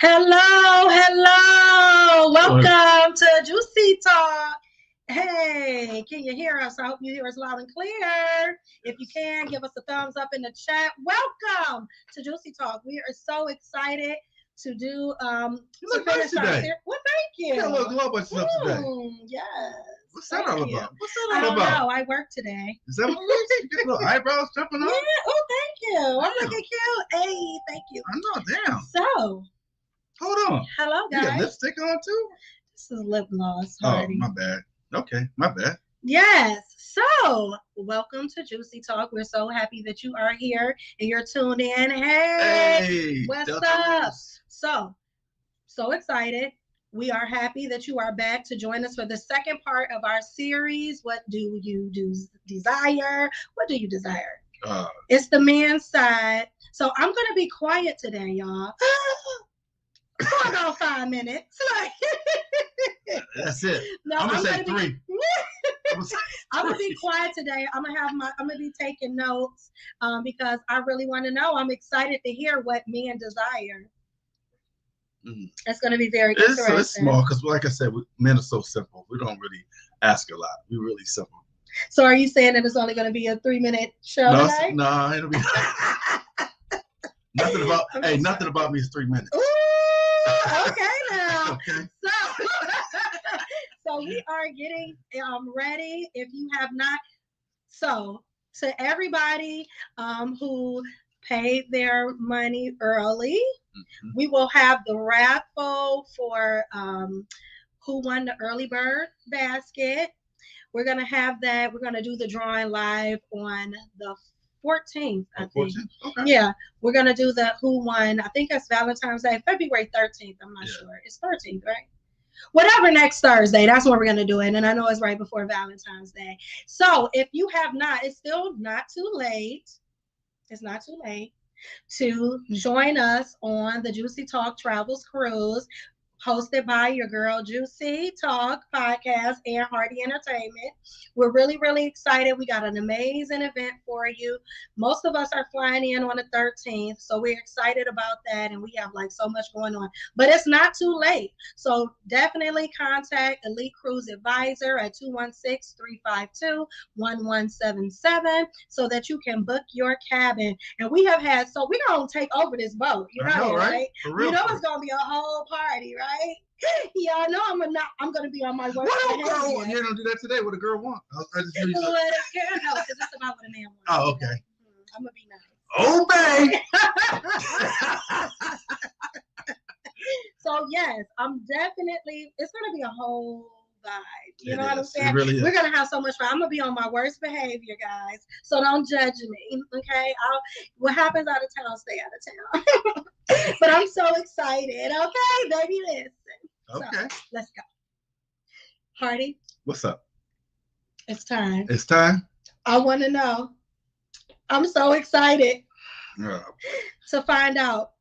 Hello, hello. Welcome to Juicy Talk. Hey, can you hear us? I hope you hear us loud and clear. If you can, give us a thumbs up in the chat. Welcome to Juicy Talk. We are so excited to do You look nice today. Well, thank you. You got a little glow about yourself today. Yes. What's that all about? What's that I all don't about? know. I work today. Is that what it is? You get little eyebrows jumping Yeah. out? Oh, thank you. I'm Damn. looking cute. Hey, thank you. I know, damn. So, Hold on. hello, You got guys. lipstick on too? This is lip gloss. Oh, Hardy. my bad. Okay, my bad. Yes. So, welcome to Juicy Talk. We're so happy that you are here and you're tuned in. Hey, what's Delta up? Rose. So excited. We are happy that you are back to join us for the second part of our series. What do you desire? What do you desire? It's the man's side. So I'm going to be quiet today, y'all. For about 5 minutes. That's it. No, I'm gonna say three. I'm gonna be quiet today. I'm gonna be taking notes because I really want to know. I'm excited to hear what men desire. It's gonna be very interesting. It's small because, like I said, men are so simple. We don't really ask a lot. We're really simple. So, are you saying that it's only gonna be a 3-minute show tonight? No, it'll be nothing about me is 3 minutes. Ooh, okay now. Okay. So we are getting ready. If you have not, so to everybody who paid their money early, we will have the raffle for who won the early bird basket. We're gonna have that. We're gonna do the drawing live on the 14th, I think. 14th? Okay. Yeah, we're gonna do the who won. I think it's Valentine's Day, February 13th. I'm not sure. It's 13th, right? Whatever, next Thursday, that's when we're going to do it. And I know it's right before Valentine's Day. So if you have not, it's still not too late. It's not too late to join us on the Juicy Talk Travels Cruise, hosted by your girl Juicy Talk Podcast and Hardy Entertainment. We're really, really excited. We got an amazing event for you. Most of us are flying in on the 13th, so we're excited about that, and we have like so much going on. But it's not too late, so definitely contact Elite Cruise Advisor at 216-352-1177 so that you can book your cabin. And we have had, so we're gonna take over this boat. You know, right? For real, you know it's gonna be a whole party, right? Y'all know I'm gonna be on my work. What a girl? You don't do that today. What a girl want? I just knew you. No, because it's about what a man wants. Oh, okay. I'm gonna be nice. Obey. So yes, I'm definitely. It's gonna be a whole vibe. You know what I'm saying? It really is. We're gonna have so much fun. I'm gonna be on my worst behavior, guys. So don't judge me, okay? What happens out of town, stay out of town. But I'm so excited. Okay, baby, listen. Okay. So, let's go. Hardy. What's up? It's time. It's time. I want to know. I'm so excited to find out.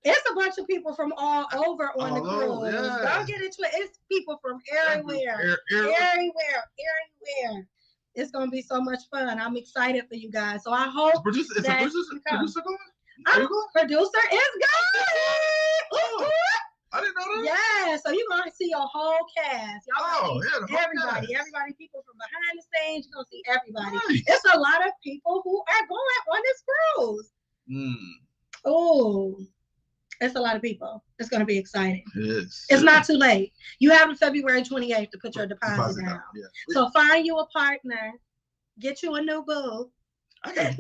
It's a bunch of people from all over on the cruise. Yeah. Don't get into it. It's people from everywhere. Everywhere. It's going to be so much fun. I'm excited for you guys. So I hope producer going? Producer is going. Oh, I didn't know that. Yeah, so you're going to see a whole cast. Y'all everybody. Cast. Everybody, people from behind the scenes. You're going to see everybody. Nice. It's a lot of people who are going on this cruise. Oh. It's a lot of people. It's going to be exciting. It is. It's not too late. You have until February 28th to put your deposit down. Yeah. So find you a partner. Get you a new boo.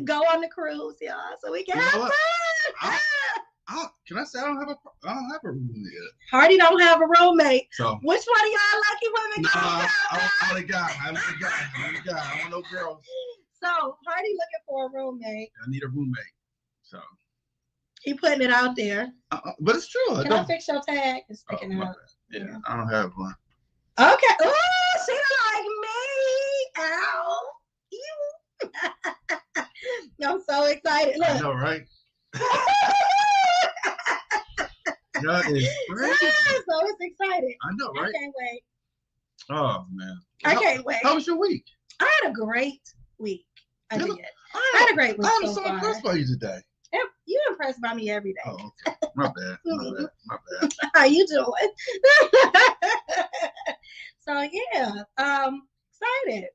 Go on the cruise, y'all, so we can have fun. Can I say I don't have a roommate yet? Hardy don't have a roommate. So which one of y'all lucky women? I'm a guy. I want no girls. So Hardy looking for a roommate. I need a roommate. So he putting it out there. But it's true. Can I fix your tag? It's sticking out. Yeah, I don't have one. Okay. Oh, she like me. Ow. I'm so excited. Look. I know, right? That is crazy. So it's exciting. I know, right? I can't wait. Oh man. I can't wait. How was your week? I had a great week. I did. I had a great week. I'm so impressed by you today. You impressed by me every day. Oh, okay. My bad. My bad. My bad. How you doing? So yeah, excited.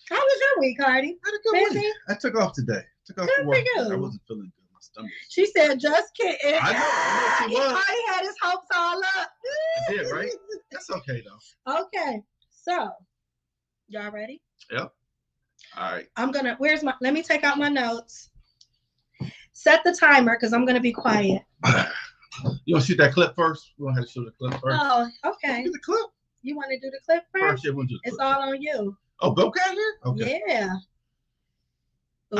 How was your week, Cardi? I had a good Busy? week. I took off today. Took off Good for work. for you. I wasn't feeling good. My stomach. She said, "Just kidding." I know she was. Cardi had his hopes all up. I did, right? That's okay though. Okay, so y'all ready? Yep. All right. Let me take out my notes. Set the timer because I'm gonna be quiet. You want to shoot that clip first? We want to show the clip first. Oh, okay. Do the clip You want to do the clip first. first? Yeah, we'll do the It's clip. all on you. Oh, Bill got here? Okay. Yeah.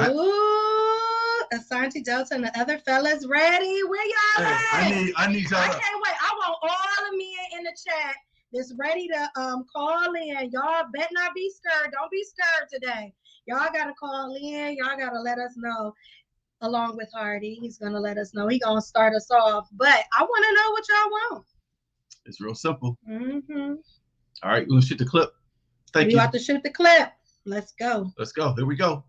Ooh, Asante Delta and the other fellas ready? Where y'all at? I need y'all. I can't wait. I want all the men in the chat that's ready to call in. Y'all bet not be scared. Don't be scared today. Y'all gotta call in. Y'all gotta let us know. Along with Hardy, he's gonna let us know. He's gonna start us off. But I want to know what y'all want. It's real simple. Mm-hmm. All right, we're gonna shoot the clip. Thank you. We have to shoot the clip. Let's go. Let's go. Here we go.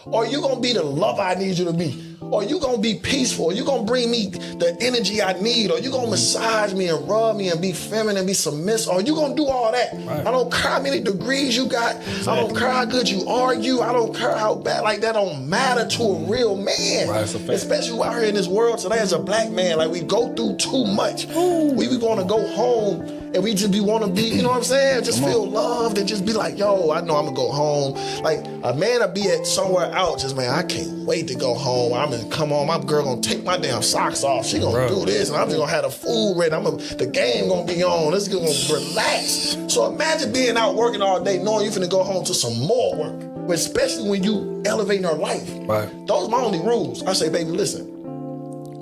Or you gonna be the lover I need you to be? Or you gonna be peaceful? Or you gonna bring me the energy I need? Or you gonna massage me and rub me and be feminine, be submissive? Or you gonna do all that? Right. I don't care how many degrees you got. Exactly. I don't care how good you argue. I don't care how bad. Like, that don't matter to a real man. Right, especially out here in this world today as a black man. Like, we go through too much. Ooh. We wanna go home and we just wanna be, you know what I'm saying? Just feel loved and just be like, yo, I know I'm gonna go home. Like, a man will be at somewhere else, just, man, I can't wait to go home. I'm gonna come home, my girl gonna take my damn socks off. She gonna do this, and I'm just gonna have the food ready. The game gonna be on. This gonna relax. So imagine being out working all day, knowing you finna go home to some more work. But especially when you elevating her life. Right. Those are my only rules. I say, baby, listen,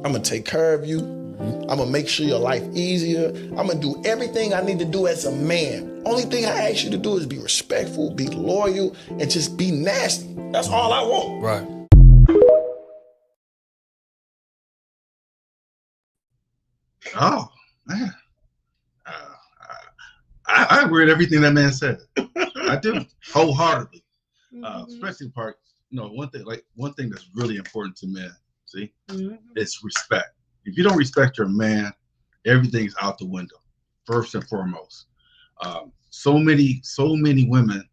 I'm gonna take care of you. I'm gonna make sure your life easier. I'm gonna do everything I need to do as a man. Only thing I ask you to do is be respectful, be loyal, and just be nasty. That's all I want. Right. Oh, man. I agree with everything that man said. I do, wholeheartedly. Especially the part, one thing that's really important to men, see, is respect. If you don't respect your man, everything's out the window, first and foremost. So many women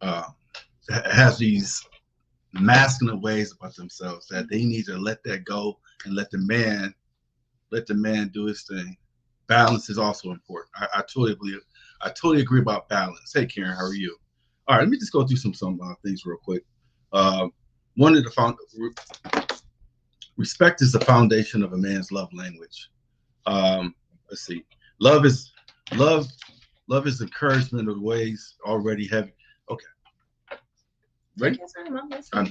have these masculine ways about themselves that they need to let that go and let the man do his thing. Balance is also important. I totally agree about balance. Hey, Karen, how are you? All right, let me just go through some things real quick. One of the respect is the foundation of a man's love language. Let's see. Love is encouragement of ways already heavy. Okay. Ready? I know.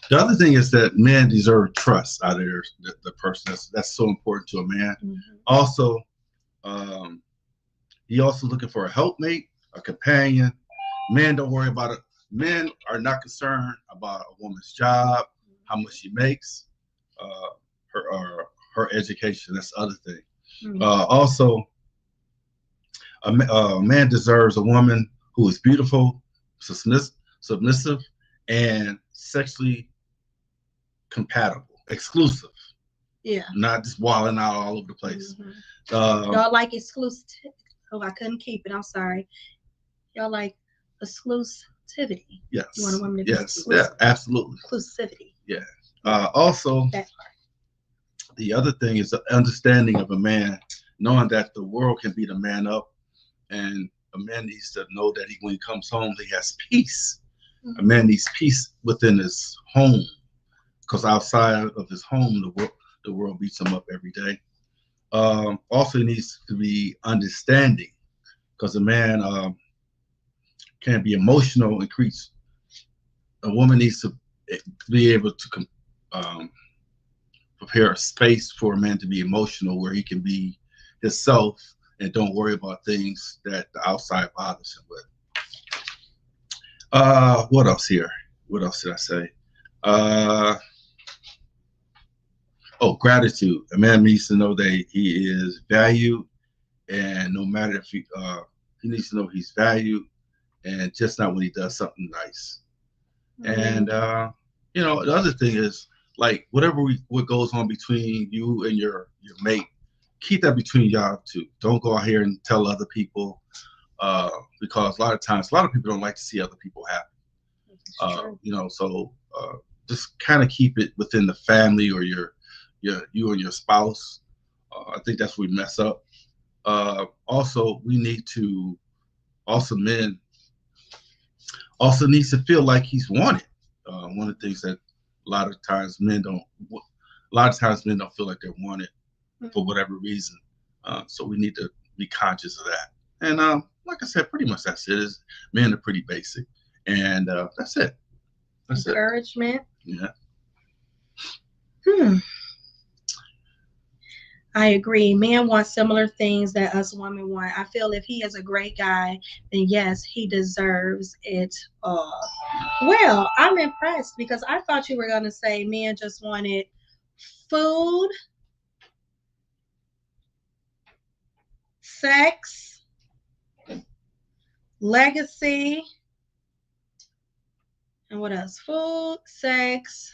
The other thing is that men deserve trust out of the person. That's so important to a man. Also, he also looking for a helpmate, a companion. Men don't worry about it. Men are not concerned about a woman's job, how much she makes, her education. That's the other thing. Also, a man deserves a woman who is beautiful, submissive, and sexually compatible, exclusive. Yeah. Not just wilding out all over the place. Y'all like exclusive? Oh, I couldn't keep it. I'm sorry. Y'all like exclusivity? Yes. You want a woman to be exclusive? Yeah, absolutely. Exclusivity. Yeah. Also, that part. The other thing is the understanding of a man, knowing that the world can beat a man up, and a man needs to know that when he comes home, he has peace. A man needs peace within his home, because outside of his home, the world beats him up every day. Also, he needs to be understanding, because a man can be emotional and creeps. A woman needs to be able to prepare a space for a man to be emotional, where he can be himself and don't worry about things that the outside bothers him with. What else here? What else did I say? Gratitude. A man needs to know that he is valued, and no matter if he needs to know he's valued, and just not when he does something nice. And you know, the other thing is like what goes on between you and your mate, keep that between y'all two. Don't go out here and tell other people, because a lot of people don't like to see other people happy. You know, so just kind of keep it within the family or you and your spouse. I think that's where we mess up. Also, we need to men also needs to feel like he's wanted. One of the things that a lot of times men don't feel like they're wanted for whatever reason. So we need to be conscious of that. And like I said, pretty much that's it. Men are pretty basic, and that's it. That's encouragement. Yeah. I agree. Men want similar things that us women want. I feel if he is a great guy, then yes, he deserves it all. Well, I'm impressed because I thought you were going to say men just wanted food, sex, legacy, and what else? Food, sex,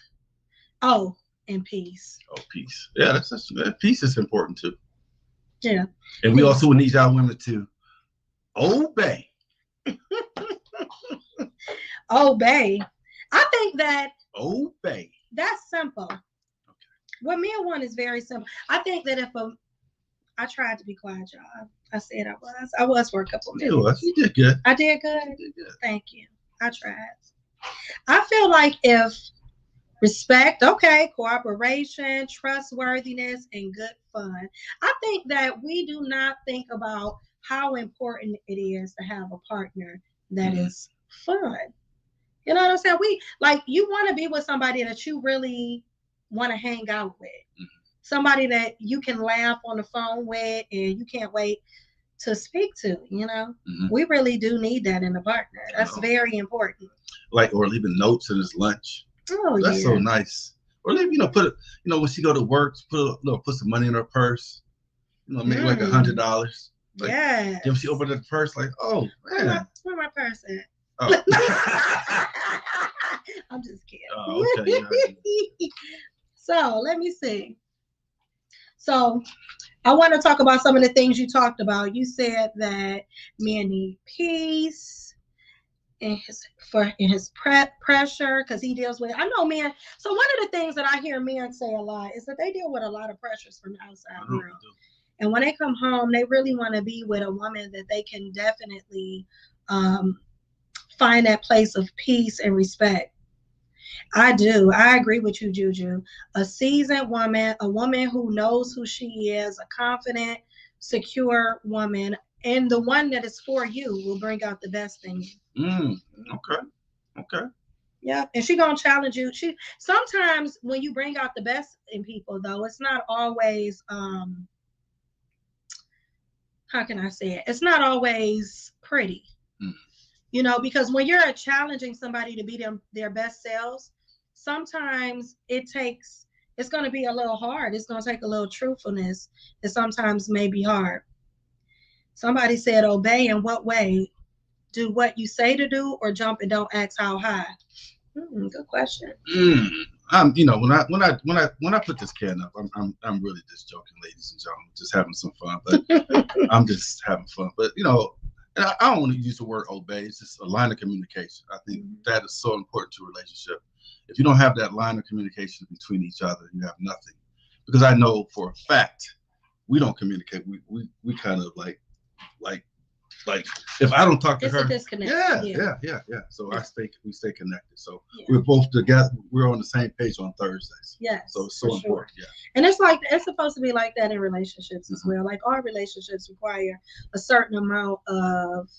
and peace. Oh, peace. Yeah, that's peace is important too. Yeah. And we also need our women to obey. Obey. I think that obey. That's simple. Okay. What men want is very simple. I think that I tried to be quiet, y'all. I said I was for a couple minutes. You did good. I did good. You did good. Thank you. I tried. I feel like if respect, cooperation, trustworthiness, and good fun. I think that we do not think about how important it is to have a partner that is fun. You know what I'm saying? You want to be with somebody that you really want to hang out with. Somebody that you can laugh on the phone with and you can't wait to speak to, you know? We really do need that in a partner. That's very important. Or leaving notes in his lunch. Oh, that's so nice. Or maybe when she go to work, put some money in her purse. Maybe like $100. Yeah. Then she opened the purse like, oh man, where my purse at? Oh. I'm just kidding. Oh, okay. So let me see. So I want to talk about some of the things you talked about. You said that men need peace. In his pressure, because he deals with, I know men. So one of the things that I hear men say a lot is that they deal with a lot of pressures from the outside world, and when they come home, they really want to be with a woman that they can definitely find that place of peace and respect. I do. I agree with you, Juju. A seasoned woman, a woman who knows who she is, a confident, secure woman, and the one that is for you will bring out the best in you. Okay. Yeah, and she gonna challenge you. Sometimes when you bring out the best in people, though, it's not always how can I say it? It's not always pretty. You know, because when you're challenging somebody to be their best selves, sometimes it's going to be a little hard. It's going to take a little truthfulness. It sometimes may be hard. Somebody said, obey in what way? Do what you say to do, or jump and don't ask how high? Good question. When I put this can up, I'm really just joking, ladies and gentlemen, just having some fun. But I'm just having fun. But and I don't want to use the word obey. It's just a line of communication. I think that is so important to a relationship. If you don't have that line of communication between each other, you have nothing. Because I know for a fact we don't communicate. We kind of like if I don't talk to her, yeah. So we stay connected. So we're both together. We're on the same page on Thursdays. Yes. So it's so important. Yeah. And it's supposed to be like that in relationships as well. Like all relationships require a certain amount of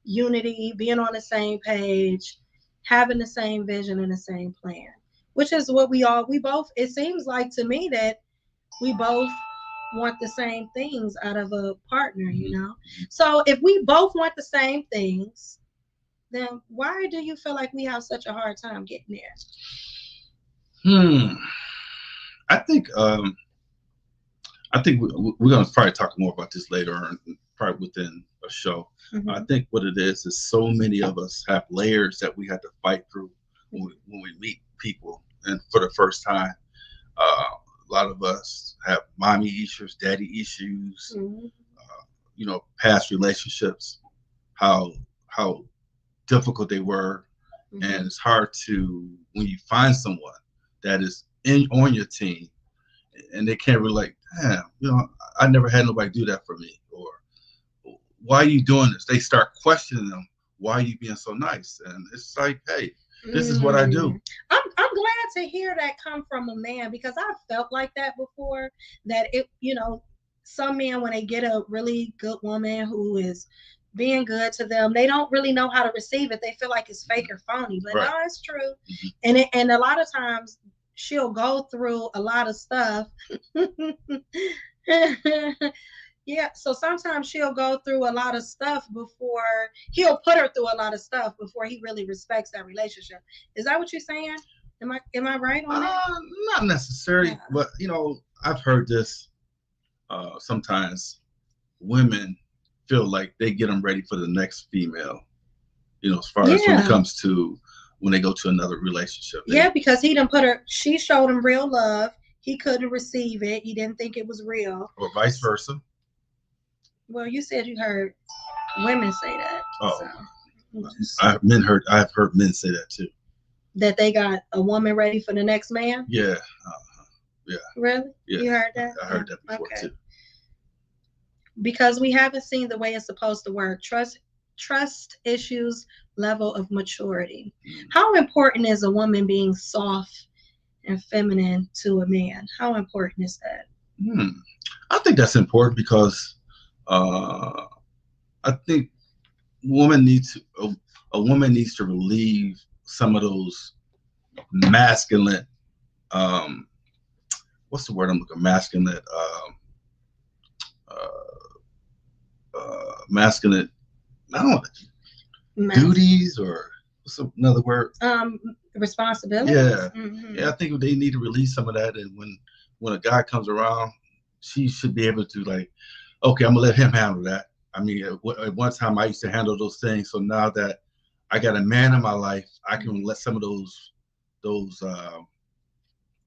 unity, being on the same page, having the same vision and the same plan, which is what we both, it seems like to me that we both want the same things out of a partner, So if we both want the same things, then why do you feel like we have such a hard time getting there? I think we're going to probably talk more about this later on, probably within a show. I think what it is so many of us have layers that we had to fight through people, and for the first time, a lot of us have mommy issues, daddy issues, past relationships, how difficult they were, and it's hard to, when you find someone that is on your team, and they can't relate. Damn, I never had nobody do that for me, or why are you doing this? They start questioning them. Why are you being so nice? And it's like, hey, this is what I do. I'm glad to hear that come from a man, because I felt like that before. That some men, when they get a really good woman who is being good to them, they don't really know how to receive it. They feel like it's fake or phony, but no, it's true. And a lot of times she'll go through a lot of stuff. Yeah, so sometimes she'll go through a lot of stuff before he'll put her through a lot of stuff before he really respects that relationship. Is that what you're saying? Am I right on that? Not necessarily, but I've heard this. Sometimes women feel like they get them ready for the next female. As far as when it comes to when they go to another relationship. Because he didn't she showed him real love. He couldn't receive it. He didn't think it was real. Or vice versa. Well, you said you heard women say that. Oh, so. I've heard men say that too. That they got a woman ready for the next man? Yeah. Yeah. Really? Yeah. You heard that? I heard that before too. Because we haven't seen the way it's supposed to work. Trust issues, level of maturity. How important is a woman being soft and feminine to a man? How important is that? I think that's important because I think a woman needs to relieve some of those masculine, what's the word I'm looking? Masculine, masculine, I don't know, duties, or what's another word? Responsibility. Yeah, yeah. I think they need to release some of that, and when a guy comes around, she should be able to, like, okay, I'm gonna let him handle that. I mean, at one time I used to handle those things, so now that I got a man in my life, I can let some of those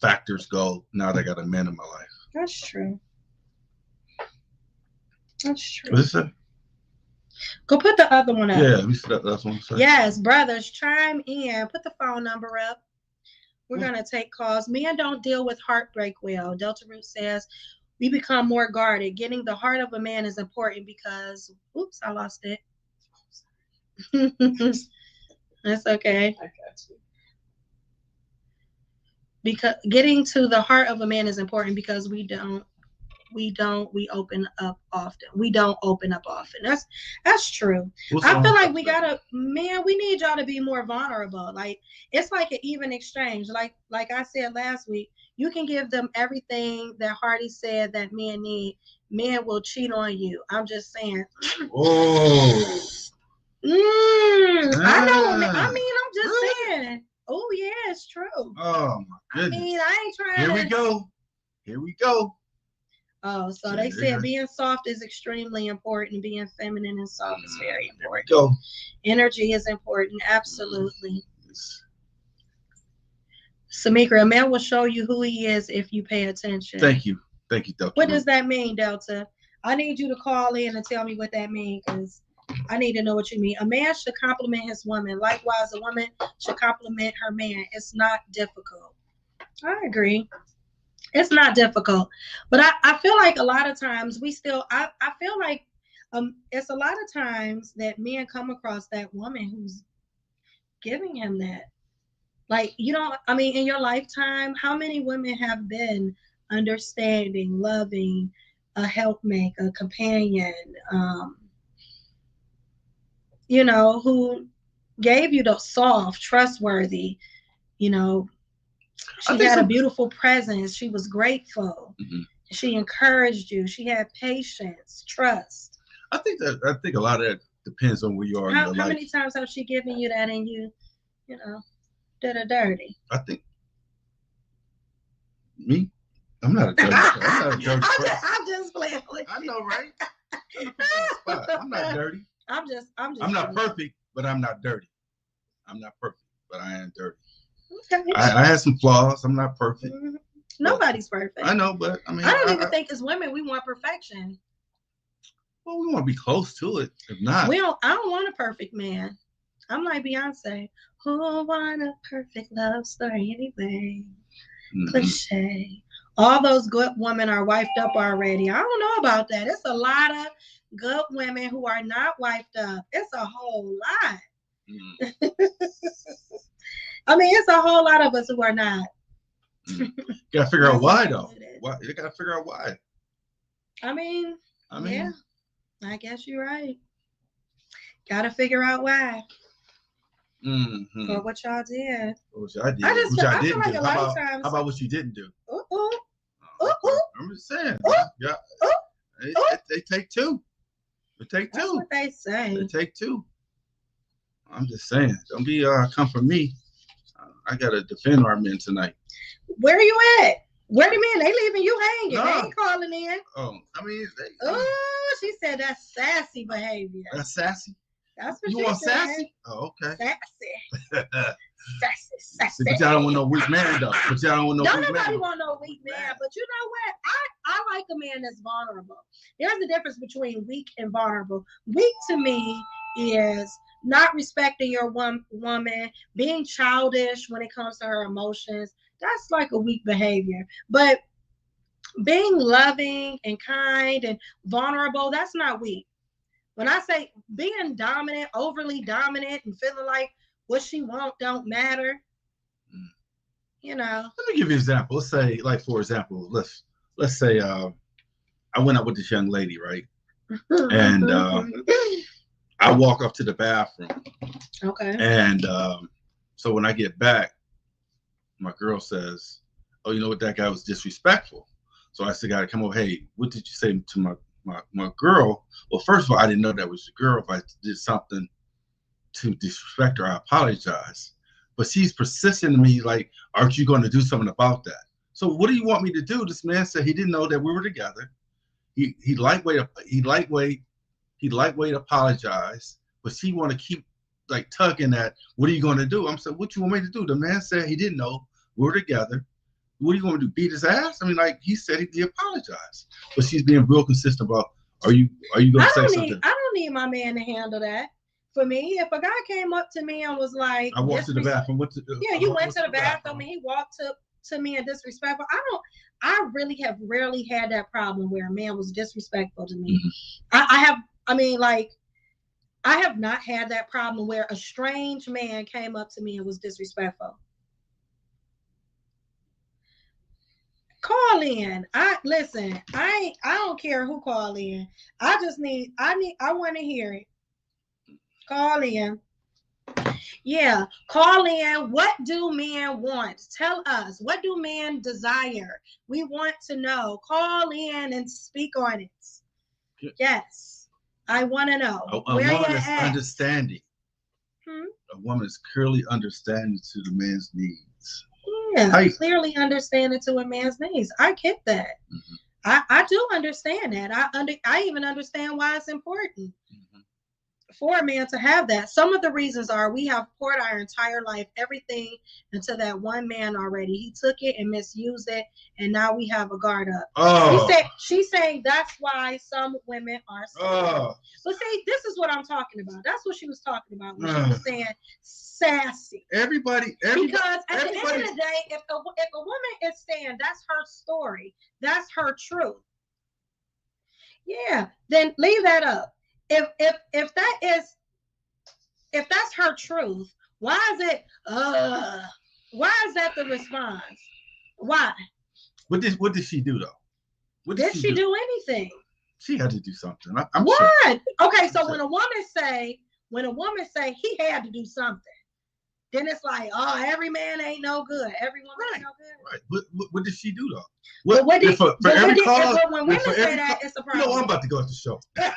factors go. Now that I got a man in my life. That's true. That's true. What is it? Go put the other one up. Yeah, that's one. Yes, brothers, chime in. Put the phone number up. We're gonna take calls. Men don't deal with heartbreak well. Delta Root says we become more guarded. Getting the heart of a man is important because, oops, I lost it. That's okay. I got you. Because getting to the heart of a man is important because we open up often. We don't open up often. That's true. I feel like we need y'all to be more vulnerable. Like, it's like an even exchange. Like I said last week, you can give them everything that Hardy said that men need. Men will cheat on you. I'm just saying. Oh. I know. I mean, I'm just saying. Oh yeah, it's true. Oh my goodness. I mean, I ain't trying. Here we go. Oh, so they said being soft is extremely important. Being feminine and soft is very important. There we go. Energy is important. Absolutely. Samikra, a man will show you who he is if you pay attention. Thank you, Delta. What does that mean, Delta? I need you to call in and tell me what that means, because I need to know what you mean. A man should compliment his woman. Likewise, a woman should compliment her man. It's not difficult. I agree. It's not difficult. But I feel like a lot of times I feel like it's a lot of times that men come across that woman who's giving him that. Like, in your lifetime, how many women have been understanding, loving, a helpmate, a companion, who gave you the soft, trustworthy, she had a beautiful presence. She was grateful. Mm-hmm. She encouraged you. She had patience, trust. I think a lot of that depends on where you are in your life. How many times have she given you that and you did her dirty? I think me? I'm not a dirty person. I'm just playing with you. I know, right? I'm not dirty. I'm just I'm not perfect, but I'm not dirty. I'm not perfect, but I am dirty. Okay. I had some flaws. I'm not perfect. Mm-hmm. Nobody's perfect. I know, but I mean, I don't even think as women we want perfection. Well, we want to be close to it. If not, I don't want a perfect man. I'm like Beyonce. Who want a perfect love story anyway? Cliche. All those good women are wifed up already. I don't know about that. It's a lot of good women who are not wifed up. It's a whole lot. I mean, it's a whole lot of us who are not. Gotta figure out why though. Why you gotta figure out why? I mean, yeah, I guess you're right. Gotta figure out why. Or what y'all did. What I did. I feel like a lot of times. How about what you didn't do? I'm just saying. Yeah. They take two. They take two. That's what they say. They take two. I'm just saying. Don't be come for me. I gotta defend our men tonight. Where are you at? Where the men? They leaving you hanging. No. They ain't calling in. Oh, I mean. She said that's sassy behavior. That's sassy. That's what you want said. Sassy? Oh, okay. Sassy. Sassy. But y'all don't want no weak man though. Nobody want no weak man. But you know what? I like a man that's vulnerable. There's a difference between weak and vulnerable. Weak to me is not respecting your woman, being childish when it comes to her emotions. That's like a weak behavior. But being loving and kind and vulnerable, that's not weak. When I say being dominant, overly dominant, and feeling like what she wants don't matter, you know. Let me give you an example. Let's say, like, for example, let's say I went out with this young lady, right? And I walk up to the bathroom. Okay. And so when I get back, my girl says, "Oh, you know what? That guy was disrespectful." So I said, "Gotta come over. Hey, what did you say to my girl?" Well, first of all, I didn't know that was the girl. If I did something to disrespect her, I apologize. But she's persisting to me like, "Aren't you going to do something about that?" So what do you want me to do? This man said he didn't know that we were together. He lightweight apologized, but she want to keep like tugging at, "What are you going to do?" I'm saying, "What you want me to do?" The man said he didn't know we were together. What do you want me to do? Beat his ass? I mean, like he said he apologized, but she's being real consistent about, are you going to say something? I don't need my man to handle that. For me, if a guy came up to me and was like, I walked to the bathroom. You went to the bathroom and he walked to me and disrespectful. I really have rarely had that problem where a man was disrespectful to me. Mm-hmm. I have not had that problem where a strange man came up to me and was disrespectful. Call in. I don't care who call in. I want to hear it. Call in. Yeah, call in. What do men want? Tell us. What do men desire? We want to know. Call in and speak on it. Yes, I want to know. A woman is understanding. A woman is clearly understanding to the man's needs. Yeah, clearly understanding to a man's needs. I get that. Mm-hmm. I do understand that. I even understand why it's important. Mm-hmm. For a man to have that. Some of the reasons are we have poured our entire life, everything into that one man already. He took it and misused it, and now we have a guard up. Oh. She's saying that's why some women are scared. But see, this is what I'm talking about. That's what she was talking about when she was saying sassy. Everybody. Because at the end of the day, if a woman is saying that's her story, that's her truth, yeah, then leave that up. If that's her truth, why is that the response? Why? What did she do though? Did she do anything? She had to do something. I'm what? Sure. Okay, so when a woman say he had to do something, then it's like, oh, every man ain't no good. Every woman ain't no good. Right. What did she do though? When women say that, it's a problem. You know, I'm about to go off the show. I'm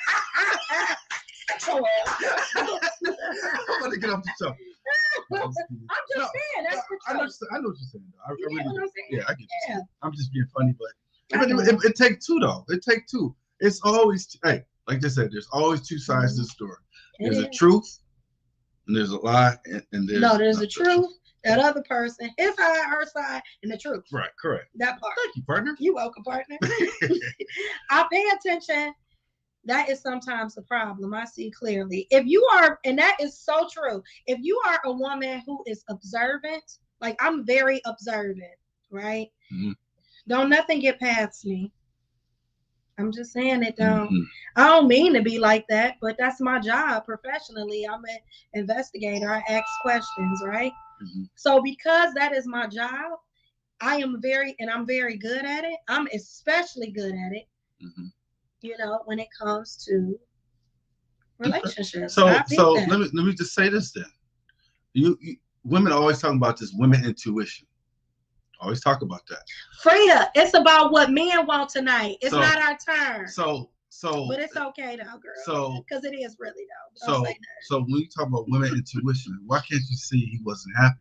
about to get off the show. I'm just saying that's the truth. I know what you're saying. I really do. Yeah, I get you. I'm just being funny, but it takes two though. It takes two. It's always like they said. There's always two sides to the story. There's a truth, and there's a lie, and there's a truth. that other person, his side, her side, and the truth. Right, correct. That part. Thank you, partner. You welcome, partner. I pay attention. That is sometimes the problem. I see clearly. If you are, and that is so true, if you are a woman who is observant, like I'm very observant, right? Mm-hmm. Don't nothing get past me. I'm just saying it don't. Mm-hmm. I don't mean to be like that, but that's my job professionally. I'm an investigator. I ask questions, right? Mm-hmm. So because that is my job, I'm very good at it. I'm especially good at it. Mm-hmm. You know, when it comes to relationships. So let me just say this then. You women always talking about this women intuition. Always talk about that. Freya, it's about what men want tonight. It's not our turn. So but it's okay though, girl. So because it is really though. So when you talk about women intuition, why can't you see he wasn't happy?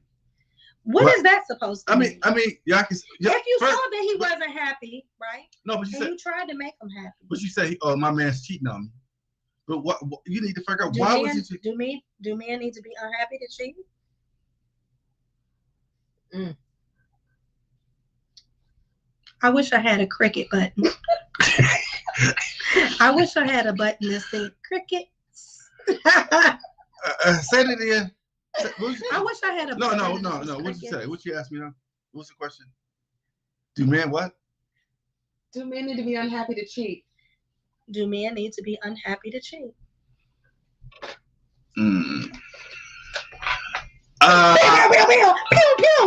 What is that supposed to mean? I mean, y'all can. If you saw that he wasn't happy, right? No, but you tried to make him happy. But you say, "Oh, my man's cheating on me." But what you need to figure out why was he cheating? Do men need to be unhappy to cheat? I wish I had a cricket button. I wish I had a button that said crickets. Say it again. I wish I had a button. No. What'd you say? What you asked me now? What's the question? Do men what? Do men need to be unhappy to cheat? Do men need to be unhappy to cheat? Pew,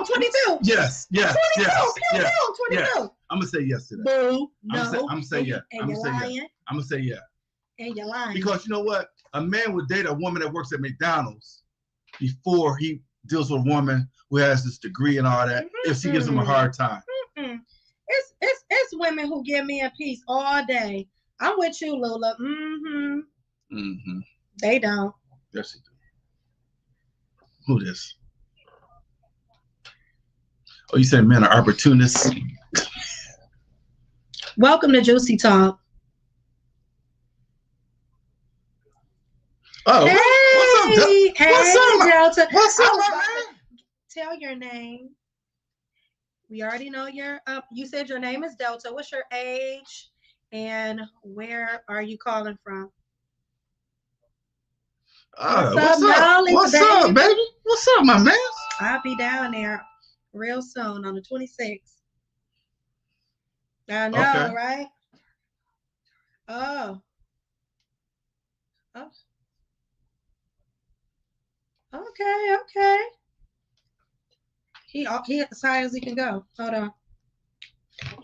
22. Yes. 22. I'm gonna say yes to that. Boo. No. I'm gonna say yes. And you're lying. I'm gonna say yeah. And you're lying. Because you know what? A man would date a woman that works at McDonald's before he deals with a woman who has this degree and all that. If she gives him a hard time. It's women who give me a piece all day. I'm with you, Lula. They don't. Yes, they do. Who this? Oh, you said men are opportunists? Welcome to Juicy Talk. Oh, hey, what's up, Delta? What's up, my man? Tell your name. We already know your. You said your name is Delta. What's your age, and where are you calling from? What's up, baby? What's up, my man? I'll be down there real soon on the 26th. I know, okay. Right? Oh. Okay. He as high as he can go. Hold on.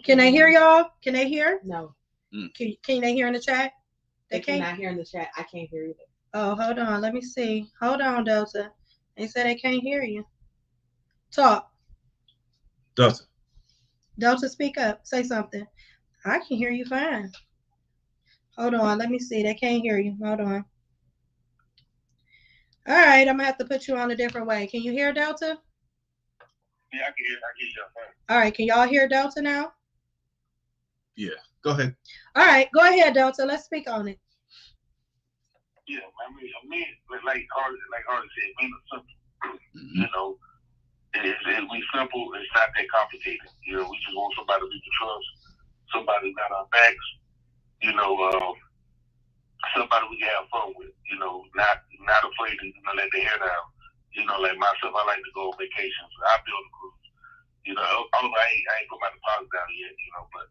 Can they hear y'all? Can they hear? No. Can they hear in the chat? They cannot hear in the chat. I can't hear either. Oh, hold on. Let me see. Hold on, Delta. They said they can't hear you. Talk. Delta, speak up. Say something. I can hear you fine. Hold on. Let me see. They can't hear you. Hold on. All right. I'm going to have to put you on a different way. Can you hear Delta? Yeah, I can hear you fine. All right. Can y'all hear Delta now? Yeah. Go ahead. All right. Go ahead, Delta. Let's speak on it. Yeah, I mean, like Hardy said, men are simple. You know, we simple. It's not that complicated. You know, we just want somebody we can trust, somebody got our backs. You know, somebody we can have fun with. You know, not afraid to let their hair down. You know, like myself, I like to go on vacations. I build a cruise. You know, although I ain't put my deposit down yet. You know, but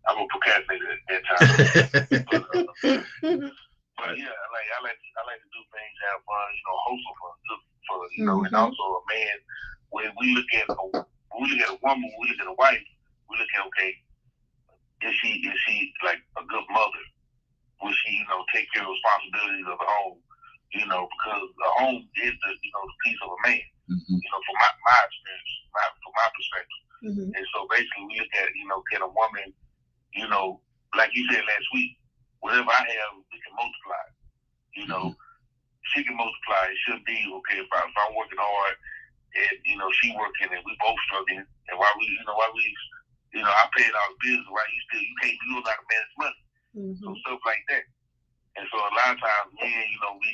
I'm a procrastinator at that time. But yeah, I like to do things, have fun, you know, wholesome fun, good fun, you know, and also a man. When we look at a woman, when we look at a wife, we look at, okay, is she like a good mother? Will she, you know, take care of responsibilities of the home? You know, because the home is the piece of a man. You know, from my experience, from my perspective. And so basically, we look at, you know, can a woman, you know, like you said last week, whatever I have, we can multiply. You know, she can multiply. It shouldn't be, okay, if I'm working hard and, you know, she working and we both struggling, and while I paid all the bills, right, you can't do a lot of man's money. So stuff like that. And so a lot of times, men, you know, we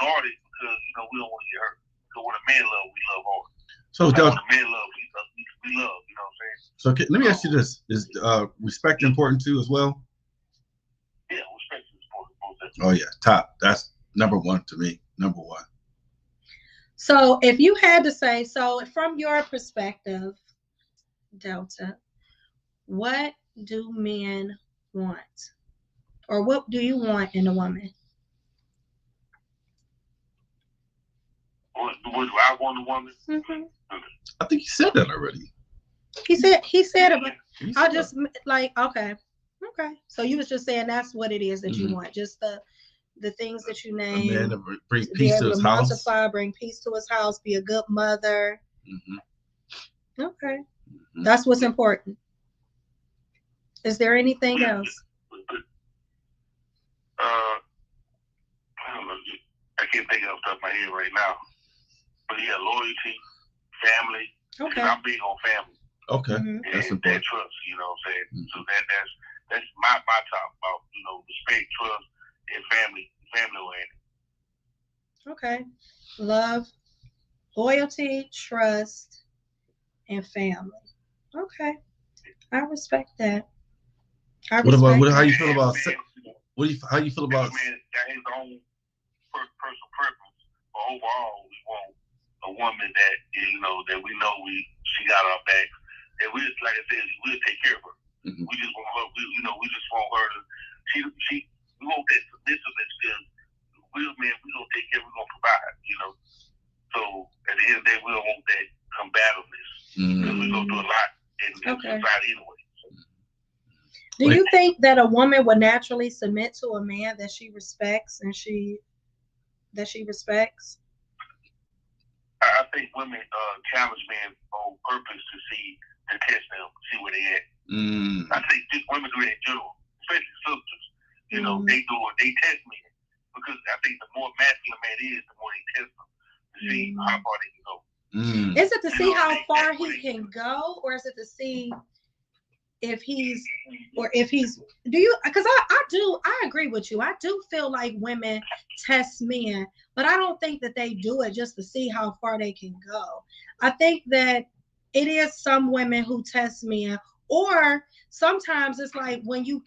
guard it because, you know, we don't want to get hurt. So Because when a man love, we love hard. So, when a man love, we love. You know what I'm saying? So let me ask you this: is respect important too as well? Yeah, respect is important. Oh yeah, top. That's number one to me. Number one. So if you had to say, so from your perspective, Delta, what do men want? Or what do you want in a woman? What do I want a woman? Mm-hmm. I think you said that already. He said it. I just that. like, okay. So you was just saying that's what it is that you want. Just the things that you name. A man to bring peace to his house. Multiply, bring peace to his house, be a good mother. Mm-hmm. Okay. Mm-hmm. That's what's important. Is there anything else? I don't know. I can't think of the top of my head right now. But yeah, loyalty, family. Okay. I'm big on family. Okay. And that's important. That trust, you know what I'm saying? Mm-hmm. So that's my top about, respect, trust, and family oriented. Okay. Love, loyalty, trust, and family. Okay. I respect that. How you feel about how you feel about man got his own personal preference, but overall we want a woman that that we know she got our back, and we just, like I said, we'll take care of her. Mm-hmm. We just want her. We just want her to. We want that submissiveness because we gonna take care. We're gonna provide. So at the end of the day, we don't want that combativeness because we go through a lot in society anyway. Do you think that a woman would naturally submit to a man that she respects and that she respects? I think women challenge men on purpose to test them, see where they at. I think just women do that in general, especially sisters. They test men because I think the more masculine man is, the more they test them to see how far they can go. Is it to see how far he can go, or is it to see if he's because I agree with you. I do feel like women test men, but I don't think that they do it just to see how far they can go. I think that it is some women who test men, or sometimes it's like when you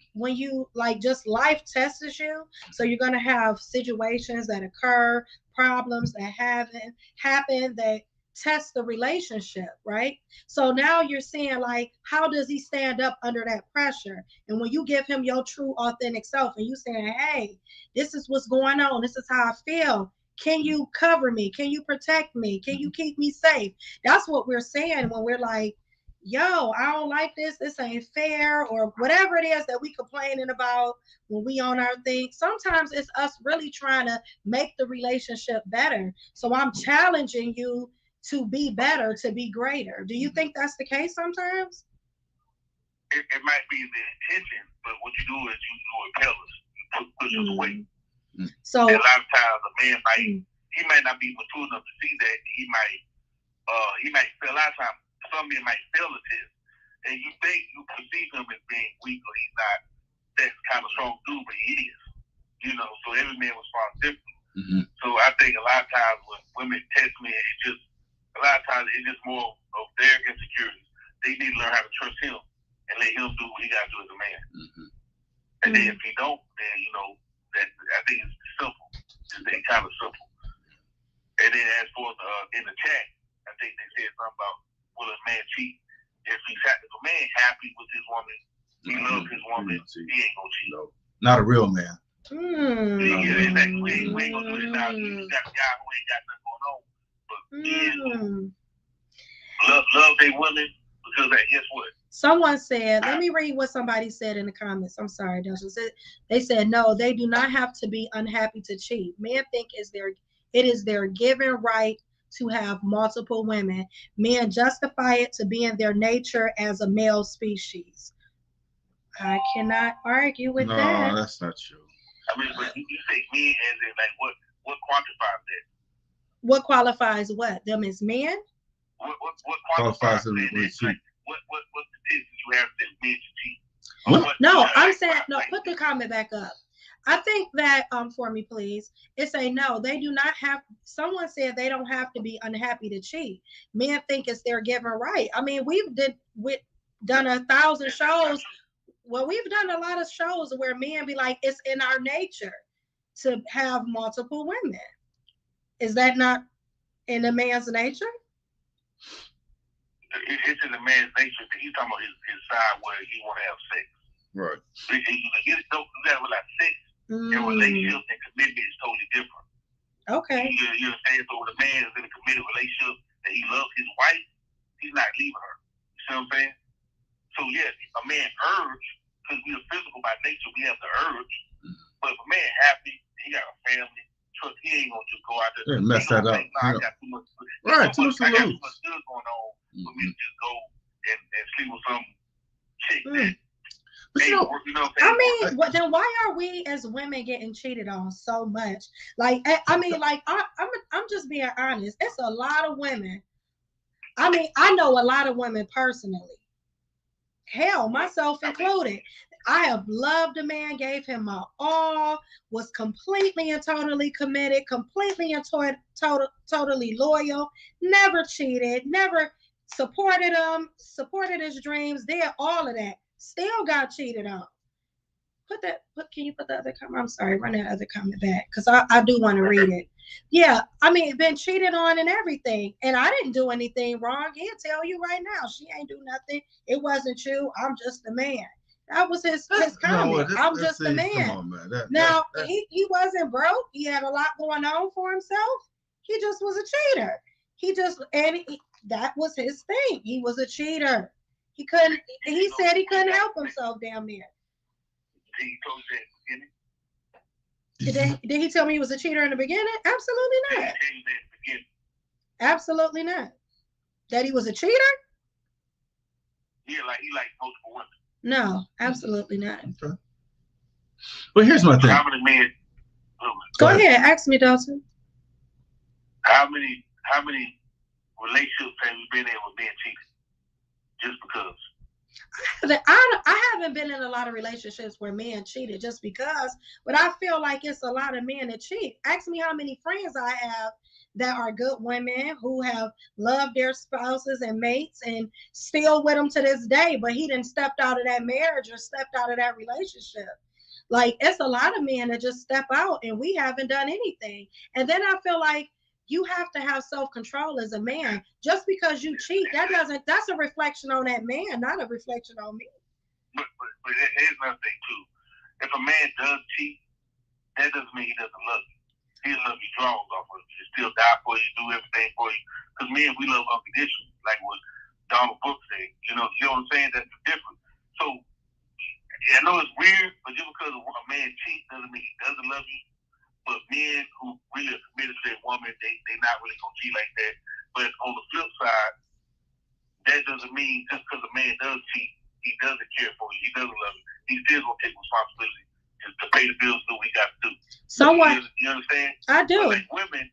like just life tests you. So you're gonna have situations that occur, problems that happen that test the relationship, right? So now you're seeing like, how does he stand up under that pressure? And when you give him your true authentic self and you saying, hey, this is what's going on, this is how I feel, can you cover me, can you protect me, can you keep me safe? That's what we're saying when we're like, yo, I don't like this ain't fair, or whatever it is that we complaining about when we on our thing. Sometimes it's us really trying to make the relationship better. So I'm challenging you to be better, to be greater. Do you think that's the case sometimes? It might be the intention, but what you do is you repel us. You push us away. So and a lot of times a man might not be mature enough to see that. He might fail. A lot of times some men might fail a test, and you think you perceive him as being weak or he's not that kind of strong dude, but he is. So every man responds differently. Mm-hmm. So I think a lot of times when women test men, a lot of times it's just more of their insecurities. They need to learn how to trust him and let him do what he got to do as a man. Mm-hmm. And then if he don't, then that I think it's simple. It's kind of simple. And then as for in the chat, I think they said something about will a man cheat if a man happy with his woman, he loves his woman, he ain't gonna cheat. No. Not a real man. Yeah, exactly. We ain't gonna do this now. You got a guy who ain't got nothing going on. Love they women because guess what? Someone said, let me read what somebody said in the comments. I'm sorry, Delta. They said, no, they do not have to be unhappy to cheat. Men think it is their given right to have multiple women. Men justify it to be in their nature as a male species. I cannot argue with that. No, that's not true. I mean, but you say men as in like what quantifies that? What qualifies what? Them as men? What qualifies them as cheat? What statistics you have that men should cheat? No, I'm saying no. Put the comment back up. I think that for me, please, it's a no. They do not have. Someone said they don't have to be unhappy to cheat. Men think it's their given right. I mean, done 1,000 shows. Well, we've done a lot of shows where men be like, it's in our nature to have multiple women. Is that not in a man's nature? It's in a man's nature. He's talking about his side where he want to have sex. Right. You don't do that with like sex. And relationship and commitment is totally different. Okay. You understand? So when a man is in a committed relationship and he loves his wife, he's not leaving her. You see what I'm saying? So yes, a man urge, because we are physical by nature, we have the urge. But if a man happy, he got a family, trust, he ain't gonna just go out there and mess that up. I got too much. Right, too much good going on for me to just go and sleep with some chick that. I mean, then why are we as women getting cheated on so much? Like, I mean, like, I'm just being honest. It's a lot of women. I mean, I know a lot of women personally. Hell, myself included. I have loved a man, gave him my all, was completely and totally committed, completely and totally loyal, never cheated, never supported him, supported his dreams, did all of that. Still got cheated on. Can you put the other comment? I'm sorry, run that other comment back because I do want to read it. Yeah, I mean, been cheated on and everything, and I didn't do anything wrong. He'll tell you right now, she ain't do nothing. It wasn't you. I'm just a man. That was his comment. I'm just a man. Come on, man. He wasn't broke. He had a lot going on for himself. He just was a cheater. That was his thing. He was a cheater. He said he couldn't help himself down there. Did he tell me he was a cheater in the beginning? Absolutely not. Absolutely not. That he was a cheater? Yeah, like he liked multiple women. No, absolutely not. Okay. Well, here's my thing. How many men? Go ahead, ask me, Dalton. How many relationships have you been in with being cheated? Just because. I haven't been in a lot of relationships where men cheated just because, but I feel like it's a lot of men that cheat. Ask me how many friends I have that are good women who have loved their spouses and mates and still with them to this day, but he didn't stepped out of that marriage or stepped out of that relationship. Like, it's a lot of men that just step out and we haven't done anything. And then I feel like you have to have self-control as a man. Just because you cheat, that's a reflection on that man, not a reflection on me. But here's another thing too. If a man does cheat, that doesn't mean he doesn't love you. He'll love you draws off of you. He'll still die for you, do everything for you. Because men, we love unconditional, like what Donald Brooks said. You know what I'm saying? That's different. So I know it's weird, but just because a man cheats doesn't mean he doesn't love you. But men who really are committed to that woman, they not really gonna cheat like that. But on the flip side, that doesn't mean just because a man does cheat, he doesn't care for you, he doesn't love you. He still gonna take responsibility to pay the bills, do what he got to do. Somewhat. You understand? I do. But like women,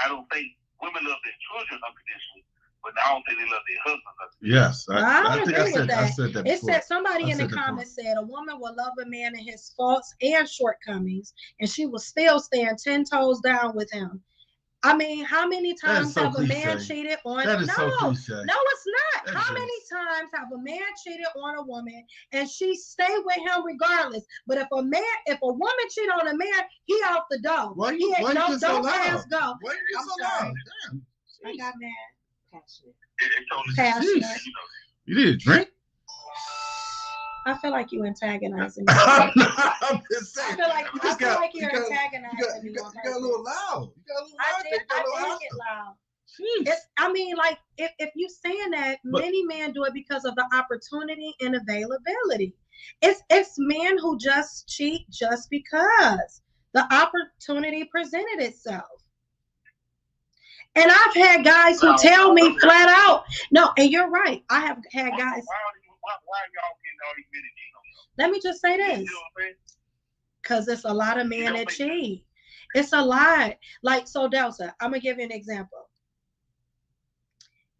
I don't think women love their children unconditionally, but I don't think they love their husbands unconditionally. Yes, I agree with that. I said that before. It said somebody in the comments said a woman will love a man in his faults and shortcomings, and she will still stand 10 toes down with him. I mean, how many times have a man cheated on? That is so cliche. No, it's not. How many times have a man cheated on a woman and she stay with him regardless? But if a woman cheat on a man, he out the door. Why you so loud? Go. Why you so loud? Damn. I got mad. Passionate. You need a drink? I feel like you antagonizing me. I'm just saying. I feel like you're antagonizing me. You got a little loud. I did get loud. I mean, like, if you saying that, many men do it because of the opportunity and availability. It's men who just cheat just because the opportunity presented itself. And I've had guys who tell me flat out, no, and you're right. I have had guys. Why are y'all getting all these men to cheat on y'all? Let me just say this. Because it's a lot of men that cheat. It's a lot. Like, so Delta, I'm going to give you an example.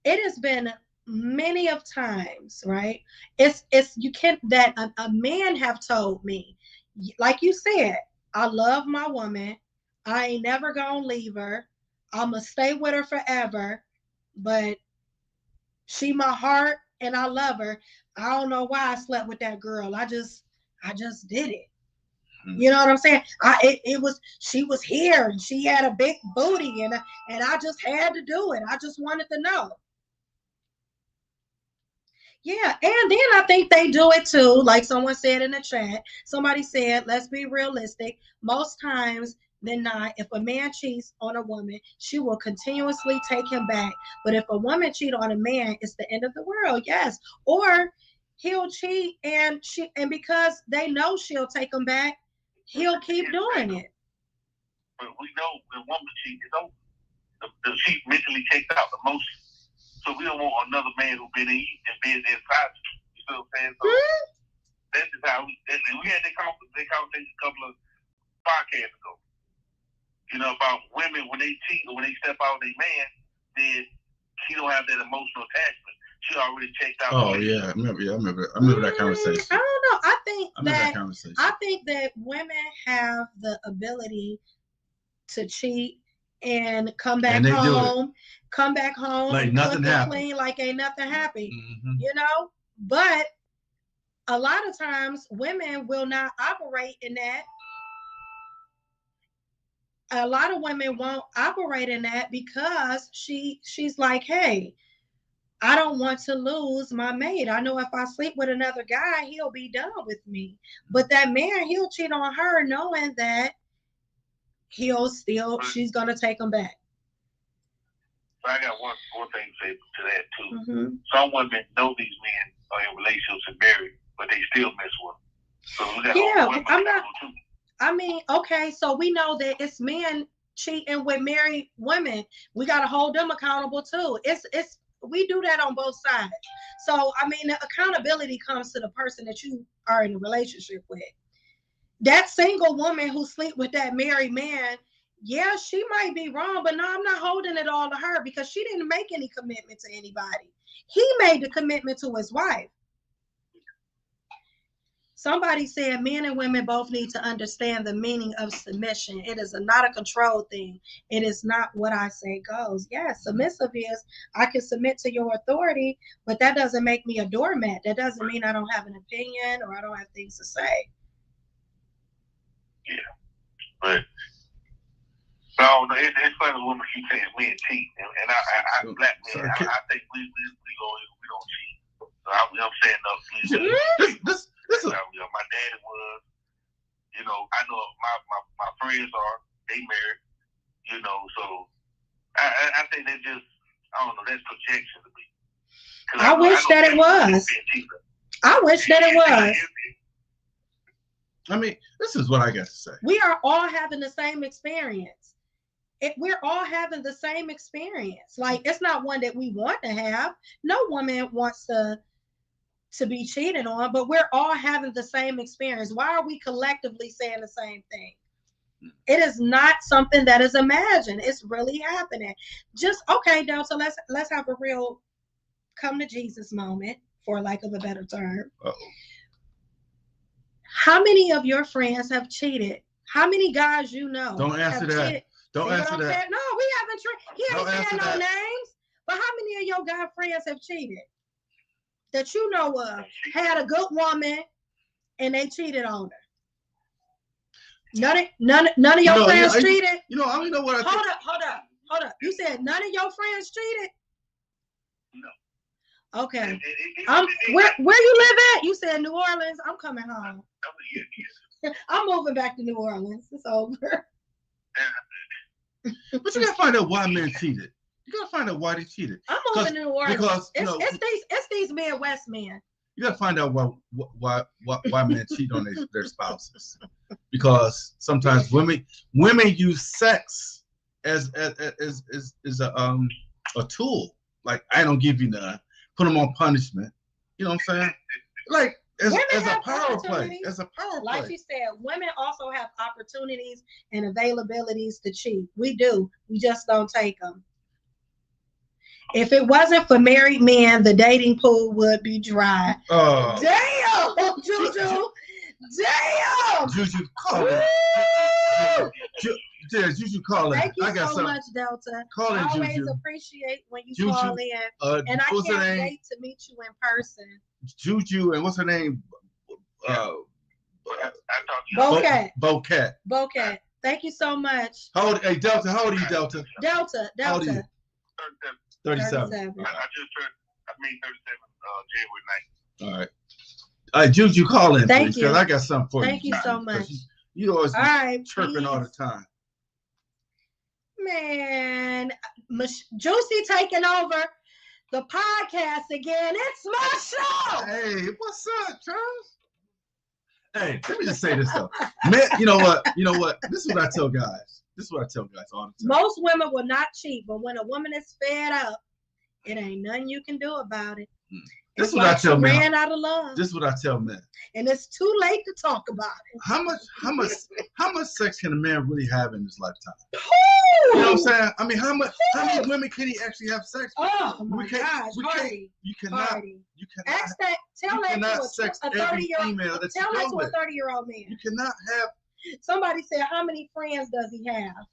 It has been many of times, right? A man have told me, like you said, I love my woman. I ain't never gonna leave her. I'ma stay with her forever. But she my heart and I love her. I don't know why I slept with that girl. I just did it. You know what I'm saying? She was here and she had a big booty and I just had to do it. I just wanted to know. Yeah, and then I think they do it too. Like someone said in the chat, somebody said, let's be realistic. Most times than not, if a man cheats on a woman, she will continuously take him back. But if a woman cheats on a man, it's the end of the world. Yes. Or he'll cheat and because they know she'll take him back, he'll keep doing it. But we know when woman cheat, it's over. The cheat mentally takes out the motion. So we don't want another man who's been in and been inside. You know what I'm saying? So that's just how we had that conversation a couple of podcasts ago. You know, about women when they cheat or when they step out of their man, then she don't have that emotional attachment. She already checked out. Oh yeah, I remember that conversation. I don't know. I think that women have the ability to cheat and come back home. Come back home, like nothing happened, clean, like ain't nothing happened. You know, but a lot of times women will not operate in that. A lot of women won't operate in that because she's like, hey, I don't want to lose my mate. I know if I sleep with another guy, he'll be done with me. But that man, he'll cheat on her knowing that she's gonna take him back. I got one thing to say to that too. Some women know these men are in relationships and married, but they still mess with them. So we got I mean, okay, so we know that it's men cheating with married women. We gotta hold them accountable too. We do that on both sides. So I mean, the accountability comes to the person that you are in a relationship with. That single woman who sleep with that married man, yeah, she might be wrong, but no, I'm not holding it all to her because she didn't make any commitment to anybody. He made the commitment to his wife. Somebody said men and women both need to understand the meaning of submission. It is not a control thing. It is not what I say goes. Yes, submissive is I can submit to your authority, but that doesn't make me a doormat. That doesn't mean I don't have an opinion or I don't have things to say. Yeah, but no, it's funny when women keep saying men cheat, and I black men, I think we don't cheat. So I'm saying no. My daddy was, you know, I know my friends are, they married, you know, so I think they just, I don't know, that's projection to me. I wish that it was. I wish that it was. I mean, this is what I got to say. We are all having the same experience. We're all having the same experience. Like, it's not one that we want to have. No woman wants to be cheated on, but we're all having the same experience. Why are we collectively saying the same thing? It is not something that is imagined. It's really happening. Just, okay, Delta, let's have a real come to Jesus moment, for lack of a better term. How many of your friends have cheated? How many guys you know? Don't answer that. Cheated? Don't answer that. Saying? No, we haven't. He ain't saying no names. But how many of your guy friends have cheated? That you know of, had a good woman and they cheated on her. None of your friends cheated. You know, I don't know what I think. Hold up. You said none of your friends cheated? No. Okay. Where you live at? You said New Orleans. I'm coming home. I'm moving back to New Orleans. It's over. But you gotta find out why men cheated. You gotta find out why they cheated. I'm moving to New Orleans because it's these Midwest men. You gotta find out why men cheat on their spouses. Because sometimes women use sex as a tool. Like, I don't give you none. Put them on punishment. You know what I'm saying? Like, as a power play. As a power play. Like she said, women also have opportunities and availabilities to cheat. We do. We just don't take them. If it wasn't for married men, the dating pool would be dry. Oh. Damn, Juju. Damn! Juju, call in. Juju, call in. Thank you I got so something. much, Delta. Call in, I always Juju. appreciate when you Juju, call in. And I what's her can't name? wait to meet you in person. Juju, and what's her name? Bocat. Bocat. Thank you so much. How old? Hey, Delta. How old are you, Delta? Delta. How old are you? 37. I just turned. I made 37 January 9th. All right, Juju, call in, Thank please, you. because I got something for you. Thank you so much. You always All right, chirping peace. all the time. Man, Juicy taking over the podcast again. It's my show. Hey, what's up, Charles? Hey, let me just say this though. Man, you know what? This is what I tell guys. All the time. Most women will not cheat, but when a woman is fed up, it ain't nothing you can do about it. This is what I tell men. Ran out of love. This is what I tell men. And it's too late to talk about it. How much sex can a man really have in his lifetime? Ooh. You know what I'm saying? I mean, how many women can he actually have sex with? Oh my gosh, Hardy. You cannot. Ask that. Tell that to a 30-year-old. Tell that to a 30-year-old man. You cannot have. Somebody said, "How many friends does he have?"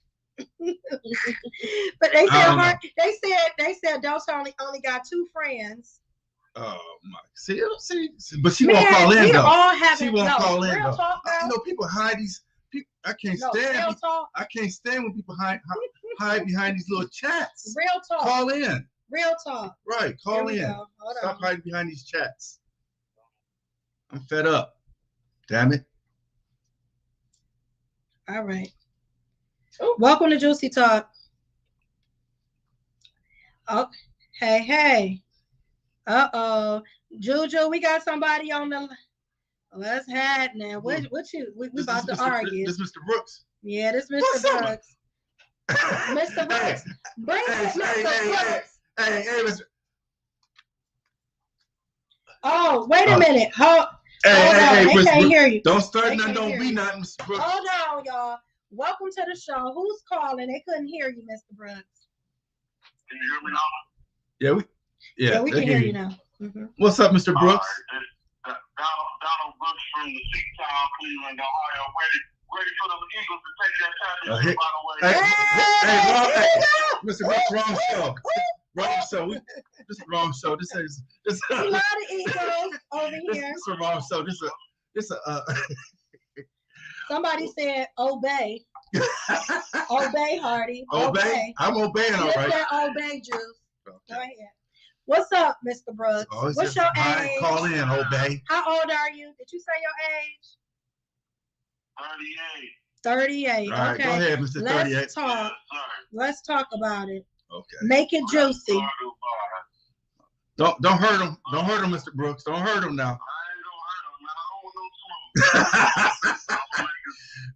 But they said, they said, Delta only got 2 friends. Oh my! See, but she won't call in though. She won't call in though. Talk, you know, people hide these. I can't stand. I can't stand when people hide behind these little chats. Real talk. Call in. Real talk. Right. Call in. Stop hiding behind these chats. I'm fed up. Damn it. All right. Welcome to Juicy Talk. Oh, hey. Juju, we got somebody on the. Let's head now. What you? We about to argue. This Mr. Brooks. Yeah, this Mr. Brooks. Mr. Brooks. Bring it, Mr. Brooks. Hey, Mr. Oh, wait a minute. Hold on. They can't hear you. Don't start nothing. Don't be nothing, Mr. Brooks. Hold on, y'all. Welcome to the show. Who's calling? They couldn't hear you, Mr. Brooks. Can you hear me now? Yeah, we can hear you now. Mm-hmm. What's up, Mr. Brooks? Donald Brooks from the Seatown, Cleveland, Ohio, ready for the Eagles to take that championship, by the way. Mr. Brooks, wrong show. This is wrong show. This is a lot of Eagles over here. This is a wrong show. This Somebody said obey. Obey, Hardy. Obey. I'm obeying, all right. That obey, Juice. Okay. Go ahead. What's up, Mr. Brooks? What's your age? Call in, obey. How old are you? Did you say your age? 38. All right, okay. Go ahead, Mr. 38. Let's talk. Let's talk about it. Okay. Make it juicy. Don't hurt him. Don't hurt him, Mr. Brooks. Don't hurt him now.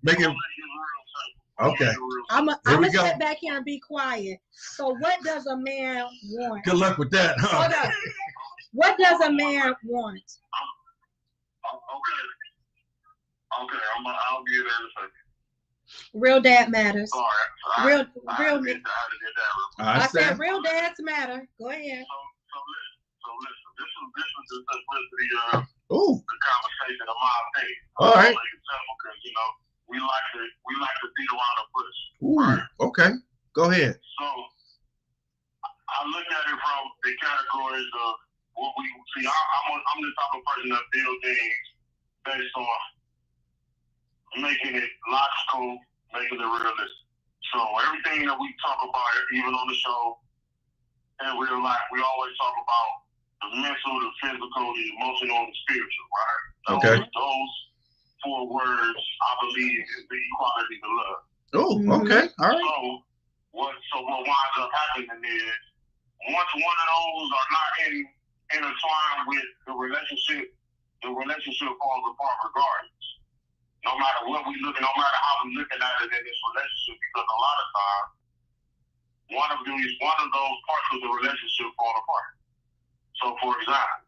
Make it. Okay. I'm gonna sit back here and be quiet. So, what does a man want? Good luck with that, huh? Hold on. What does a man want? Okay. I'll be there in a second. Real dad matters. Sorry. I said real dads matter. Go ahead. So listen. This is the simplicity of the conversation, in my opinion. All right. Because we like to beat around the bush. Ooh, right? Okay. Go ahead. So I look at it from the categories of what we see. I'm the type of person that builds things based on making it logical, making it realistic. So everything that we talk about, even on the show, in real life, we always talk about the mental, the physical, the emotional, and the spiritual, right? Okay. Those 4 words, I believe, is the equality of love. Oh, okay. All right. So what winds up happening is, once one of those are not intertwined with the relationship falls apart regardless. No matter what we look at, no matter how we looking at it in this relationship, because a lot of times, one of those parts of the relationship fall apart. So, for example,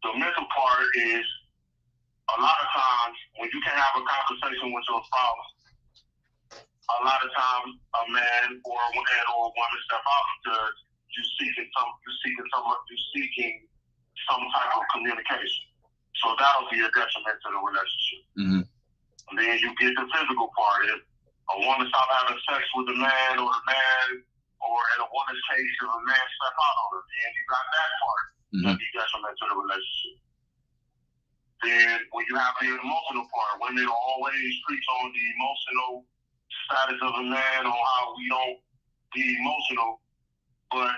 the mental part is, a lot of times when you can have a conversation with your spouse, a lot of times a man or a woman step out because you're seeking some type of communication. So that'll be a detriment to the relationship. Mm-hmm. And then you get the physical part. If a woman stop having sex with a man, or the man, or in a woman's case, if a man step out on her, then you got that part. That'll be detriment to the relationship. Then when you have the emotional part, women always preach on the emotional status of a man, on how we don't be emotional. But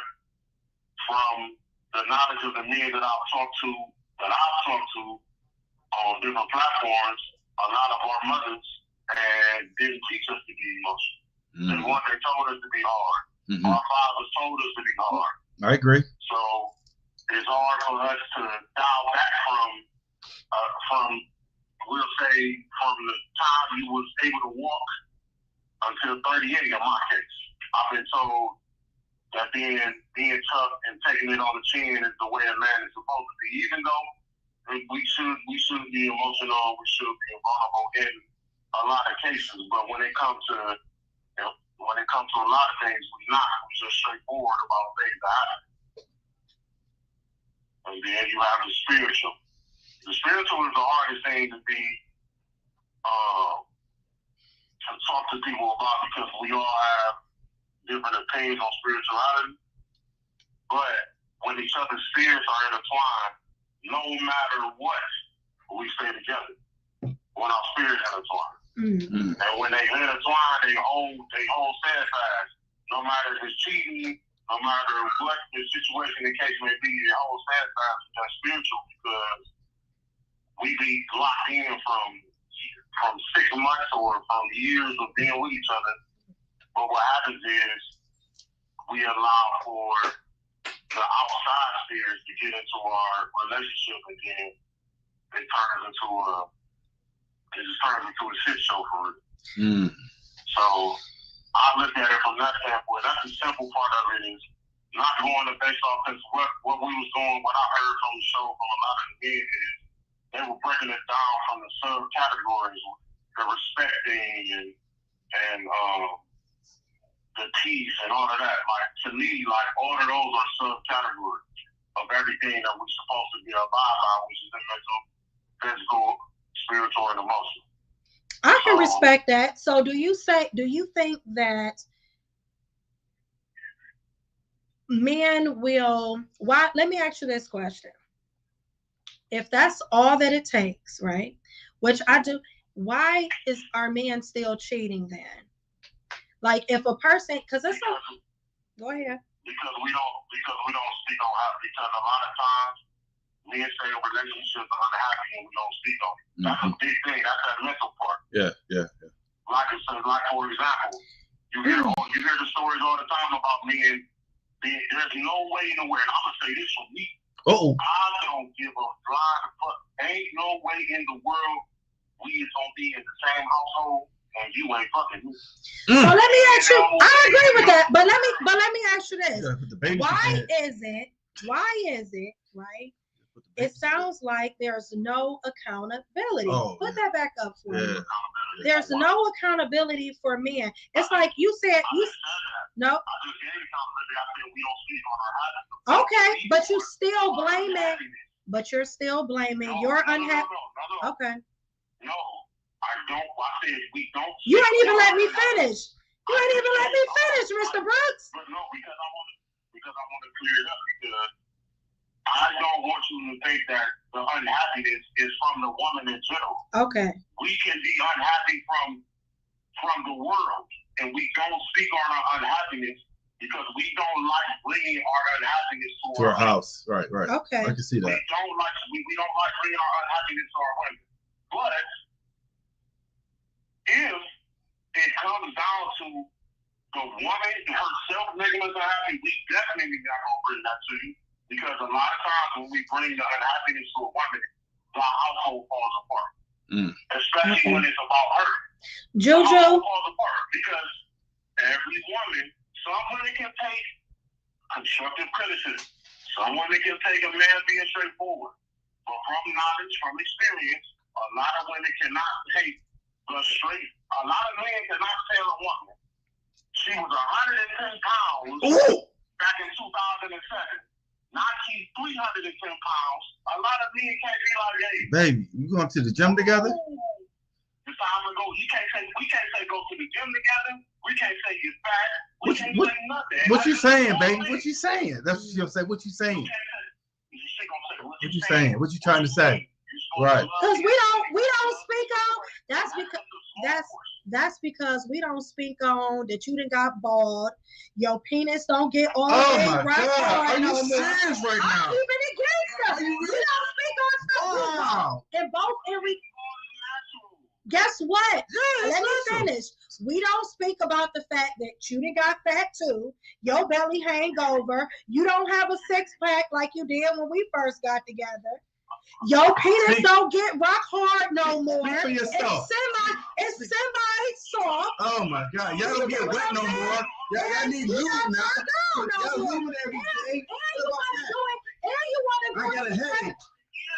from the knowledge of the men that I've talked to on different platforms, a lot of our mothers didn't teach us to be emotional. They told us to be hard. Our fathers told us to be hard. I agree. So it's hard for us to dial back from we'll say, from the time you was able to walk until 38 in my case. I've been told that being tough and taking it on the chin is the way a man is supposed to be. Even though we should be emotional, we should be vulnerable in a lot of cases, but when it comes to a lot of things, we're not. We're just straightforward about things that happen. And then you have the spiritual. The spiritual is the hardest thing to talk to people about, because we all have different opinions on spirituality. But when each other's spirits are intertwined, no matter what, we stay together. When our spirits are intertwined. And when they intertwine, they hold steadfast. No matter if it's cheating, no matter what the situation, the case may be, they hold steadfast with that spiritual, because we be locked in from 6 months or from years of being with each other. But what happens is we allow for the outside spirits to get into our relationship, and then it turns into a shit show for it. So I look at it from that standpoint. That's the simple part of it, is not going to based off, because what we was doing, what I heard from the show from a lot of the men is they were breaking it down from the subcategories, the respecting and the peace and all of that. Like, to me, like, all of those are subcategories of everything that we're supposed to be abide by, which is the mental, physical, spiritual, and emotional. I can respect that. So do you think that men will, let me ask you this question. If that's all that it takes, right? Which I do, why are men still cheating then? Like, if a person, go ahead. Because we don't speak on how, because a lot of times men stay in relationships unhappy and we don't speak on it. That's a big thing. That's that mental part. Yeah. Like for example, you hear the stories all the time about men. There's no way nowhere, and I'm gonna say this for me. I don't give a flying fuck. Ain't no way in the world we is gonna be in the same household and you ain't fucking me. So let me ask you. I agree with that, but let me ask you this: why is it right? It sounds like there's no accountability. Put that back up for me. There's no accountability for men. It's like you said. No. Okay, but you're still blaming. You're unhappy. Okay. No, I don't. I said we don't. You ain't even let me finish. Mr. Brooks. But no, because I want to clear it up, because I don't want you to think that the unhappiness is from the woman in general. Okay. We can be unhappy from the world, and we don't speak on our unhappiness because we don't like bringing our unhappiness to our house. Right. Okay. I can see that. We don't like bringing our unhappiness to our women. But if it comes down to the woman herself making us unhappy, we definitely not gonna bring that to you. Because a lot of times when we bring the unhappiness to a woman, the household falls apart. Especially when it's about her. Jojo. The household falls apart because every woman, some women can take constructive criticism. Some women can take a man being straightforward. But from knowledge, from experience, a lot of women cannot take the straight. A lot of men cannot tell a woman she was 110 pounds back in 2007. Now she's 310 pounds. A lot of men can't be like, hey, baby, you going to the gym together? it's time to go. We can't say go to the gym together. We can't say you're fat. We can't say nothing. What you saying, baby? What you saying? That's what you'll say. What you saying? What you saying? What you trying to say? Right. Because we don't speak on. That's because we don't speak on that you done got bald. Your penis don't get all the way my right. God. Are you serious right now? I'm keeping it gangster. We don't speak on stuff. Wow. And guess what? Let me finish. We don't speak about the fact that you done got fat too. Your belly hang over. You don't have a six-pack like you did when we first got together. Your penis don't get rock hard no more. Speak for yourself. It's semi-soft. Oh my God. Y'all don't get wet no more. Y'all need lube now. Y'all lube every day. And you want to do it. I got a headache.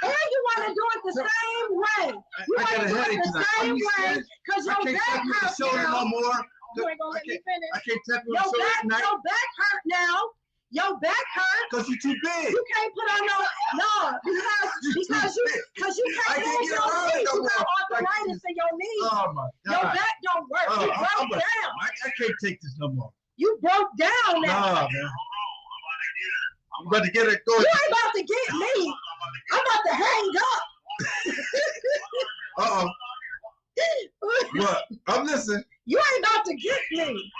And you want to do it the same way. You want to do it the same way because your back hurts now. No more. You ain't gonna let me finish. I can't tap your shoulder tonight. Your back hurt now. Your back hurt. Because you're too big. You can't put on because you can't move your knees. You got arthritis in your knees. Oh my God. Your back don't work. You broke down. I can't take this no more. You broke down now. Nah, man. I'm about to get it going. You ain't about to get me. I'm about to hang up. What? I'm listening. You ain't about to get me.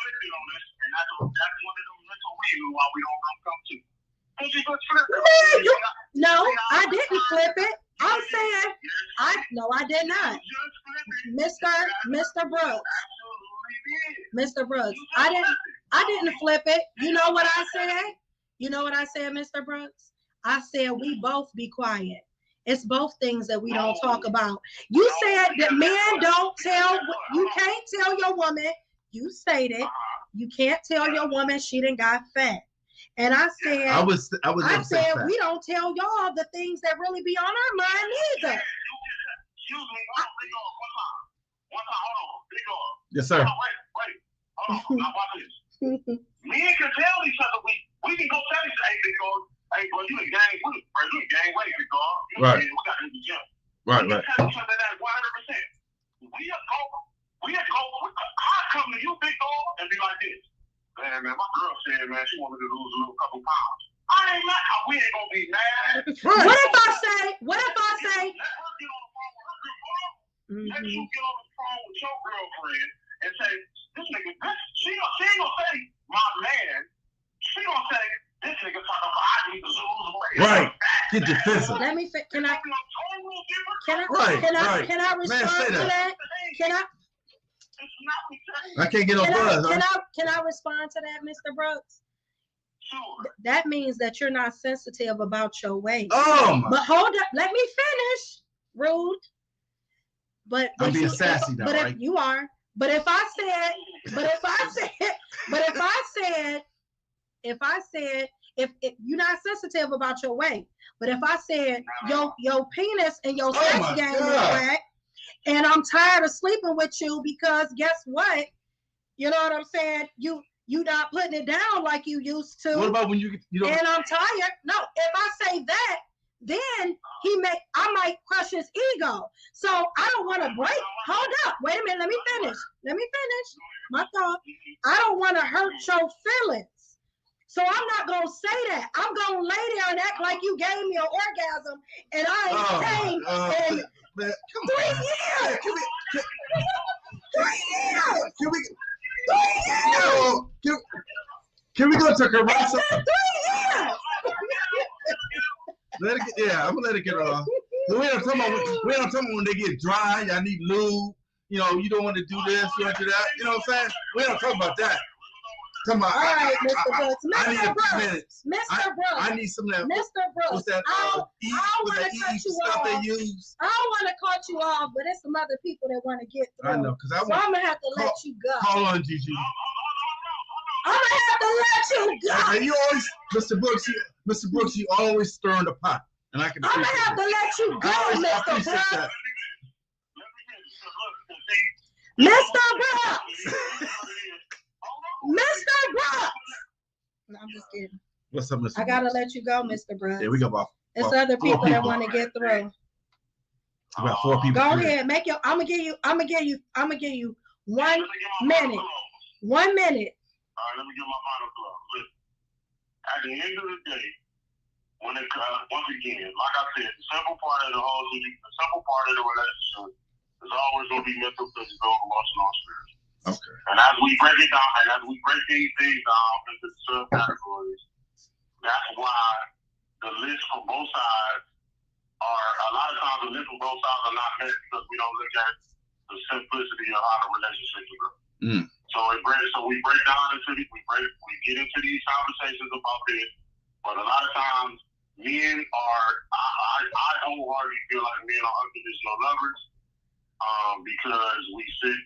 No, I didn't flip it. I'm saying I did not. Mr. Brooks. I didn't flip it. You know what I said? Mr. Brooks? I said we both be quiet. It's both things that we don't talk about. You said that men you can't tell your woman, you stated, you can't tell your woman she done got fat. And I said, I said we don't tell y'all the things that really be on our mind either. Excuse me, one time, hold on, big dog. Yes, sir. Wait, hold on, now watch this. Men can tell each other, we can go tell each other, hey, big dog, hey, bro, you in gang weight, big dog. Right. We got in the gym. Right. We can tell each other that 100%. I come to you, big dog, and be like this. Man, my girl said, man, she wanted to lose a little couple pounds. I ain't mad. We ain't gonna be mad. Right. What if I say? Let her get on the phone with her girlfriend. Let you get on the phone with your girlfriend and say, this nigga, she ain't gonna say my man. She gonna say, this nigga talking about I need to lose weight. Right. Get defensive. Let me can I respond to that? I can't get no buzz. Can I respond to that, Mr. Brooks? Sure. That means that you're not sensitive about your weight. Oh my. But hold up, let me finish. Rude. But I'm being sassy now, right? If you are. But if I said if you're not sensitive about your weight, but if I said your penis and your sex game is whack, and I'm tired of sleeping with you because guess what? You know what I'm saying? You not putting it down like you used to. What about when you don't? And I'm tired. No, if I say that, then I might crush his ego. So I don't want to break. Hold up. Wait a minute. Let me finish. My thought. I don't want to hurt your feelings. So I'm not going to say that. I'm going to lay there and act like you gave me an orgasm and I ain't came in 3 years. 3 years. Can we go to commercial? 3 years. I'm gonna let it get off. We don't talk about when they get dry. I need lube. You know, you don't want to do this, you want to do that. You know what I'm saying? We don't talk about that. Come on. All right, Mr. Brooks. I need a few minutes. Mr. Brooks. I need some of that. Mr. Brooks. What's that? I don't want to cut you stuff off. they use. I don't want to cut you off, but there's some other people that want to get through. I know, so I'm gonna have to let you go. Call on Gigi. I'm gonna have to let you go. And you always, Mr. Brooks, you always stir in the pot, and I can. I'm gonna have to let you go, Mr. Brooks. That. Mr. Brooks. Mr. Brooks. No, I'm just kidding. What's up, Mr. I gotta Brooks? let you go, Mr. Brooks. Yeah, we got about It's about other four people that people. want to get through. About 4 people. Go here. ahead, make your. I'm gonna give you 1 minute. 1 minute. All right, let me get my final club. Listen, at the end of the day, when it once again, like I said, the simple part of the relationship is always going to be mental, physical, emotional, spiritual. Okay. And as we break it down, and as we break these things down into the subcategories, that's why the list from both sides are a lot of times the list from both sides are not met because we don't look at the simplicity of how the relationship is going. So we break down into we get into these conversations about this, but a lot of times men are I wholeheartedly feel like men are unconditional lovers because we sit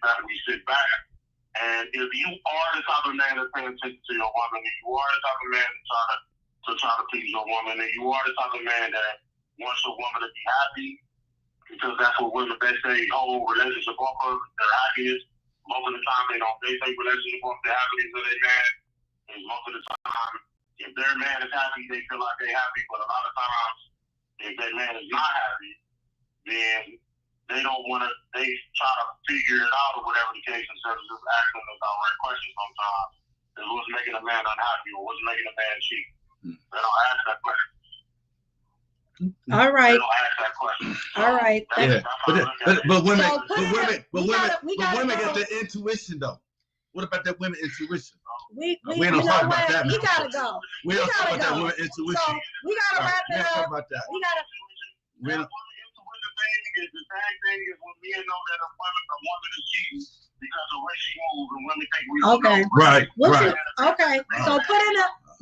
back, and if you are the type of man that's paying attention to your woman, and you are the type of man to try to please your woman, and you are the type of man that wants your woman to be happy, because that's what women base their whole relationship off of, their happiness. Most of the time, they don't base their relationship off the happiness of their man. And most of the time, if their man is happy, they feel like they're happy. But a lot of times, if their man is not happy, then they don't want to, they try to figure it out or whatever the case, instead of just asking the direct questions sometimes. Is what's making a man unhappy or what's making a man cheat? They don't ask that question. All right. They don't ask that question. All right. Yeah, but women, So women get the intuition though. What about that women intuition? We don't you know talk about what? that. He gotta go. We don't talk about that women So intuition. we gotta wrap it Talk up. about that. We gotta. We don't. The same thing is when men know that a woman is cheating because of the way she moves, and women think we Okay. know. Right. Okay. So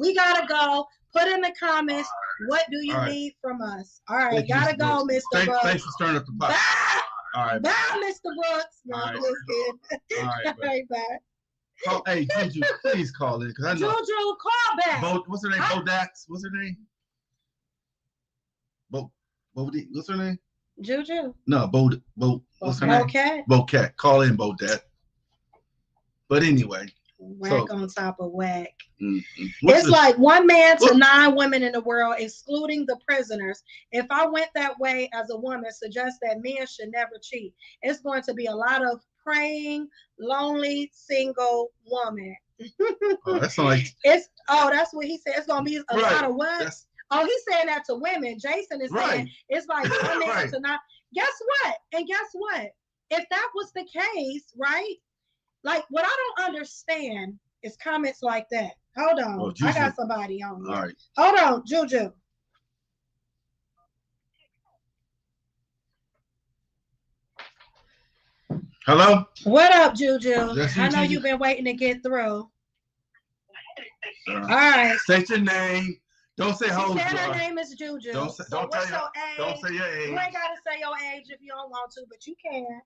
we gotta go. Put in the comments, what do you need from us? All right, gotta go, Mr. Brooks. Thanks for stirring up the pot. Bye. All right. Bye, Mr. Brooks. No, All right. I'm just kidding. All right, Bye. Hey, Juju, please call in, because I know. Juju, call back. What's her name? Bodax. What's her name? What's her name? Juju. No, what's her name? Okay. Bocat. Call in, Bodat. But anyway. Whack on top of whack. It's like 1 man to 9 women in the world, excluding the prisoners. If I went that way as a woman, suggest that men should never cheat. It's going to be a lot of praying, lonely, single woman. That's like that's what he said. It's gonna be a lot of what? He's saying that to women. Jason is saying it's like 1 man to 9. Guess what? If that was the case, right? Like, what I don't understand is comments like that. Hold on. I got somebody on here. All right. Hold on, Juju. Hello? What up, Juju? I know Juju. you've been waiting to get through. All right. State your name. Don't say how old you her are. name is Juju. Don't say your age. Don't say your age. You ain't got to say your age if you don't want to, but you can.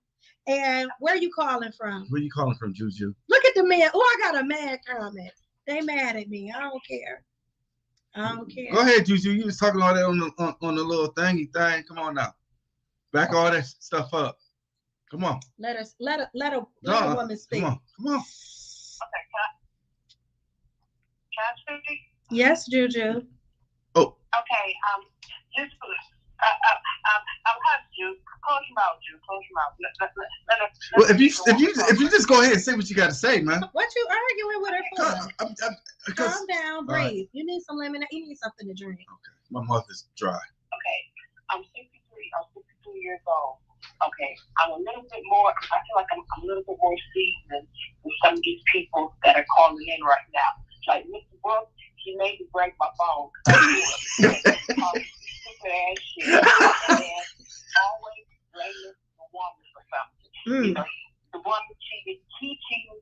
And where you calling from? Where you calling from, Juju? Look at the man. Oh, I got a mad comment. They mad at me. I don't care. Go ahead, Juju. You was talking all that on the little thingy thing. Come on now. Back all that stuff up. Come on. Let a woman speak. Come on. Okay, can I speak? Yes, Juju. Oh. Okay. Just I'm having you. Close your mouth. Well, if you just go ahead and say what you got to say, man. What you arguing with her for? Calm down, breathe. Right. You need some lemonade. You need something to drink. Okay. My mouth is dry. Okay. I'm 63 years old. Okay. I'm a little bit more. I feel like I'm a little bit more seasoned than some of these people that are calling in right now. Like Mr. Brooks, he made me break my phone. Stupid ass shit. And always blaming the woman for something. You know, the woman cheated. He cheated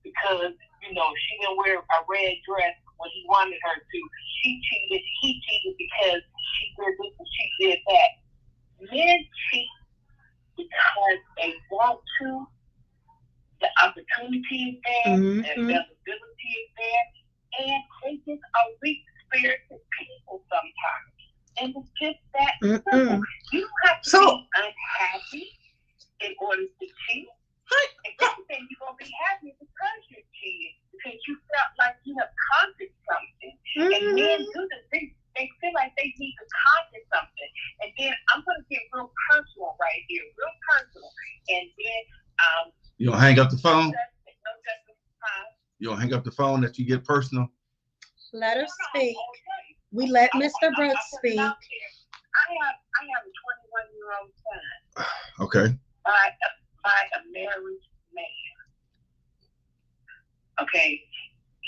because, she didn't wear a red dress when he wanted her to. She cheated. He cheated because she did this and she did that. Men cheat because they want to. The opportunity is there. The availability is there. And they just are weak-spirited people sometimes. And it's just that simple. You have to be unhappy in order to cheat. If anything, you're going to be happy because you're cheating. because you felt like you have conquered something. And men do this. They feel like they need to conquer something. And then I'm going to get real personal right here, real personal. And then you don't hang up the phone. You don't hang up the phone that you get personal. Let her speak. We let Mr. Brooks speak. I have a 21-year-old son. Okay. By a married man. Okay.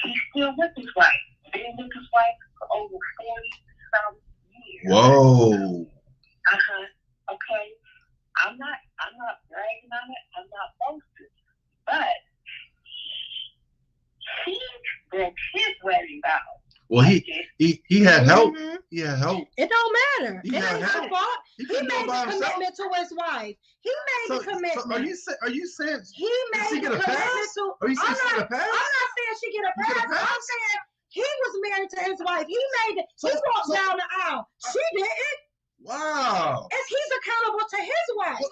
He's still with his wife. Been with his wife for over 40-some years. Whoa. Okay. I'm not bragging on it. I'm not boasting. But he broke his wedding vow. Well, he had help. He had help. It don't matter. He It had ain't help. his fault. He He couldn't do it made by the himself. commitment to his wife. He made the commitment. So are you saying He does made she the get a commitment pass? to. Are you saying I'm she get a not pass? saying she get a You get a pass. I'm pass? saying he was married to his wife. He made it. He walked down the aisle. She didn't. Wow. And he's accountable to his wife.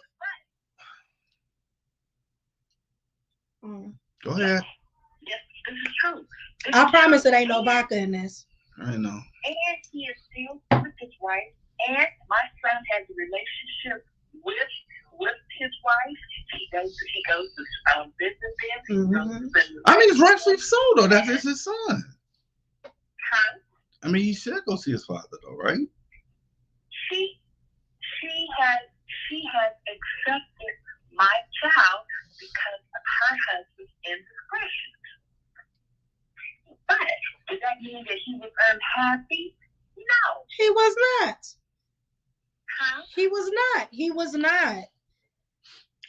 Go ahead. Yes, this is true. I promise it ain't no vodka in this. I know. And he is still with his wife. And my son has a relationship with his wife. He goes to businesses. I mean, it's rightfully so, though. That's his son. Huh? I mean, he should go see his father, though, right? She has accepted my child because of her husband's indiscretion. But does that mean that he was unhappy? No. He was not. Huh? He was not. He was not.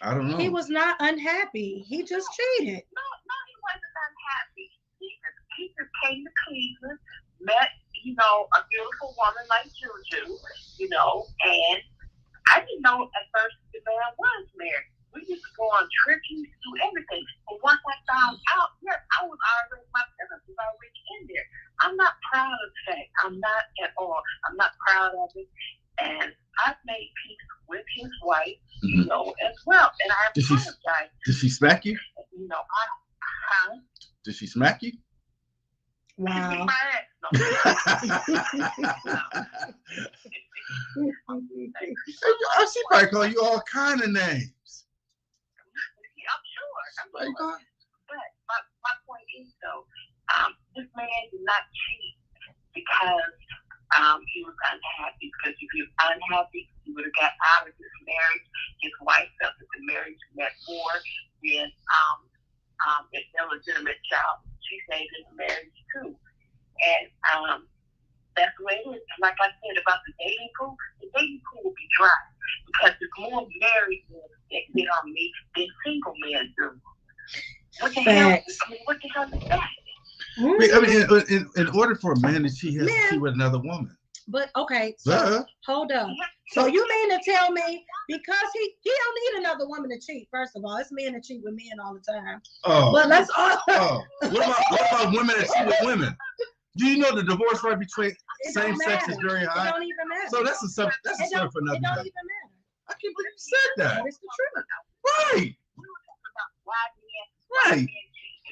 I don't know. He was not unhappy. He just cheated. No, he wasn't unhappy. He just came to Cleveland, met, a beautiful woman like Juju, and I didn't know at first the man was married. We used to go on trips, we used to do everything. But once I found out, yes, I was already, my parents was already in there. I'm not proud of the fact. I'm not at all. I'm not proud of it. And I've made peace with his wife, as well. And I apologize. Did she smack you? Did she smack you? Wow. She probably call you all kind of names. I'm sure. But my point is, though, this man did not cheat because he was unhappy. Because if he was unhappy, he would have got out of his marriage. His wife felt that the marriage meant more than an illegitimate child. She stayed in the marriage too. And that's the way it is. And like I said about the dating pool will be dry. Because there's more married men that get on me than single men do. What the hell? What the hell is that? I mean, in order for a man to cheat, he has to cheat with another woman. But okay, so hold up. So you mean to tell me because he don't need another woman to cheat? First of all, it's men that cheat with men all the time. But let's. What about women that cheat with women? Do you know the divorce rate between same sex is very high? It don't even matter. So that's a subject for another day. It don't even matter. I can't believe you said that. That is the truth. Right. We were talking about why men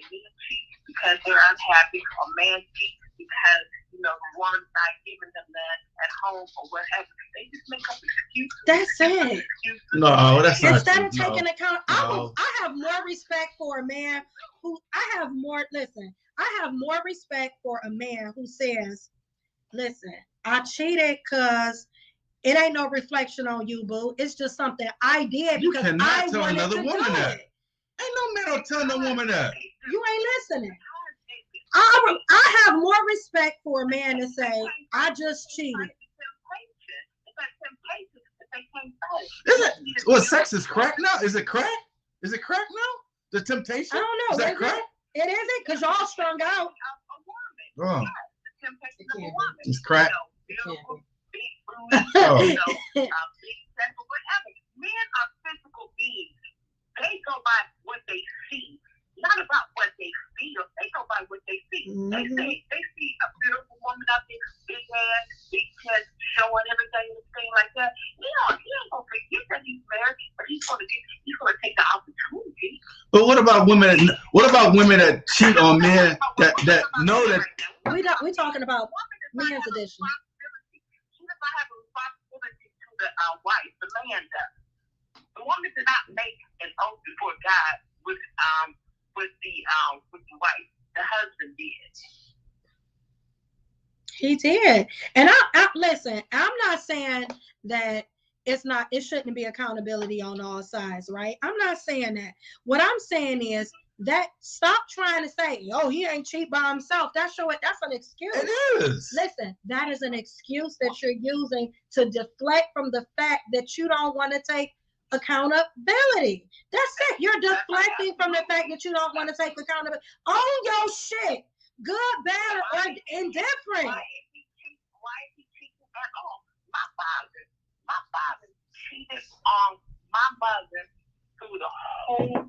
cheat because they're unhappy, or men cheat because the woman's not giving them that at home or whatever. They just make up excuses. That's it. No, that's not Instead true. of taking account, No. I have more respect for a man who I have more respect for a man who says, listen, I cheated because it ain't no reflection on you, boo. It's just something I did You because cannot I tell wanted another to woman do that. it. Ain't no man don't tell no woman that. You ain't listening. I have more respect for a man to say, I just cheated. Is it? Well, sex is crack now? Is it crack? Is it crack now? The temptation? I don't know. Is that crack? It isn't because y'all strung out. Oh. It's crack. Men are physical beings. They go by what they see, not about what they feel. They go by what they see. They see a beautiful woman out there, big ass, big chest, showing everything and thing like that. He ain't gonna forget that he's married, but he's gonna take the opportunity. But what about women? What about women that cheat on men that know that? We talking about men's edition. She does not have a responsibility to the wife. The man does. The woman did not make an oath before God with the wife. The husband did. He did. And I listen, I'm not saying that it shouldn't be accountability on all sides, right? I'm not saying that. What I'm saying is that stop trying to say, oh, he ain't cheat by himself. That's an excuse. It is. Listen, that is an excuse that you're using to deflect from the fact that you don't want to take accountability. That's it. You're deflecting from the fact that you don't want to take accountability. Own your shit. Good, bad, or indifferent. Why is he cheating at all? My father cheated on my mother through the whole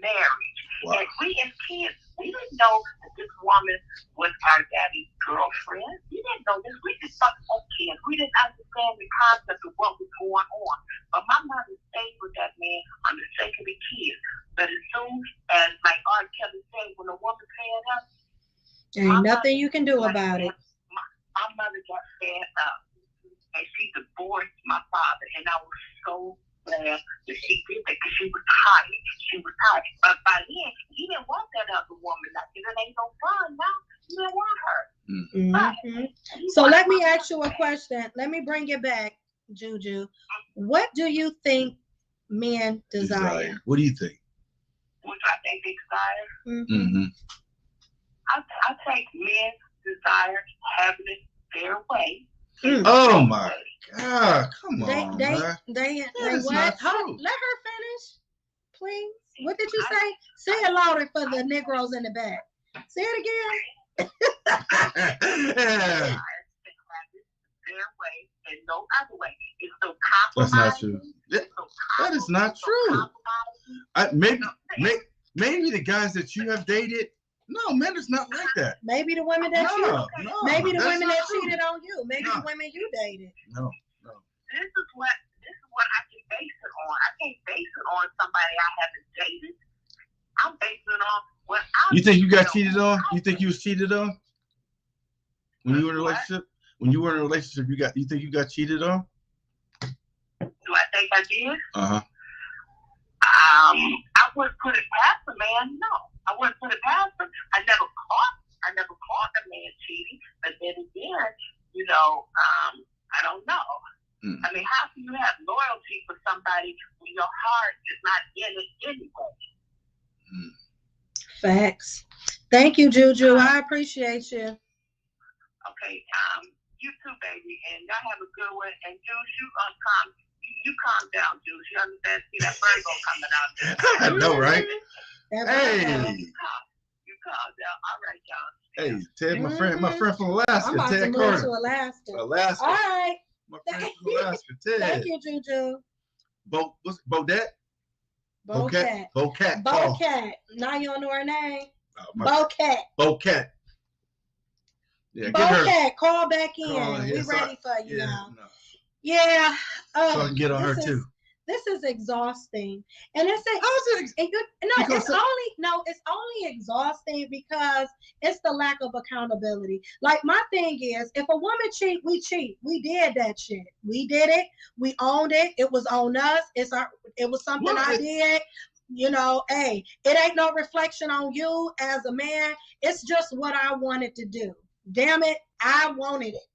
marriage. Wow. And we as kids, we didn't know that this woman was our daddy's girlfriend. We didn't know this. We just thought, kids. We didn't understand the concept of what was going on. But my mother stayed with that man on the sake of the kids. But as soon as, like R. Kelly said, when a woman fed up, ain't nothing you can do about it. My mother got fed up. And she divorced my father, and I was so glad that she did that because she was tired. But by then, he didn't want that other woman. Like, it ain't no fun now. He didn't want her. Mm-hmm. So let me ask you a question. Let me bring it back, Juju. What do you think men desire? What do you think? What do I think they desire? Mm-hmm. I think men desire having it their way. Oh my God! Come on, they man. They That's what? not Hold on, true. let her finish, please. What did you say? Say it louder for the Negroes in the back. Say it again. Yeah. Their way and no other way. It's so That's compromising. not true. That is not true. Maybe the guys that you have dated. No, men is not like that. Maybe the women that maybe the women that cheated on you. Maybe the women you dated. No. This is what I can base it on. I can't base it on somebody I haven't dated. I'm basing it on what I. You think you got cheated on? You think you was cheated on? When you were in a relationship? When you were in a relationship, you think you got cheated on? Do I think I did? Uh-huh. I wouldn't put it past the man, no. I wouldn't put it past him. I never caught a man cheating, but then again, I don't know. I mean, how can you have loyalty for somebody when your heart is not in it anyway? Facts. Thank you, Juju. I appreciate you. Okay, you too, baby, and y'all have a good one. And Juice, you calm down, Juice. You understand? See that Virgo coming out there. I know, right? Hey. You calm down. All right, y'all. Hey, Ted, my friend from Alaska. I'm about Ted to move Carter. to Alaska. Alaska. All right. My friend from Alaska, Ted. Thank you, Juju. Bodette? Bocat. Bocat. Now you don't know her name. Bocat. Yeah, Bocat, call back in. We ready for you now. No. Yeah. So I can get on her too. This is exhausting, and it's only exhausting because it's the lack of accountability. Like, my thing is, if a woman cheat, we cheat. We did that shit. We did it. We owned it. It was on us. It was something I did. Hey, it ain't no reflection on you as a man. It's just what I wanted to do. Damn it, I wanted it,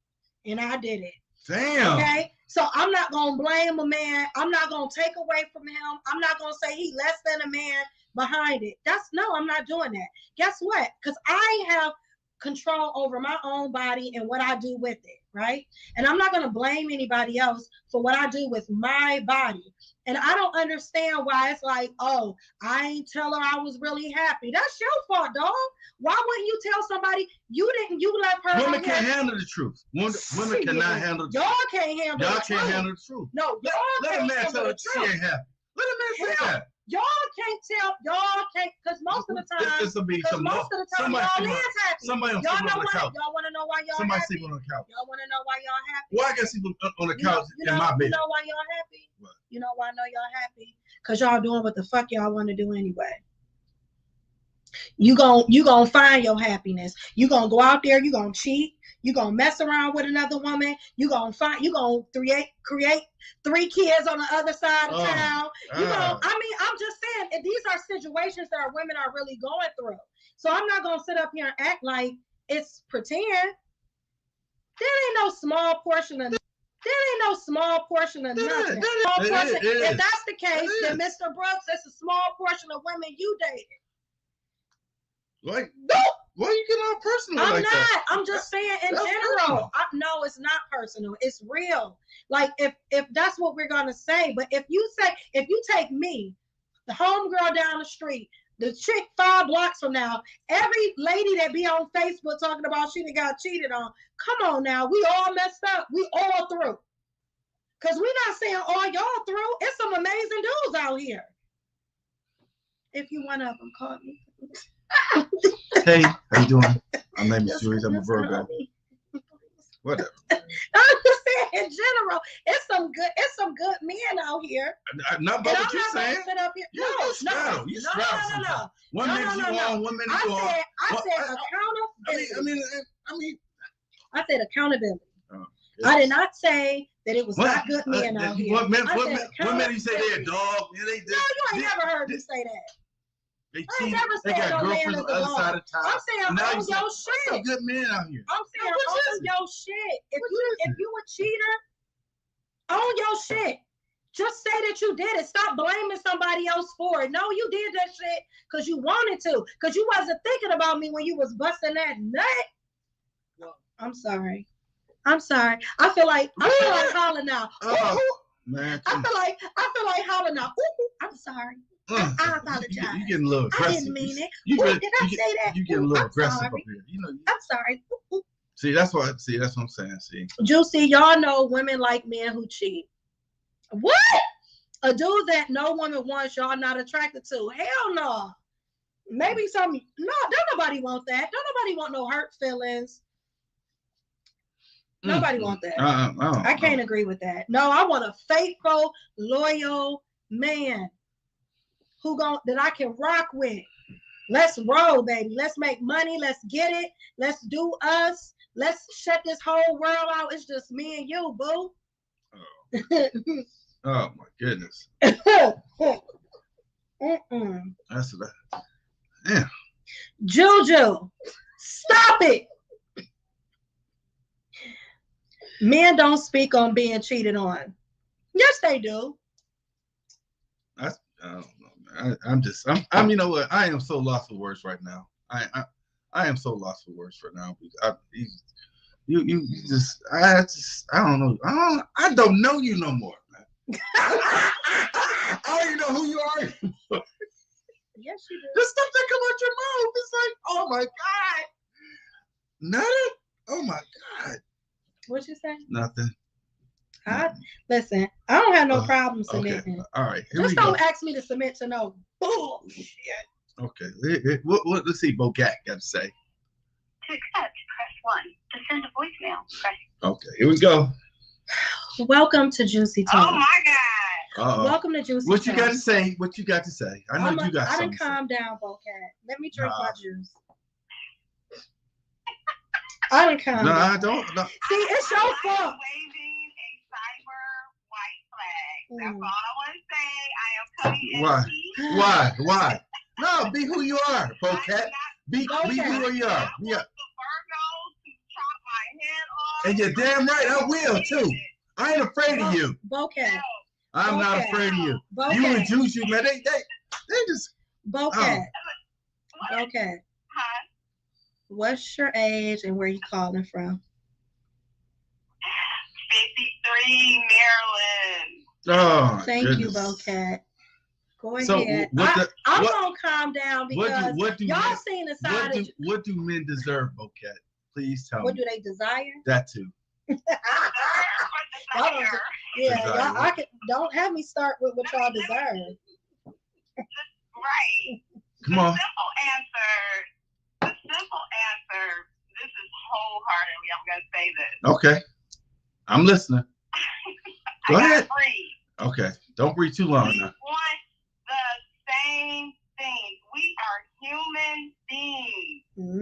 and I did it. Damn. Okay. So I'm not going to blame a man. I'm not going to take away from him. I'm not going to say he less than a man behind it. I'm not doing that. Guess what? Because I have control over my own body and what I do with it, right? And I'm not going to blame anybody else for what I do with my body. And I don't understand why it's like, oh, I ain't tell her I was really happy. That's your fault, dog. Why wouldn't you tell somebody you left her? Women can't handle the truth. Women cannot handle the truth. Y'all can't handle the truth. Y'all can't handle the truth. No, let a man tell her she ain't happy. Let a man say that. Y'all can't, because most of the time, y'all is happy. Somebody y'all sleeping on the couch. Y'all want to know why y'all Somebody happy? sleeping on the couch. Y'all want to know why y'all happy? Why I got sleep on the couch in my bed? You know why y'all happy? What? You know why I know y'all happy? Because y'all doing what the fuck y'all want to do anyway. You gonna find your happiness. You gonna go out there. You gonna cheat. You gonna mess around with another woman. You gonna create 3 kids on the other side of town. I'm just saying, and these are situations that our women are really going through. So I'm not gonna sit up here and act like it's pretend. There ain't no small portion of. Nothing. If that's the case, then Mr. Brooks, it's a small portion of women you dated. Like, why you get all personal I'm like not. that? I'm just saying in general. No, it's not personal. It's real. Like if that's what we're gonna say. But if you take me, the homegirl down the street, the chick 5 blocks from now, every lady that be on Facebook talking about she got cheated on, come on now, we all messed up. We all through. Cause we're not saying all y'all through. It's some amazing dudes out here. If you one of them, call me. Hey, how you doing? My name is Julius. I'm a Virgo. Whatever. I'm just saying in general, it's some good men out here. Not about what you're saying. No. You straddle. One minute you on, one minute you on. I said accountability. I said accountability. I did not say that it was not good men out here. What minute you say they're a dog? No, you ain't never heard me say that. They got girlfriends on the other side of town. I'm saying own your shit. Some good men out here. I'm saying own your shit. If you a cheater, own your shit. Just say that you did it. Stop blaming somebody else for it. No, you did that shit because you wanted to. Because you wasn't thinking about me when you was busting that nut. I'm sorry. I feel like hollering now. Man, I feel like hollering now. I'm sorry. I apologize. You getting a little aggressive. I didn't mean it. Did I say that? You getting a little aggressive up here. I'm sorry. See, that's what I'm saying. See, Juicy, y'all know women like men who cheat. What? A dude that no woman wants, y'all not attracted to? Hell no. Maybe some. No, don't nobody want that. Don't nobody want no hurt feelings. Nobody want that. I can't agree with that. No, I want a faithful, loyal man that I can rock with. Let's roll, baby. Let's make money. Let's get it. Let's do us. Let's shut this whole world out. It's just me and you, boo. Oh my goodness. That's that. Yeah. Juju, stop it. Men don't speak on being cheated on. Yes, they do. I don't know, man. I'm you know what? I am so lost for words right now. I am so lost for words right now. I don't know. I don't know you no more, man. I don't even know who you are. Yes, you do. The stuff that come out your mouth, it's like, oh my God. Nothing? Oh my God. What you say? Nothing. Listen, I don't have no problem submitting. Okay. All right. Just don't ask me to submit to no bullshit. Okay. What let's see Bocat got to say. To accept, press 1. To send a voicemail, press. Okay, here we go. Welcome to Juicy Talk. Oh my God. Welcome to Juicy What Talk. you got to say? What you got to say? I know you got something. I done calm down, Bocat. Let me drink my juice. I done calm down. I don't. No. See, it's your fault. Waving a cyber white flag. That's all I want to say. I am coming in. Why? No, be who you are, Bocat. Be who you are. Yeah. And you're damn right, I will too. I ain't afraid of you. Bocat. I'm not afraid of you. Bocat. You and Juicy, man, they just. Bocat. Bocat. Huh? What's your age and where you calling from? 53, Maryland. Oh, thank goodness. you, Bocat. Go ahead. So I'm gonna calm down because y'all seen the side of. What do men deserve, Bocat? Please tell me. What do they desire? That too. Y'all don't have me start with what y'all desire. Right. Come on. The simple answer, this is wholeheartedly, I'm going to say this. Okay. I'm listening. Go ahead. Breathe. Okay. Don't breathe too long We now. want the same things. We are human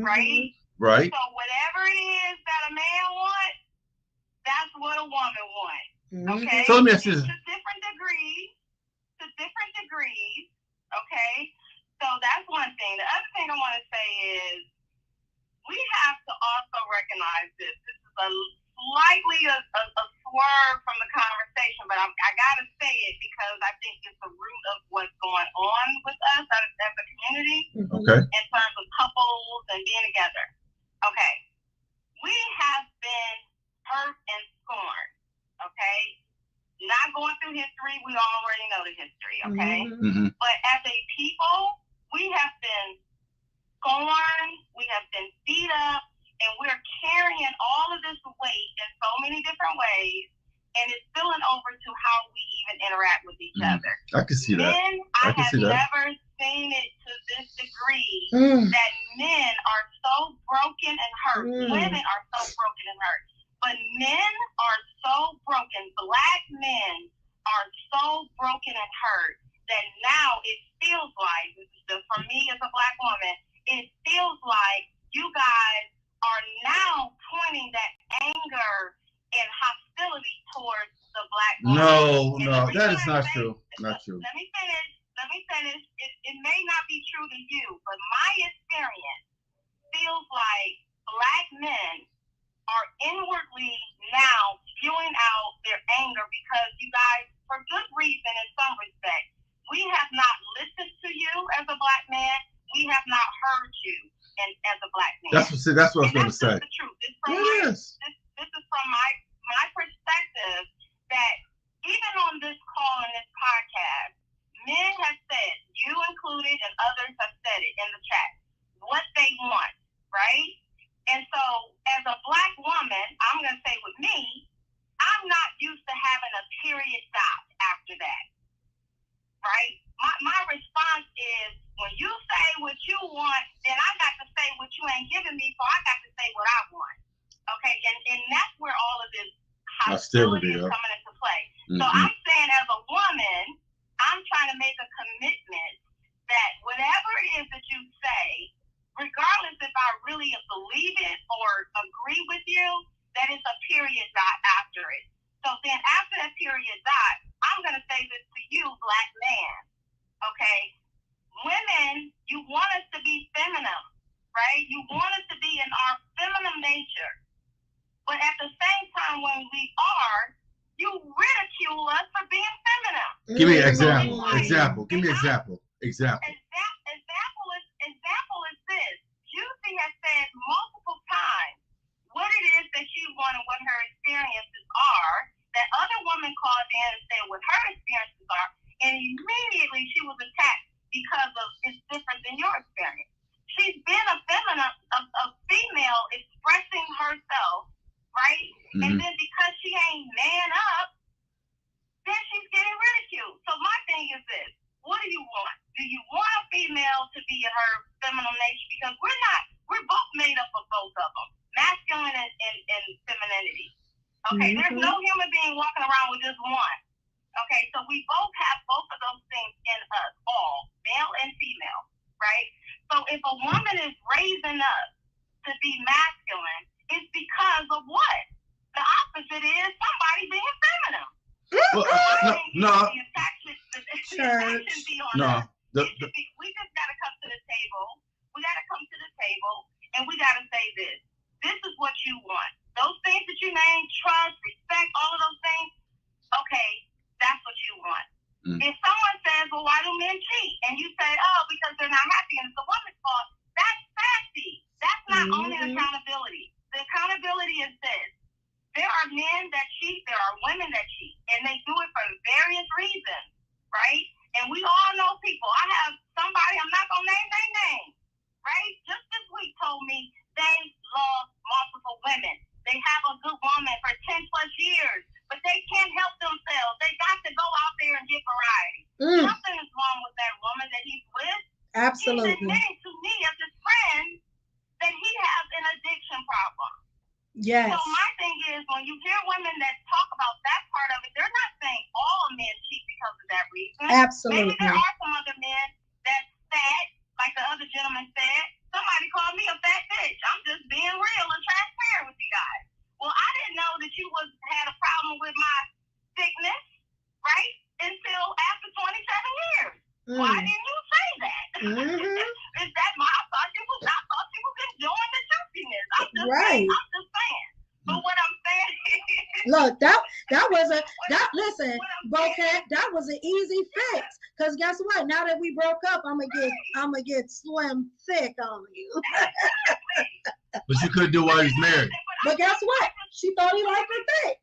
right? Right. So whatever it is that a man wants, that's what a woman wants. Okay? So let me ask you. To different degrees. Okay? So that's one thing. The other thing I want to say is we have to also recognize this. This is a slightly a swerve from the conversation, but I got to say it because I think it's the root of what's going on with us as a community. Okay. In terms of couples and being together. Okay. We have been hurt and scorned. Okay. Not going through history, we already know the history, okay? But as a people, we have been scorned, we have been beat up, and we're carrying all of this weight in so many different ways, and it's spilling over to how we even interact with each other. I can see that. Men, I have never seen it to this degree that men are so broken and hurt. Women are so broken and hurt. But men are so broken. Black men are so broken and hurt that now it feels like, this is just for me as a black woman, it feels like you guys are now pointing that anger and hostility towards the black woman. No, that is not true. Not true. Let me finish. It may not be true to you, but my experience feels like black men are inwardly now spewing out their anger because you guys, for good reason in some respect, we have not listened to you as a black man. We have not heard you as a black man. That's what I was going to say. That's the truth. This is from my perspective that even on this call and this podcast, men have said, you included and others have said it in the chat, what they want, right? And so, as a black woman, I'm going to say with me, I'm not used to having a period dot after that, right? My response is, when you say what you want, then I got to say what you ain't giving me, so I got to say what I want, okay? And that's where all of this hostility is coming into play. So I'm saying as a woman, I'm trying to make a commitment that whatever it is that you say, regardless if I really believe it or agree with you, that it's a period dot after it. So then after that period dot, I'm going to say this to you, black man, okay? Women, you want us to be feminine, right? You want us to be in our feminine nature. But at the same time, when we are, you ridicule us for being feminine. Give me an example. Give me an example. Example is this. Juicy has said multiple times what it is that she wanted, what her experiences are. That other woman called in and said what her experiences are, and immediately she was attacked because of it's different than your experience. She's been a female expressing herself, right? And then because she ain't man up, then she's getting ridiculed. So my thing is this. What do you want? Do you want a female to be in her feminine nature? Because we're both made up of both of them, masculine and femininity. Okay, there's no human being walking around with just one. Okay, so we both have both of those things in us, all, male and female, right? So if a woman is raising us to be masculine, it's because of what? The opposite is somebody being feminine. Well, no. We just gotta come to the table. We gotta come to the table and we gotta say this. This is what you want. Those things that you name, trust, respect, all of those things, okay, that's what you want. If someone says, well, why do men cheat? And you say, oh, because they're not happy and it's the woman's fault, that's sassy. That's not owning accountability. The accountability is this. There are men that cheat, there are women that cheat, and they do it for various reasons, right? And we all know people. I have somebody, I'm not going to name their name, right? Just this week told me they love multiple women. They have a good woman for 10 plus years, but they can't help themselves. They got to go out there and get variety. Something is wrong with that woman that he's with. Absolutely. He's admitting to me as his friend that he has an addiction problem. Yes. So my thing is, when you hear women that talk about that part of it, they're not saying all men cheat because of that reason. Absolutely. Maybe there are some other men that's fat, like the other gentleman said. Somebody called me a fat bitch. Why didn't you say that? Mm-hmm. Is that my? I thought she was enjoying the juiciness. I'm just Right. saying. But what I'm saying is, look, that was listen, Bocat, that was an easy fix. Cause guess what? Now that we broke up, I'm gonna get slim thick on you. But you couldn't do while he's married. But guess what? She thought he liked her thick.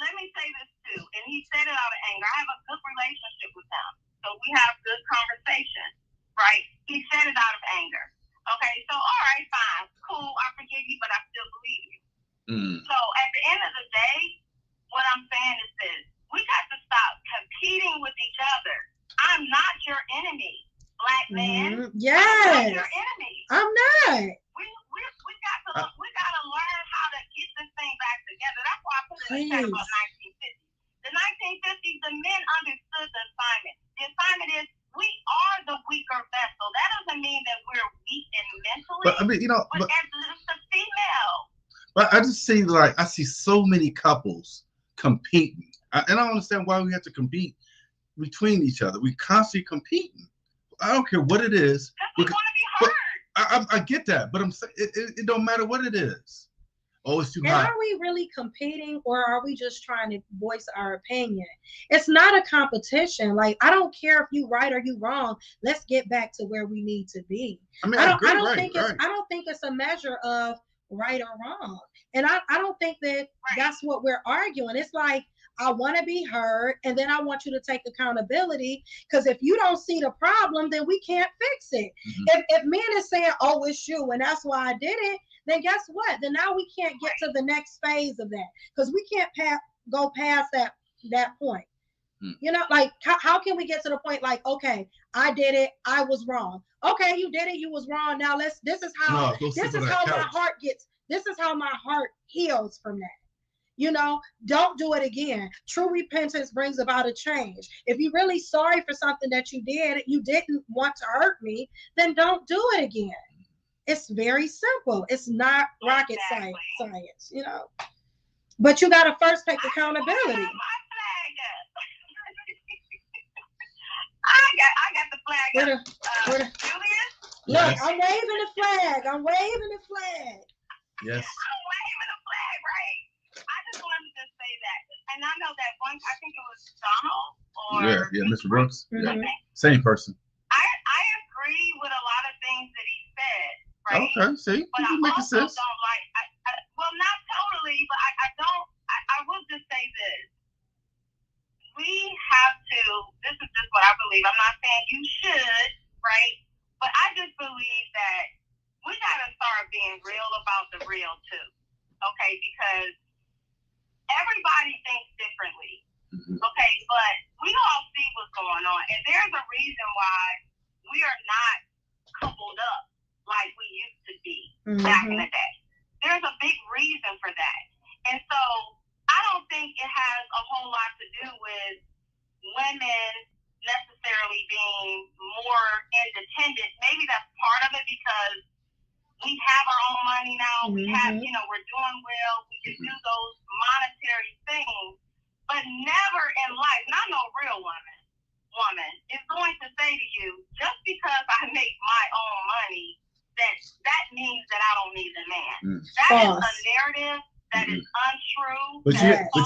Let me say this too, and he said it out of anger. I have a good relationship with him, so we have good conversation, right? He said it out of anger. Okay, so all right, fine, cool, I forgive you, but I still believe you. So at the end of the day, what I'm saying is this: we got to stop competing with each other. I'm not your enemy, black man. Yes. I'm not your enemy. I'm not. We gotta learn how to get this thing back together. That's why I put in the chat about 1950s. The 1950s, the men understood the assignment. The assignment is we are the weaker vessel. That doesn't mean that we're weak and mentally. But I mean, but as the female. But I just see I see so many couples competing, and I don't understand why we have to compete between each other. We constantly competing. I don't care what it is. We want to be heard. I get that, but I'm saying it don't matter what it is. Oh, it's too hot. Are we really competing, or are we just trying to voice our opinion? It's not a competition. Like, I don't care if you right or you wrong. Let's get back to where we need to be. I mean, I don't think it's a measure of right or wrong. And I don't think that that's what we're arguing. It's like, I want to be heard, and then I want you to take accountability, because if you don't see the problem, then we can't fix it. If men is saying, oh, it's you, and that's why I did it, then guess what? Then now we can't get to the next phase of that, because we can't go past that point. Like, how can we get to the point like, okay, I did it, I was wrong. Okay, you did it, you was wrong. Now this is how my heart heals from that. Don't do it again. True repentance brings about a change. If you're really sorry for something that you didn't want to hurt me, then don't do it again. It's very simple. It's not rocket science, But you got to first take accountability. I got the flag up. Julius? Look, I'm waving the flag. Yes. I'm waving the flag, right? I just wanted to say that. And I know that one, I think it was Donald or Mr. Brooks. Yeah. Same person. I agree with a lot of things that he said, right? Okay, see, but I also don't like, well, not totally, but I will just say this. We have to, this is just what I believe. I'm not saying you should, right? But I just believe that we got to start being real about the real too, okay? Because everybody thinks differently, okay? But we all see what's going on. And there's a reason why we are not coupled up like we used to be back in the day. There's a big reason for that. And so I don't think it has a whole lot to do with women necessarily being more independent. Maybe that's part of it, because we have our own money now. We have, we're doing well. We can do those monetary things. But never in life, not no real woman is going to say to you, just because I make my own money, that means that I don't need a man. That is a narrative that is untrue. But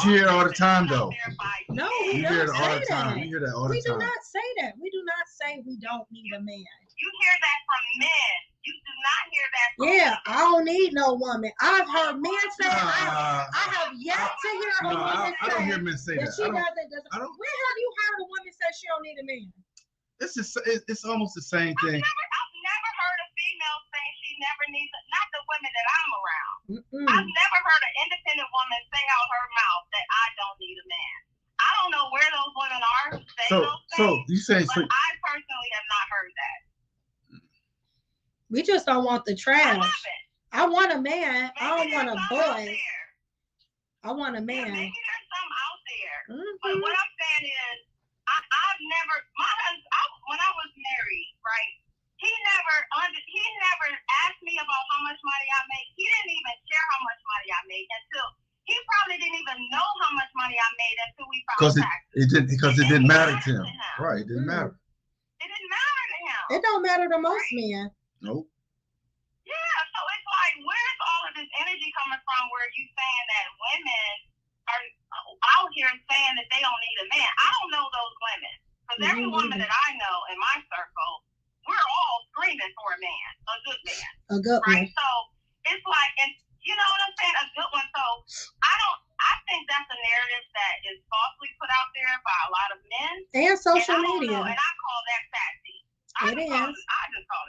you hear it all the time, though. No, you hear it all the time. You hear that all the time. We do not say that. We do not say we don't need a man. You hear that from men. You do not hear that from women. I don't need no woman. I've heard men say I have yet to hear a woman say. I don't hear men say that. Where have you heard a woman say she don't need a man? It's almost the same thing. I've never heard a female say she never needs not the women that I'm around. I've never heard an independent woman say out her mouth that I don't need a man. I don't know where those women are who say those things. So you say, but I personally have not heard that. We just don't want the trash. I want a man. Maybe I don't want a boy. I want a man. Yeah, maybe there's some out there. But what I'm saying is, I've never, when I was married, right? He never asked me about how much money I make. He didn't even share how much money I made until he probably didn't even know how much money I made until we filed taxes. Because it didn't matter to him. Right, it didn't matter. It didn't matter to him. It don't matter to most men. Nope. Yeah, so it's like, where's all of this energy coming from where you saying that women are out here saying that they don't need a man? I don't know those women. Because every woman that I know in my circle, we're all screaming for a man, a good man. A good right? one. So it's like, and you know what I'm saying? A good one. So I think that's a narrative that is falsely put out there by a lot of men. And social and media. And I call that sassy. I just call it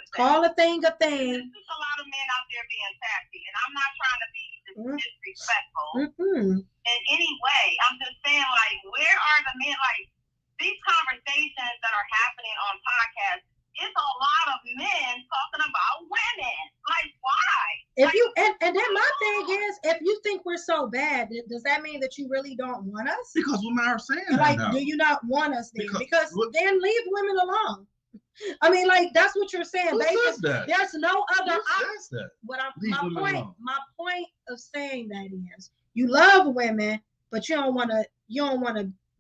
sassy. Call a thing a thing. There's just a lot of men out there being sassy. And I'm not trying to be disrespectful in any way. I'm just saying, like, where are the men? Like, these conversations that are happening on podcasts, it's a lot of men talking about women. Like, why? If you and then my thing is, if you think we're so bad, does that mean that you really don't want us? Because women are saying that like, now. do you not want us then? Because what, then leave women alone. I mean, like, that's what you're saying. Who says that? There's no other Who says that? My point of saying that is, you love women, but you don't want to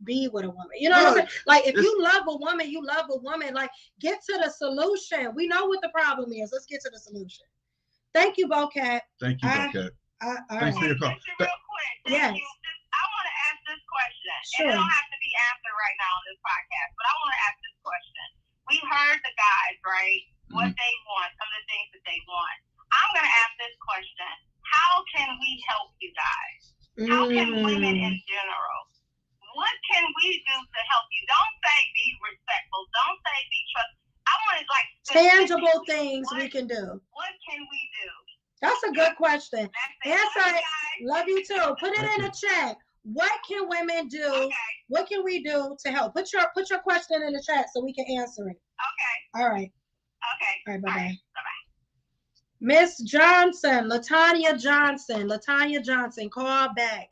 be with a woman. You know what I'm saying? Like, if you love a woman, you love a woman. Like, get to the solution. We know what the problem is. Let's get to the solution. Thank you, Bocat. Thank you, Bocat. Thanks for your call. Real quick. Yes. I want to ask this question. Sure. And it don't have to be answered right now on this podcast, but I want to ask this question. We heard the guys, right? What they want, some of the things that they want. I'm going to ask this question. How can we help you guys? How can women in general? What can we do to help you? Don't say be respectful. Don't say be trustful. I want to, like, tangible things we can do. What can we do? That's a good question. Answer it. Love you too. Put it in the chat. What can women do? Okay. What can we do to help? Put your question in the chat so we can answer it. Okay. All right. Okay. All right. Bye bye. Bye-bye. Miss Johnson, Latanya Johnson, call back.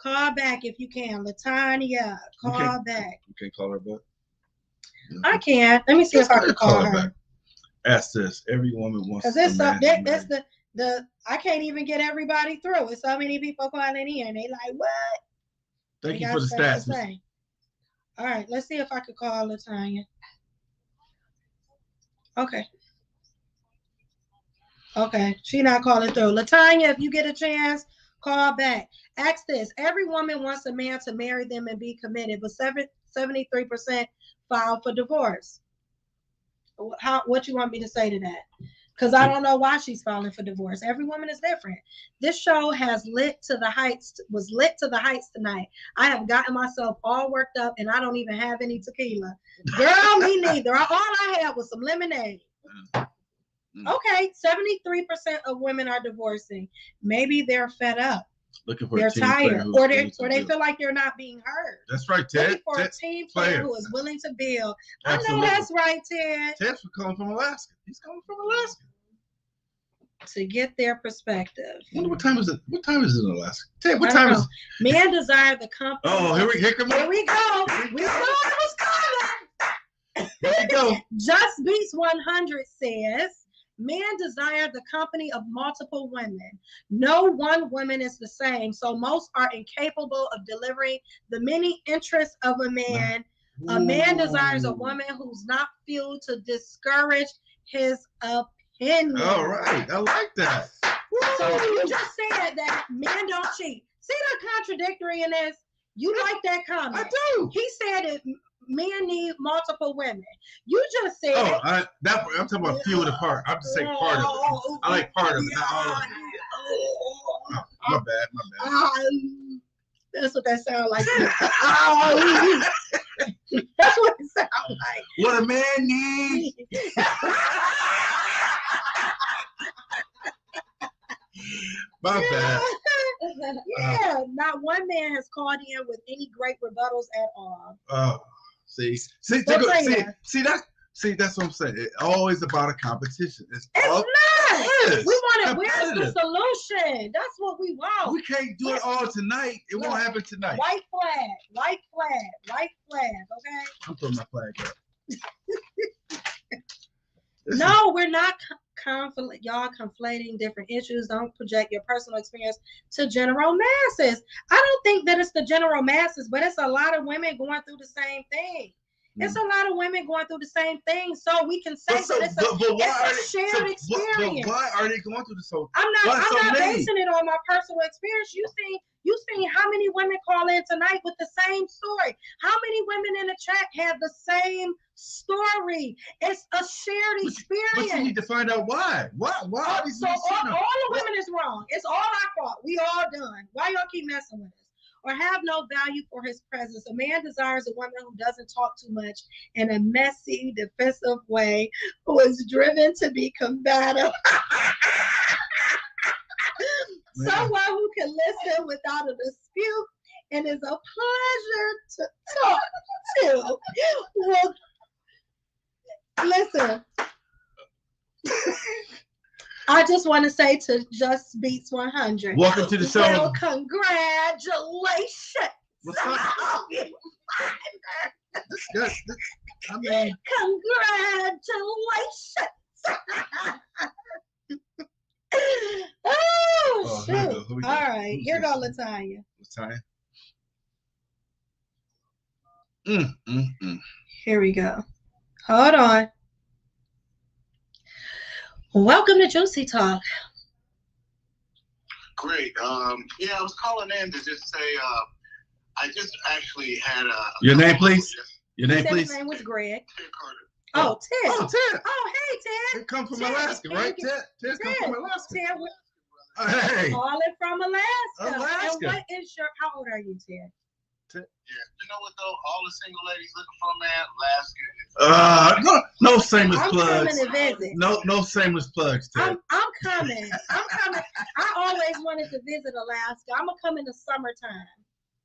Call back if you can. Latanya, call back. You can call her back? Yeah. I can. Let me see if I can call her. Back. Ask this. Every woman wants to. Because it's the I can't even get everybody through. It's so many people calling in. They like, what? Thank you for the stats. All right, let's see if I could call Latanya. Okay, she not calling through. Latanya, if you get a chance, call back. Ask this. Every woman wants a man to marry them and be committed, but 73% file for divorce. What you want me to say to that? Because I don't know why she's filing for divorce. Every woman is different. This show was lit to the heights tonight. I have gotten myself all worked up and I don't even have any tequila. Girl, me neither. All I had was some lemonade. Okay, 73% of women are divorcing. Maybe they're fed up. They're tired, or they feel like they're not being heard. That's right, Ted. Looking for a team player who is willing to build. Absolutely. I know that's right, Ted. Ted's coming from Alaska. He's coming from Alaska. To get their perspective. What time is it? What time is it in Alaska? Ted, what time is it? Men desire the company. Oh, here we go. We know it was coming. Here we go. Just Beats 100 says, men desire the company of multiple women. No one woman is the same, so most are incapable of delivering the many interests of a man. Ooh. A man desires a woman who's not fueled to discourage his opinion. All right, I like that. So you just said that men don't cheat. See the contradictory in this? You like that comment? I do. He said it. Men need multiple women. You just said. Oh, I'm talking about few of the part. I'm just saying part of it. I like part of it, not all of it. Oh, my bad. That's what that sounds like. That's what it sounds like. What a man needs. My bad. Yeah, not one man has called in with any great rebuttals at all. That's what I'm saying. It's always about a competition. It's not. Yes. We want it. Where's the solution? That's what we want. We can't do it all tonight. It won't happen tonight. White flag. Okay. I'm putting my flag up. No, we're not y'all conflating different issues. Don't project your personal experience to general masses. I don't think that it's the general masses, but it's a lot of women going through the same thing. It's a lot of women going through the same thing, so we can say but it's a shared experience. But why are they going through this whole? I'm not basing it on my personal experience. You seen how many women call in tonight with the same story? How many women in the chat have the same story? It's a shared experience. But you need to find out why. Why are these women? So all the women is wrong. It's all our fault. We all done. Why y'all keep messing with us? Or have no value for his presence. A man desires a woman who doesn't talk too much in a messy, defensive way, who is driven to be combative. Someone who can listen without a dispute and is a pleasure to talk to. Well, listen. I just want to say to Just Beats 100. Welcome to the show. Well, congratulations. What's up? I mean, congratulations. Oh, shoot. All right. Here go Latanya. Here we go. Hold on. Welcome to Juicy Talk. Great. I was calling in to just say I just actually had a your name, please. Your name, please. His name was Greg. Ted Carter. Oh, Ted. Oh, Ted. Oh, hey, Ted. Ted comes from Alaska, right? Ted comes from Alaska. Ted, hey. calling from Alaska. Alaska. And what is how old are you, Ted? Yeah, you know what though? All the single ladies looking for a man, Alaska. No shameless plugs. I'm coming to visit. No shameless plugs, Ted. I'm coming. I always wanted to visit Alaska. I'm gonna come in the summertime.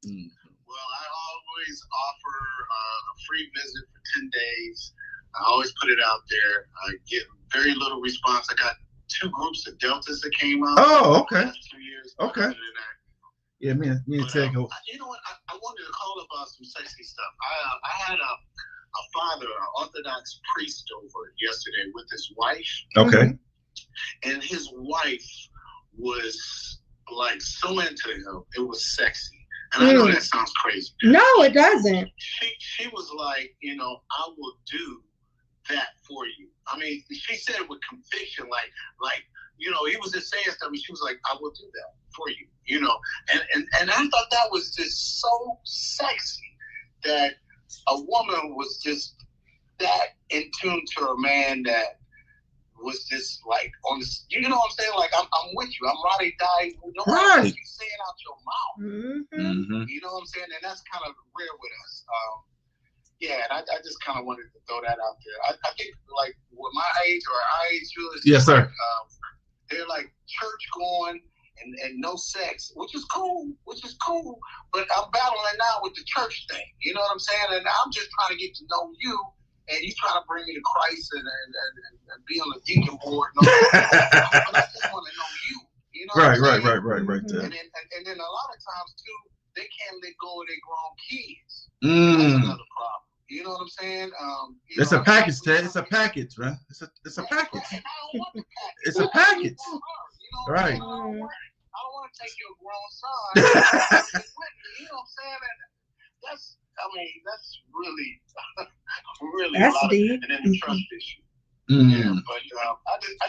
Well, I always offer a free visit for 10 days. I always put it out there. I get very little response. I got 2 groups of Deltas that came out. Oh, okay. The last 2 years. Okay. Yeah, me and Ted go. You know what? I wanted to call about some sexy stuff. I had a father, an Orthodox priest over yesterday with his wife. Okay. And his wife was like so into him. It was sexy. And I know that sounds crazy. No, it doesn't. She was like, I will do that for you. I mean, she said it with conviction, like, he was just saying stuff, and she was like, I will do that for you, and I thought that was just so sexy that a woman was just that in tune to a man that was just like on this, you know what I'm saying? Like, I'm with you. I'm ride or die. No matter what you saying out your mouth. You know what I'm saying? And that's kind of rare with us. And I just kind of wanted to throw that out there. I think, like, with my age or our age, yes, sir. They're like church going and no sex, which is cool. But I'm battling now with the church thing. You know what I'm saying? And I'm just trying to get to know you, and you trying to bring me to Christ and be on the deacon board. But I just want to know you. You know right there. And then a lot of times too, they can't let go of their grown kids. That's another problem. You know what I'm saying? It's a package, Ted. It's a package, man. It's a package. It's a package. Right. I don't want to take your grown son with me. You know what I'm saying? That's really, really that's a lot deep. And then the trust issue. Yeah, but I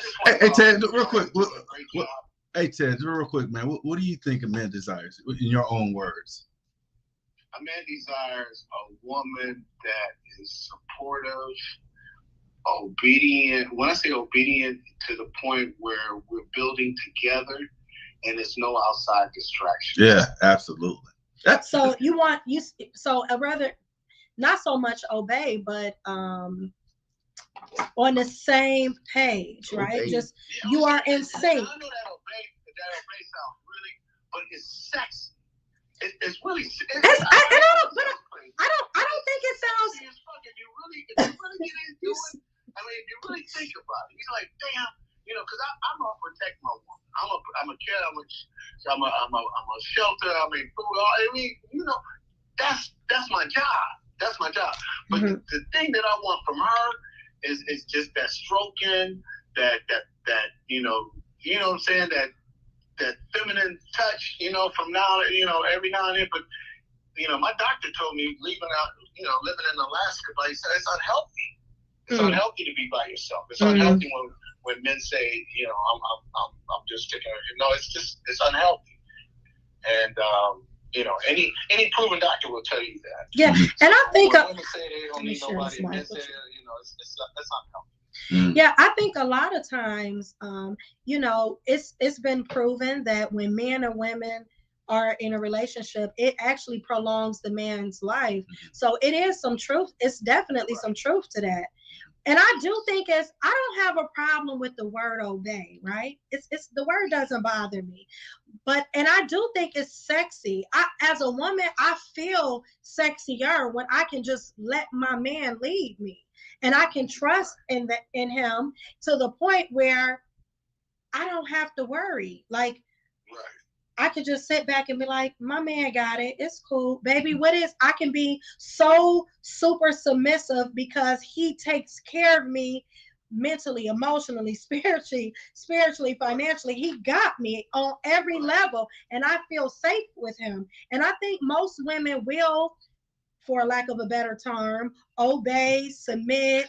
just want hey, Ted, real quick. Hey, Ted, real quick, man. What do you think a man desires, in your own words? A man desires a woman that is supportive, obedient. When I say obedient, to the point where we're building together and there's no outside distraction. Yeah, absolutely. So rather not so much obey, but on the same page, right? Okay. Just you are in sync. I know that obey sounds really, but it's sexy. It's really. I don't think it sounds. If you really get into it, if you really think about it, you're like, damn, because I'm gonna protect my woman. I'm a kid. I'm a shelter. Food. That's my job. That's my job. But the thing that I want from her is just that stroking, that you know what I'm saying, that feminine touch, from now, every now and then. But you know, my doctor told me living in Alaska, but he said it's unhealthy. It's unhealthy to be by yourself. It's unhealthy when men say, you know, I'm just taking, it's unhealthy. And you know, any proven doctor will tell you that. Yeah, and I think women say they don't need nobody, and men say, you know, it's unhealthy. Yeah, I think a lot of times, you know, it's been proven that when men and women are in a relationship, it actually prolongs the man's life. So it is some truth. It's definitely some truth to that. And I do think I don't have a problem with the word obey, right? It's the word doesn't bother me. And I do think it's sexy. As a woman, I feel sexier when I can just let my man lead me. And I can trust in him to the point where I don't have to worry. Like, I could just sit back and be like, my man got it. It's cool. Baby, I can be so super submissive because he takes care of me mentally, emotionally, spiritually, financially. He got me on every level and I feel safe with him. And I think most women will, for lack of a better term, obey, submit,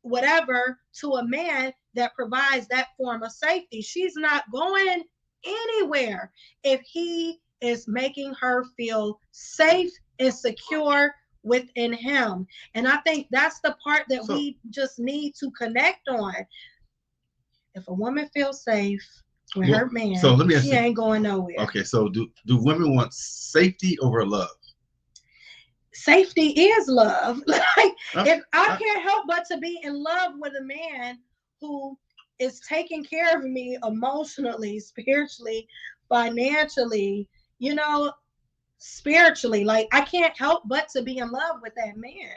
whatever, to a man that provides that form of safety. She's not going anywhere if he is making her feel safe and secure within him. And I think that's the part that we just need to connect on. If a woman feels safe with her man, she ain't going nowhere. Okay, so do women want safety over love? Safety is love. Like, if I can't help but to be in love with a man who is taking care of me emotionally, spiritually, financially, you know, spiritually. Like, I can't help but to be in love with that man.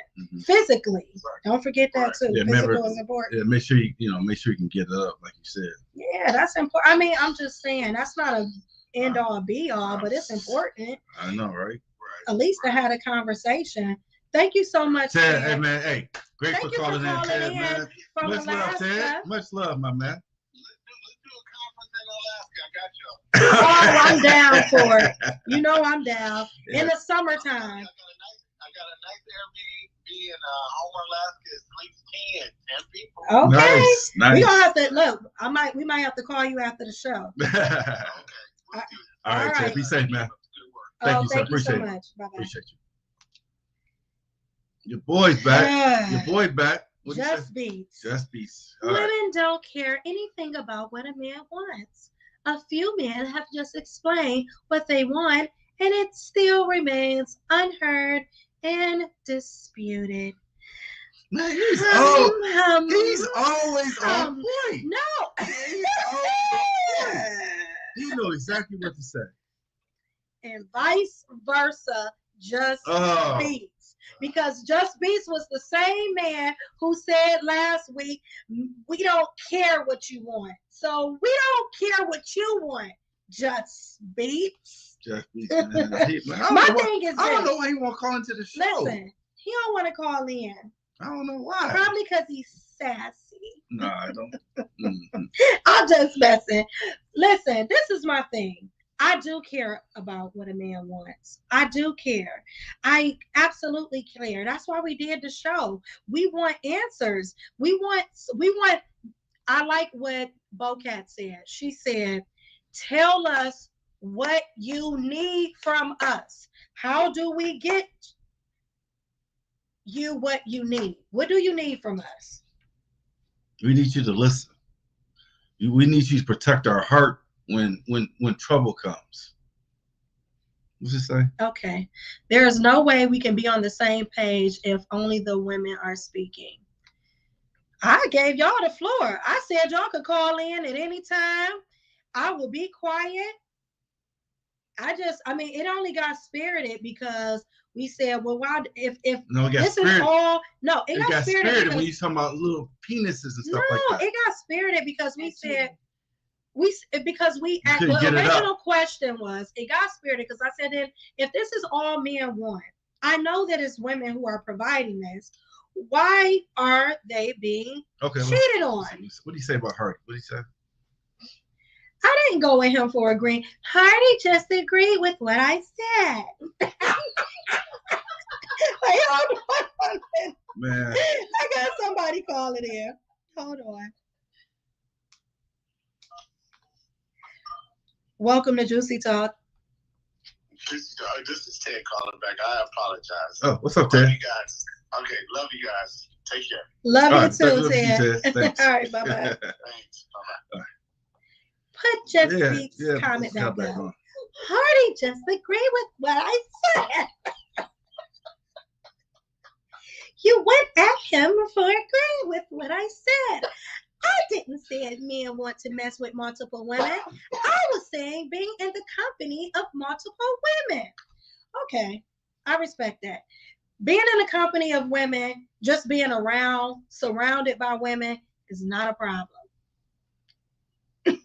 Physically. Don't forget that too. Yeah, physical is important. Yeah, make sure you can get it up, like you said. Yeah, that's important. I mean, I'm just saying that's not a end all be all, but it's important. I know, right? At least to have a conversation. Thank you so much, Ted. Hey, man. Hey, great for calling in, Ted, man. Much love, Ted. Much love, my man. Let's do a conference in Alaska. I got you. Oh, I'm down for it. You know I'm down. Yeah. In the summertime. I got a nice Airbnb in Homer, Alaska. It sleeps 10 people. Okay. Nice. We gonna have to look. We might have to call you after the show. Okay. All right, Ted. Be safe, man. Thank you, sir. Appreciate it. Bye-bye. Appreciate you. Your boy's back. Your boy back. Just beats. Just beats. Women don't care anything about what a man wants. A few men have just explained what they want, and it still remains unheard and disputed. Man, he's always on point. No. He's always on point. He knows exactly what to say. And vice versa, Just Beats. Because Just Beats was the same man who said last week, we don't care what you want. So we don't care what you want, Just Beats. Just Beats, man. My thing is I don't know why he won't call into the show. Listen, he don't want to call in. I don't know why. Probably because he's sassy. No, I don't. I'm just messing. Listen, this is my thing. I do care about what a man wants. I do care. I absolutely care. That's why we did the show. We want answers. We want, I like what Bocat said. She said, tell us what you need from us. How do we get you what you need? What do you need from us? We need you to listen. We need you to protect our heart when trouble comes. What's it say? Okay. There is no way we can be on the same page if only the women are speaking. I gave y'all the floor. I said y'all could call in at any time. I will be quiet. It only got spirited because we said, well, why if no, it got this spirited. Is all no, it got spirited when you talking about little penises and stuff like that. No, it got spirited because we said the original question was, it got spirited because I said, if this is all men want, I know that it's women who are providing this. Why are they being cheated on? What do you say about Hardy? What do you say? I didn't go with him for agreeing. Hardy just agreed with what I said. Like, hold on. Man. I got somebody calling in. Hold on. Welcome to Juicy Talk. This is Ted calling back. I apologize. Oh, what's up, Ted? Love you guys. Okay, love you guys. Take care. Love All you right, too, Ted. Ted. All right, bye-bye. Thanks. Bye-bye. Put Jeff Speaks comment back up. Hardy just agree with what I said. You went at him for agreeing with what I said. I didn't say men want to mess with multiple women. I was saying being in the company of multiple women. Okay, I respect that. Being in the company of women, just being around, surrounded by women, is not a problem. I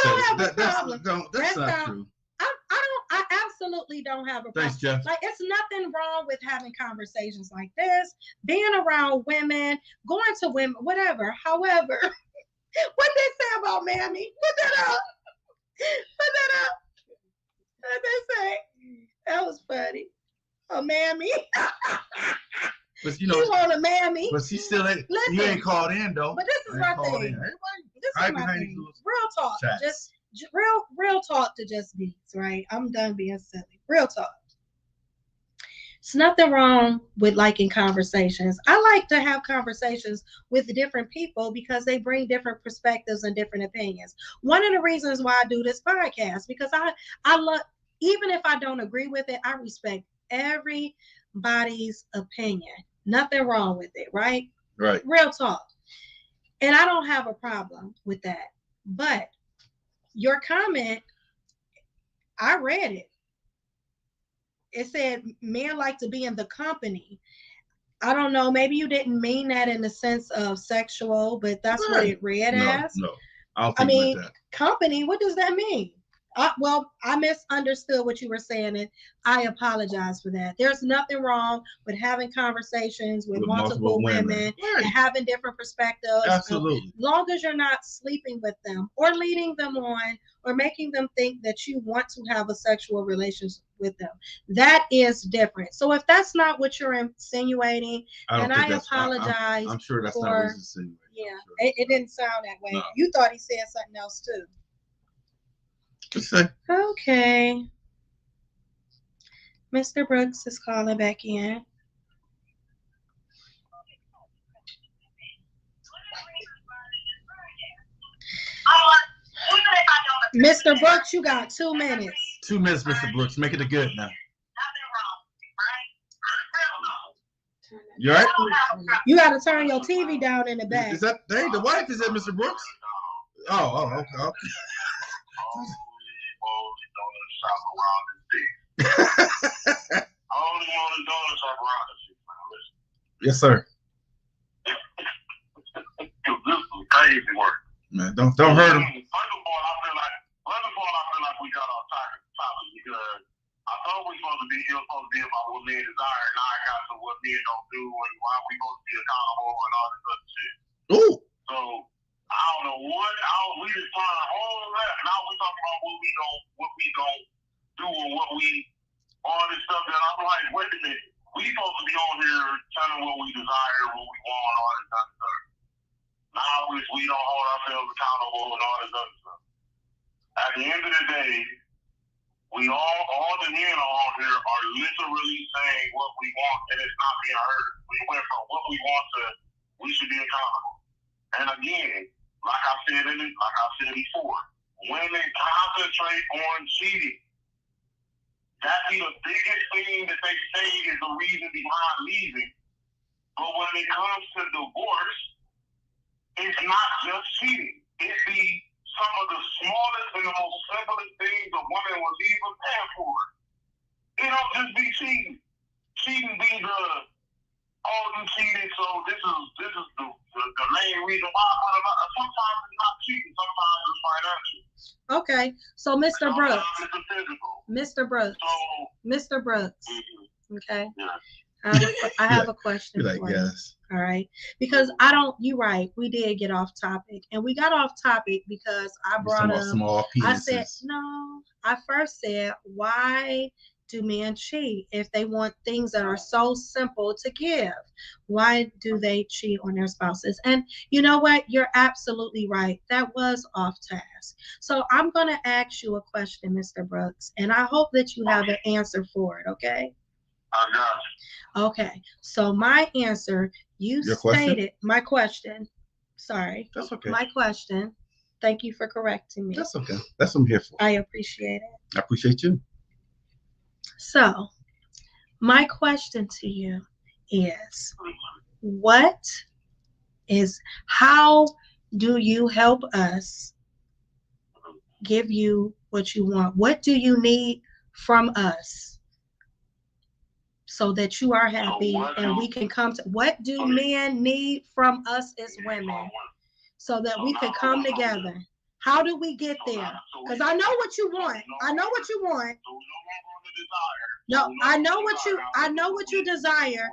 don't have a problem. That's not true. I absolutely don't have a problem. Thanks, Jeff. Like, it's nothing wrong with having conversations like this, being around women, going to women, whatever. However, what they say about Mammy? Put that up. Put that up. What they say? That was funny. A Mammy. But you want a Mammy? But she still ain't. Listen, you ain't called in though. But this is my thing. This is my thing. Real talk. Just real talk to Just Beats, right? I'm done being silly. Real talk. It's nothing wrong with liking conversations. I like to have conversations with different people because they bring different perspectives and different opinions. One of the reasons why I do this podcast, because I love, even if I don't agree with it, I respect everybody's opinion. Nothing wrong with it, right? Right. Real talk. And I don't have a problem with that. But your comment, I read it. It said men like to be in the company. I don't know. Maybe you didn't mean that in the sense of sexual, but that's what it read as. No, I mean, like that. Company, what does that mean? I misunderstood what you were saying, and I apologize for that. There's nothing wrong with having conversations with multiple women and having different perspectives. Absolutely. As long as you're not sleeping with them or leading them on or making them think that you want to have a sexual relationship with them. That is different. So if that's not what you're insinuating, then I apologize. I'm sure that's not what he's insinuating. Yeah, it didn't sound that way. No. You thought he said something else too. Okay. Mr. Brooks is calling back in. Mr. Brooks, you got 2 minutes. 2 minutes, Mr. Brooks. Make it a good now. You all right? You got to turn your TV down in the back. Is that the wife? Is that Mr. Brooks? Oh, okay. Yes, sir. This is crazy work. Man, don't hurt him. First of all, I feel like we got off topic because I thought we supposed to be about what men desire, and now I got to what men don't do and why we supposed to be accountable and all this other shit. Ooh. So I don't know we just trying to hold that. Now we talking about what we don't do and all this stuff that I'm like, wait a minute. We supposed to be on here telling what we desire, what we want, all this other stuff. Now we don't hold ourselves accountable and all this other stuff. At the end of the day, all the men on here are literally saying what we want and it's not being heard. We went from what we want to we should be accountable. And again, like I said before, women concentrate on cheating. That be the biggest thing that they say is the reason behind leaving. But when it comes to divorce, it's not just cheating. It be some of the smallest and the most simplest things a woman will leave a man for. It don't just be cheating. Cheating be you cheated, so this is the main reason why. Sometimes it's not cheating, sometimes it's financial. Okay, so Mr. Brooks. Mr. Brooks. Mr. Brooks. Okay. Yeah. I have a question for you. Yes. All right. Because you're right. We did get off topic. And we got off topic because I brought up small penises. I said, no. I first said, why do men cheat if they want things that are so simple to give? Why do they cheat on their spouses? And you know what? You're absolutely right. That was off task. So I'm going to ask you a question, Mr. Brooks, and I hope that you have an answer for it, okay? I got you. Okay. So my answer, you Your stated, my question, sorry. That's okay. My question, thank you for correcting me. That's okay. That's what I'm here for. I appreciate it. I appreciate you. So, my question to you is, how do you help us give you what you want? What do you need from us so that you are happy and we can come to, what do men need from us as women so that we can come together? How do we get there? Because I know what you want. I know what you want. No, I know what you desire.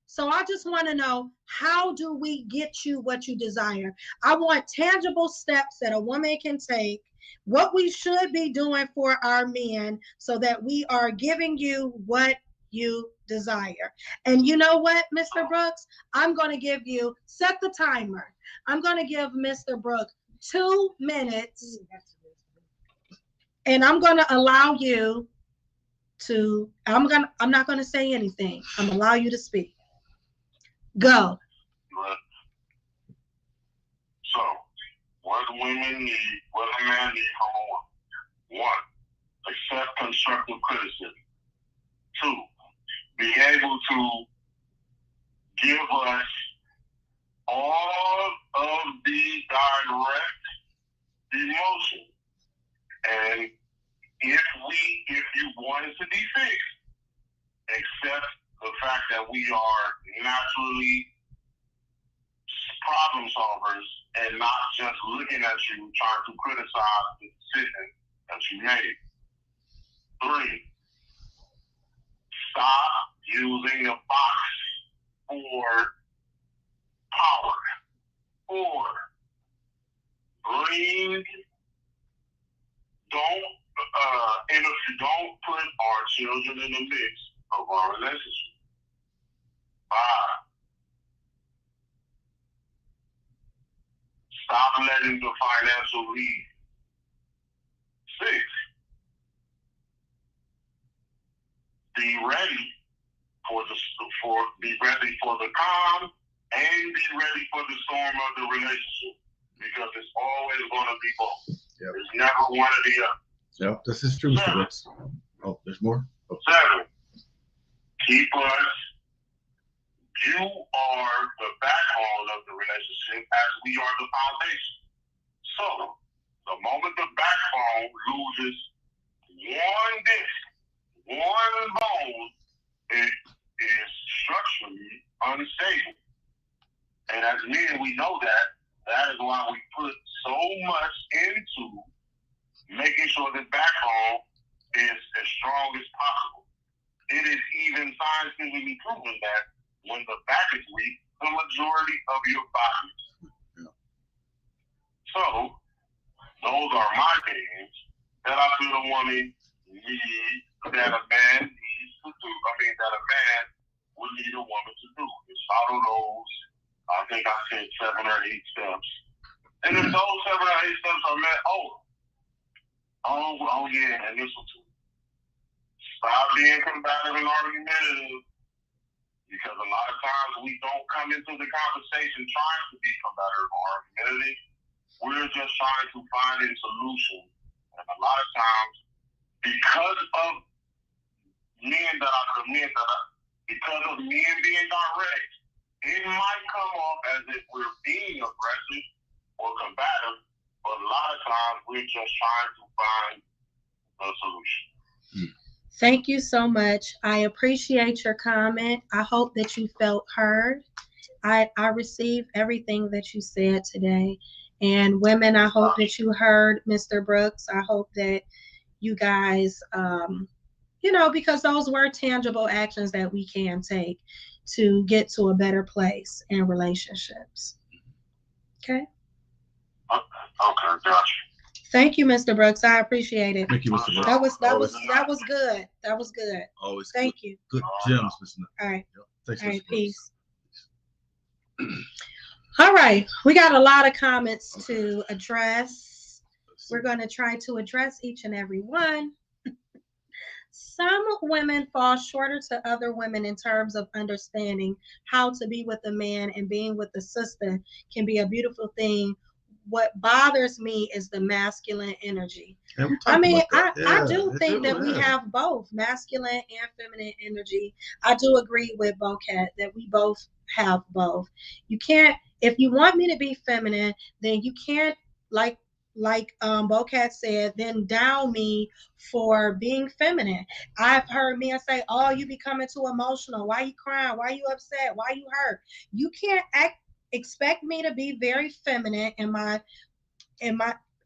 So I just want to know, how do we get you what you desire? I want tangible steps that a woman can take, what we should be doing for our men so that we are giving you what you desire. And you know what, Mr. Brooks? I'm going to give you, set the timer. I'm going to give Mr. Brooks 2 minutes, and I'm going to allow you to, I'm not going to say anything. I'm going to allow you to speak. Go. So, what do women need, what a man needs from a woman? 1, accept constructive criticism. 2, be able to give us all of the direct emotion. And if you want it to be fixed, accept the fact that we are naturally problem solvers and not just looking at you trying to criticize the decision that you made. 3, stop using the box for power. 4, don't put our children in the mix of our relationship. 5, stop letting the financial lead. 6, be ready for the calm and be ready for the storm of the relationship, because it's always going to be both. Yep. It's never one or the other. Yep, this is true, Mr. Brooks. Oh, there's more? Oh. 7, keep us. You are the backbone of the relationship as we are the foundation. So, the moment the backbone loses one disc, one bone, it is structurally unstable. And as men, we know that. That is why we put so much into making sure the backbone is as strong as possible. It is even scientifically proven that when the back is weak, the majority of your body is weak. Yeah. So, those are my things that I feel a woman needs, that a man needs to do. I mean, that a man would need a woman to do. Just follow those, I think I said 7 or 8 steps. And if those 7 or 8 steps are met, oh yeah, and this one too. Stop being combative and argumentative, because a lot of times we don't come into the conversation trying to be combative or argumentative. We're just trying to find a solution. And a lot of times, because of men being direct, it might come off as if we're being aggressive or combative, but a lot of times we're just trying to find a solution. Thank you so much. I appreciate your comment. I hope that you felt heard. I received everything that you said today. And women, I hope that you heard Mr. Brooks. I hope that you guys, because those were tangible actions that we can take to get to a better place in relationships. Okay? Okay, gotcha. Thank you, Mr. Brooks. I appreciate it. Thank you, Mr. Brooks. That was good. That was good. Always. Thank you. Good gems, Mr. All right. Thanks, All right. Mr. Brooks. Peace. All right. We got a lot of comments to address. We're going to try to address each and every one. Some women fall shorter to other women in terms of understanding how to be with a man, and being with a sister can be a beautiful thing. What bothers me is the masculine energy. I mean, I do think that we have both masculine and feminine energy. I do agree with Bocat that we both have both. You can't, if you want me to be feminine, then you can't, like Bocat said, then down me for being feminine. I've heard men say, oh, you becoming too emotional. Why you crying? Why you upset? Why you hurt? You can't expect me to be very feminine in my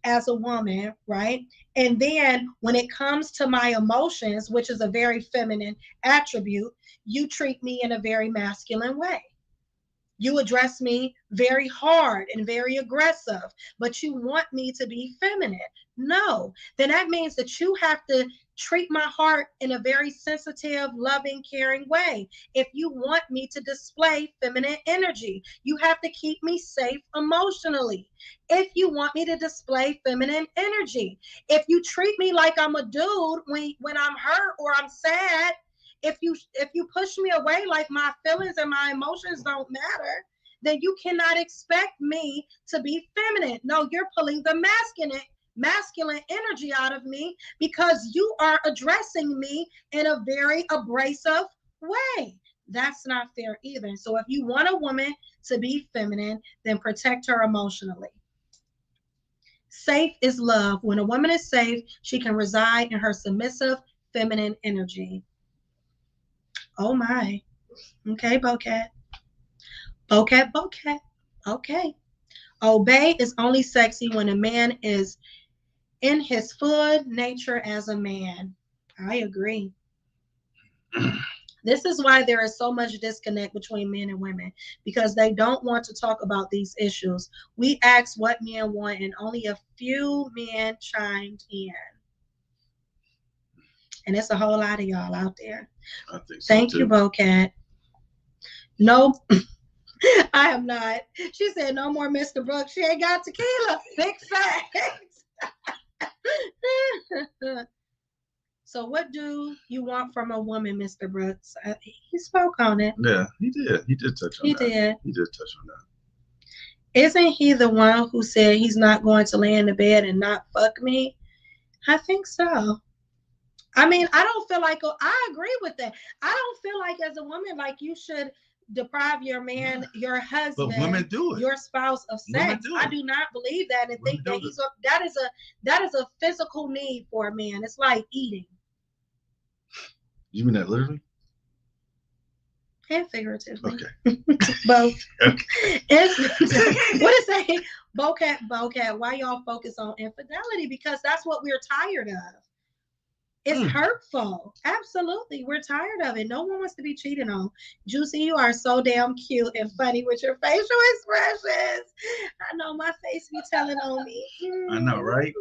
as a woman, right? And then when it comes to my emotions, which is a very feminine attribute, you treat me in a very masculine way. You address me very hard and very aggressive, but you want me to be feminine. No, then that means that you have to treat my heart in a very sensitive, loving, caring way. If you want me to display feminine energy, you have to keep me safe emotionally. If you want me to display feminine energy, if you treat me like I'm a dude when I'm hurt or I'm sad, if you push me away like my feelings and my emotions don't matter, then you cannot expect me to be feminine. No, you're pulling the masculine energy out of me because you are addressing me in a very abrasive way. That's not fair either. So if you want a woman to be feminine, then protect her emotionally. Safe is love. When a woman is safe, she can reside in her submissive feminine energy. Oh my. Okay, Bocat. Bocat. Okay. Obey is only sexy when a man is in his full nature as a man. I agree. This is why there is so much disconnect between men and women, because they don't want to talk about these issues. We asked what men want, and only a few men chimed in. And it's a whole lot of y'all out there. I think so. Thank you, Bocat. No, I am not. She said no more Mr. Brooks. She ain't got tequila. Big facts. So what do you want from a woman, Mr. Brooks? He spoke on it. Yeah, he did. He did touch on that. He did touch on that. Isn't he the one who said he's not going to lay in the bed and not fuck me? I think so. I mean, I don't feel like, I agree with that. I don't feel like as a woman, like you should deprive your man, your husband, but women do it. Your spouse of sex. I do not believe that and think that that is a physical need for a man. It's like eating. You mean that literally? And figuratively. Okay. Both. Okay. What is that? Bocat, why y'all focus on infidelity? Because that's what we're tired of. It's hurtful. Absolutely. We're tired of it. No one wants to be cheated on. Juicy, you are so damn cute and funny with your facial expressions. I know my face be telling on me. I know, right?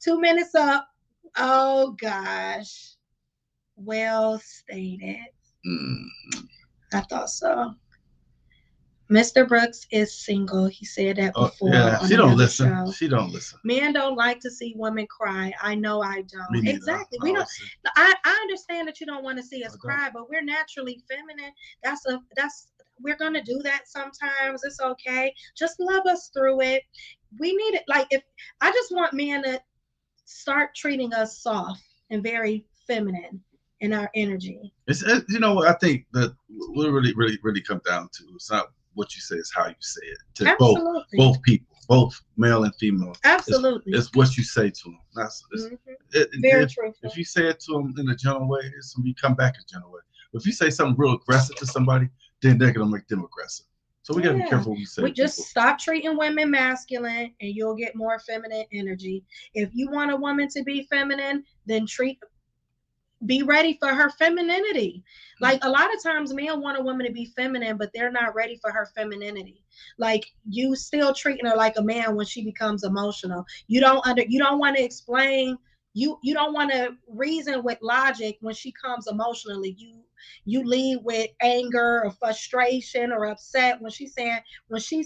2 minutes up. Oh, gosh. Well stated. I thought so. Mr. Brooks is single. He said that before. Yeah, she don't listen. Show. She don't listen. Men don't like to see women cry. I know I don't. Exactly. We don't. I understand that you don't want to see us cry, but we're naturally feminine. We're gonna do that sometimes. It's okay. Just love us through it. We need it. Like, if I just want men to start treating us soft and very feminine in our energy. It's you know what I think that what really come down to. It's not what you say, is how you say it to both people, both male and female. Absolutely, it's what you say to them. That's very true. If you say it to them in a gentle way, it's gonna come back a gentle way. If you say something real aggressive to somebody, then they're gonna make them aggressive. So we gotta be careful what we say. We just stop treating women masculine, and you'll get more feminine energy. If you want a woman to be feminine, then be ready for her femininity. Like a lot of times men want a woman to be feminine, but they're not ready for her femininity. Like you still treating her like a man when she becomes emotional. You don't want to explain, you don't want to reason with logic when she comes emotionally. You lead with anger or frustration or upset when she's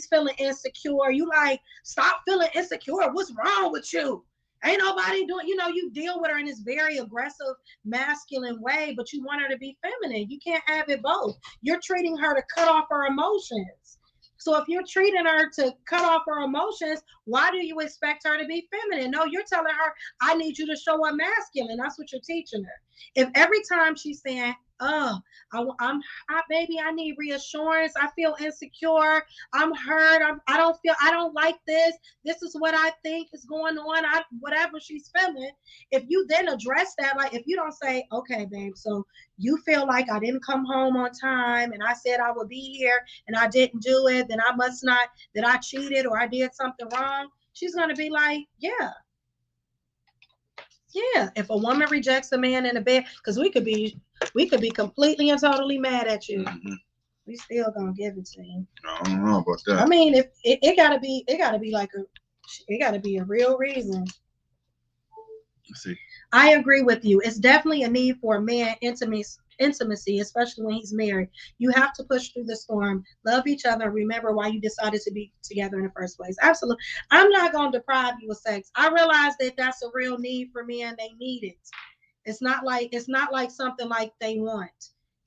feeling insecure. You like, stop feeling insecure. What's wrong with you? Ain't nobody doing, you deal with her in this very aggressive, masculine way, but you want her to be feminine. You can't have it both. You're treating her to cut off her emotions. So if you're treating her to cut off her emotions, why do you expect her to be feminine? No, you're telling her, I need you to show up masculine. That's what you're teaching her. If every time she's saying, oh, baby, I need reassurance. I feel insecure. I'm hurt. I don't like this. This is what I think is going on. Whatever she's feeling. If you then address that, like if you don't say, okay, babe, so you feel like I didn't come home on time and I said I would be here and I didn't do it, then I must not, that I cheated or I did something wrong. She's going to be like, yeah. If a woman rejects a man in the bed, because we could be completely and totally mad at you. Mm-hmm. We still gonna give it to you. I don't know about that. I mean, if it gotta be a real reason. Let's see. I agree with you. It's definitely a need for a man intimacy, especially when he's married. You have to push through the storm, love each other, and remember why you decided to be together in the first place. Absolutely. I'm not going to deprive you of sex. I realize that that's a real need for men. They need it. It's not like something like they want.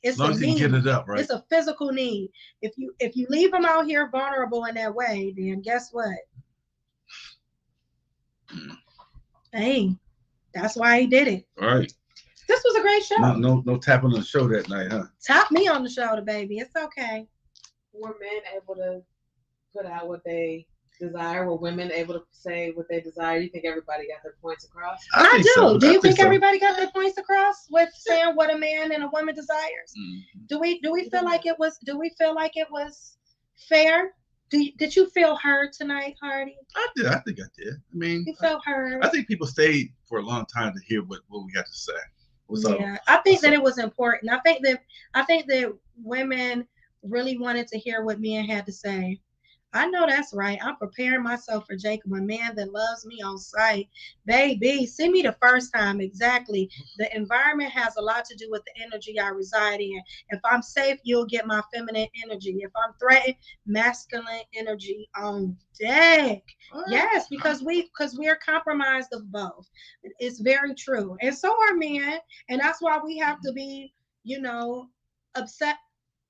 It's as long as you can get it up, right? It's a physical need. If you leave them out here vulnerable in that way, then guess what? Hey, that's why he did it. All right. This was a great show. No tapping on the show that night, huh? Tap me on the shoulder, baby. It's okay. Were men able to put out what they desire? Were women able to say what they desire? You think everybody got their points across? I do. So. Do you think everybody got their points across with saying what a man and a woman desires? Mm-hmm. Do we feel like it was? Do we feel like it was fair? Did you feel heard tonight, Hardy? I did. I think I did. I mean, you felt heard. I think people stayed for a long time to hear what we got to say. I think that it was important. I think that women really wanted to hear what men had to say. I know that's right. I'm preparing myself for Jacob, a man that loves me on sight. Baby, see me the first time. Exactly. The environment has a lot to do with the energy I reside in. If I'm safe, you'll get my feminine energy. If I'm threatened, masculine energy on deck. Right. Yes, because we're compromised of both. It's very true. And so are men. And that's why we have to be,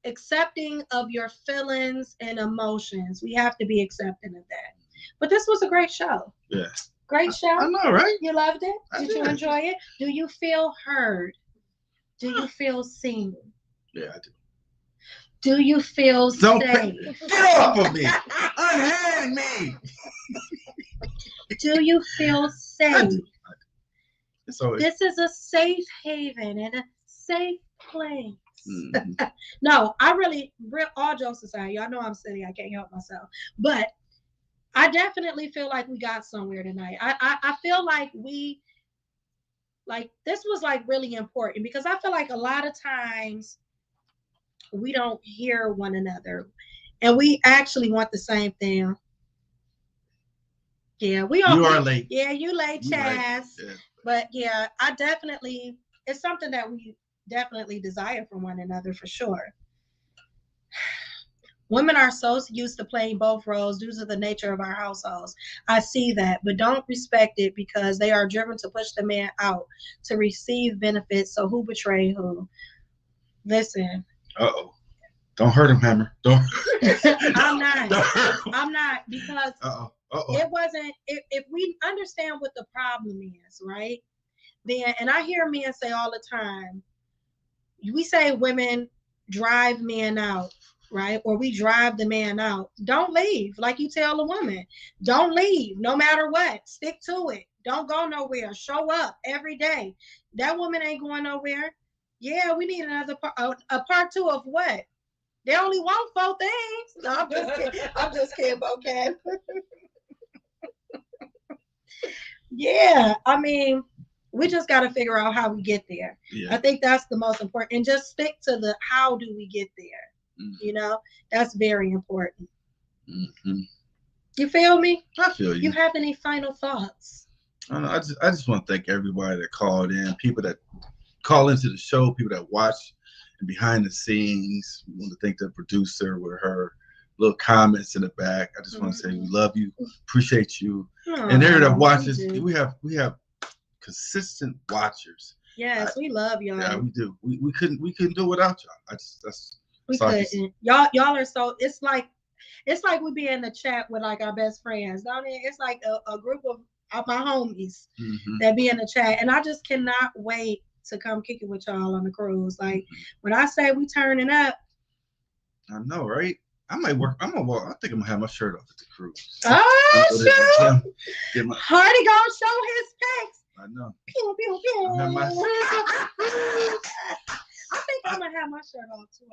accepting of your feelings and emotions. We have to be accepting of that. But this was a great show. Yeah. Great show. I know, right? You loved it? Did you enjoy it? Do you feel heard? Do you feel seen? Yeah, I do. Do you feel safe? Get off of me. Unhand me. Do you feel safe? I do. This is a safe haven and a safe place. Mm-hmm. No, I really, all jokes aside, y'all know I'm silly. I can't help myself. But I definitely feel like we got somewhere tonight. I feel like this was really important because I feel like a lot of times we don't hear one another and we actually want the same thing. Yeah, we all. You are late. Yeah, you late, Chaz. Right. Yeah. But yeah, it's something that we definitely desire from one another for sure. Women are so used to playing both roles due to the nature of our households. I see that, but don't respect it because they are driven to push the man out to receive benefits. So who betrayed who? Listen. Uh-oh. Don't hurt him, Hammer. Don't. I'm not because it wasn't. If we understand what the problem is, right? Then, and I hear men say all the time, we say women drive men out, right? Or we drive the man out. Don't leave. Like you tell a woman, don't leave no matter what. Stick to it. Don't go nowhere. Show up every day. That woman ain't going nowhere. Yeah, we need another a part two of what? They only want 4 things. No, I'm just kidding. I'm just kidding, okay? Yeah, I mean, We just got to figure out how we get there. Yeah. I think that's the most important. And just stick to the how do we get there. Mm. You know, that's very important. Mm-hmm. You feel me? I feel you. You have any final thoughts? I just want to thank everybody that called in, people that call into the show, people that watch and behind the scenes. We want to thank the producer with her little comments in the back. I just want to say we love you, appreciate you, and everyone that watches. We have consistent watchers. Yes, we love y'all. Yeah, we do. We couldn't do it without y'all. We couldn't. Y'all are so. It's like we be in the chat with like our best friends, don't it? It's like a group of my homies that be in the chat, and I just cannot wait to come kick it with y'all on the cruise. Like when I say we turning up. I know, right? I might work. I think I'm gonna have my shirt off at the cruise. Oh, sure. Hardy gonna show his pecs. I know. Pew, pew, pew. I think I'm gonna have my shirt off too.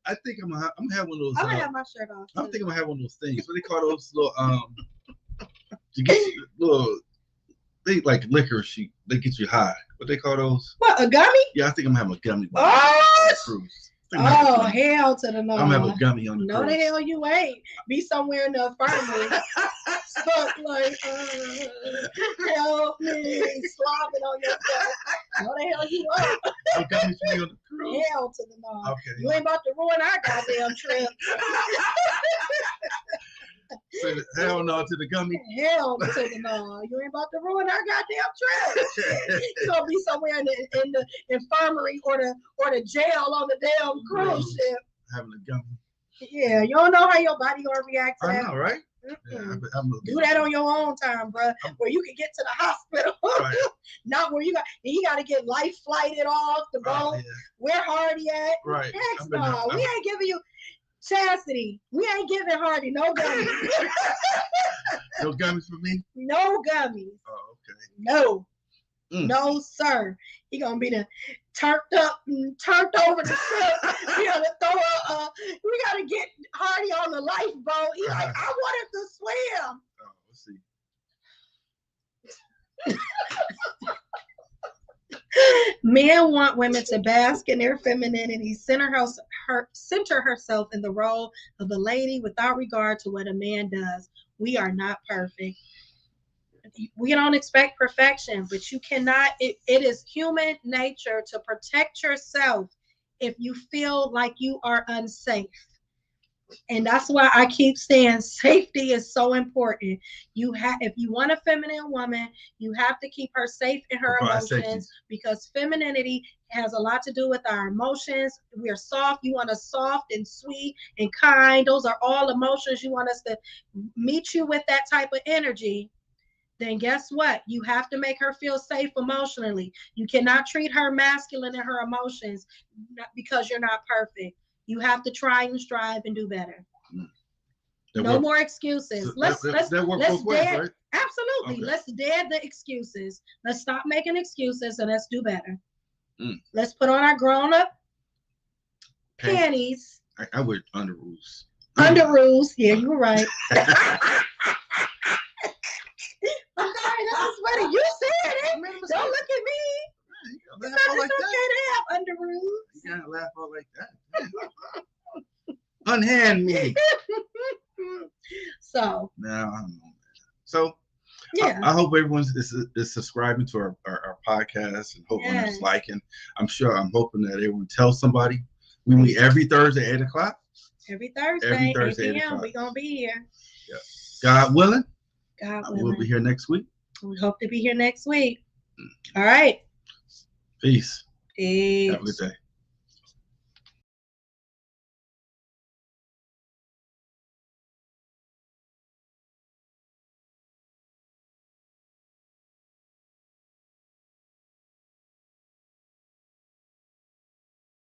I think I'm gonna have one of those. I'm gonna have my shirt off. I think I'm gonna have one of those things. What do they call those little you get little they like liquor sheet. They get you high. What they call those? What, a gummy? Yeah, I think I'm gonna have a gummy. Oh, cruise. Oh, hell to the no. I'm gonna have a gummy on the cruise. No, the hell you ain't. Be somewhere in the infirmary. Stuck like, help me, slobbing on yourself. No, the hell you ain't. No gummies for me on the cruise. Hell to the no. Okay. You ain't about to ruin our goddamn trip. So, hell no to the gummy. Hell to the no. You ain't about to ruin our goddamn trip. You gonna be somewhere in the infirmary or the jail on the damn cruise ship. Having a gummy. Yeah, you don't know how your body gonna react to that. I know, right? Yeah, do that on your own time, bro. Where you can get to the hospital. Right. Not where you got to get life flighted off the boat. Yeah. Where Hardy at? Right. Heck no. We ain't giving you Chastity. We ain't giving Hardy no gummies. No gummies for me? No gummies. Oh, okay. No. No, sir. He gonna be turned over the ship. We gotta we gotta get Hardy on the lifeboat. He like, I wanted to swim. Oh, let's see. Men want women to bask in their femininity, center herself in the role of a lady without regard to what a man does. We are not perfect. We don't expect perfection, but you cannot, it is human nature to protect yourself if you feel like you are unsafe. And that's why I keep saying safety is so important. If you want a feminine woman, you have to keep her safe in her emotions, because femininity has a lot to do with our emotions. We're soft. You want us soft and sweet and kind. Those are all emotions. You want us to meet you with that type of energy. Then guess what? You have to make her feel safe emotionally. You cannot treat her masculine in her emotions because you're not perfect. You have to try and strive and do better. No more excuses. Let's dead. Right? Absolutely. Okay. Let's dead the excuses. Let's stop making excuses and let's do better. Let's put on our grown-up panties. I wear underoos. Underoos. Yeah, you were right. I'm sorry, that was funny. You said it. Don't look at me. It's okay to have underoos. You gotta laugh all like that. Unhand me. So. Now I don't know. So yeah, I hope everyone is subscribing to our podcast and hoping it's liking. I'm hoping that everyone tells somebody. We meet every Thursday, 8 o'clock. Every Thursday, 8 p.m. We're gonna be here. Yeah. God willing. God willing. We'll be here next week. We hope to be here next week. All right. Peace. Peace. Have a good day.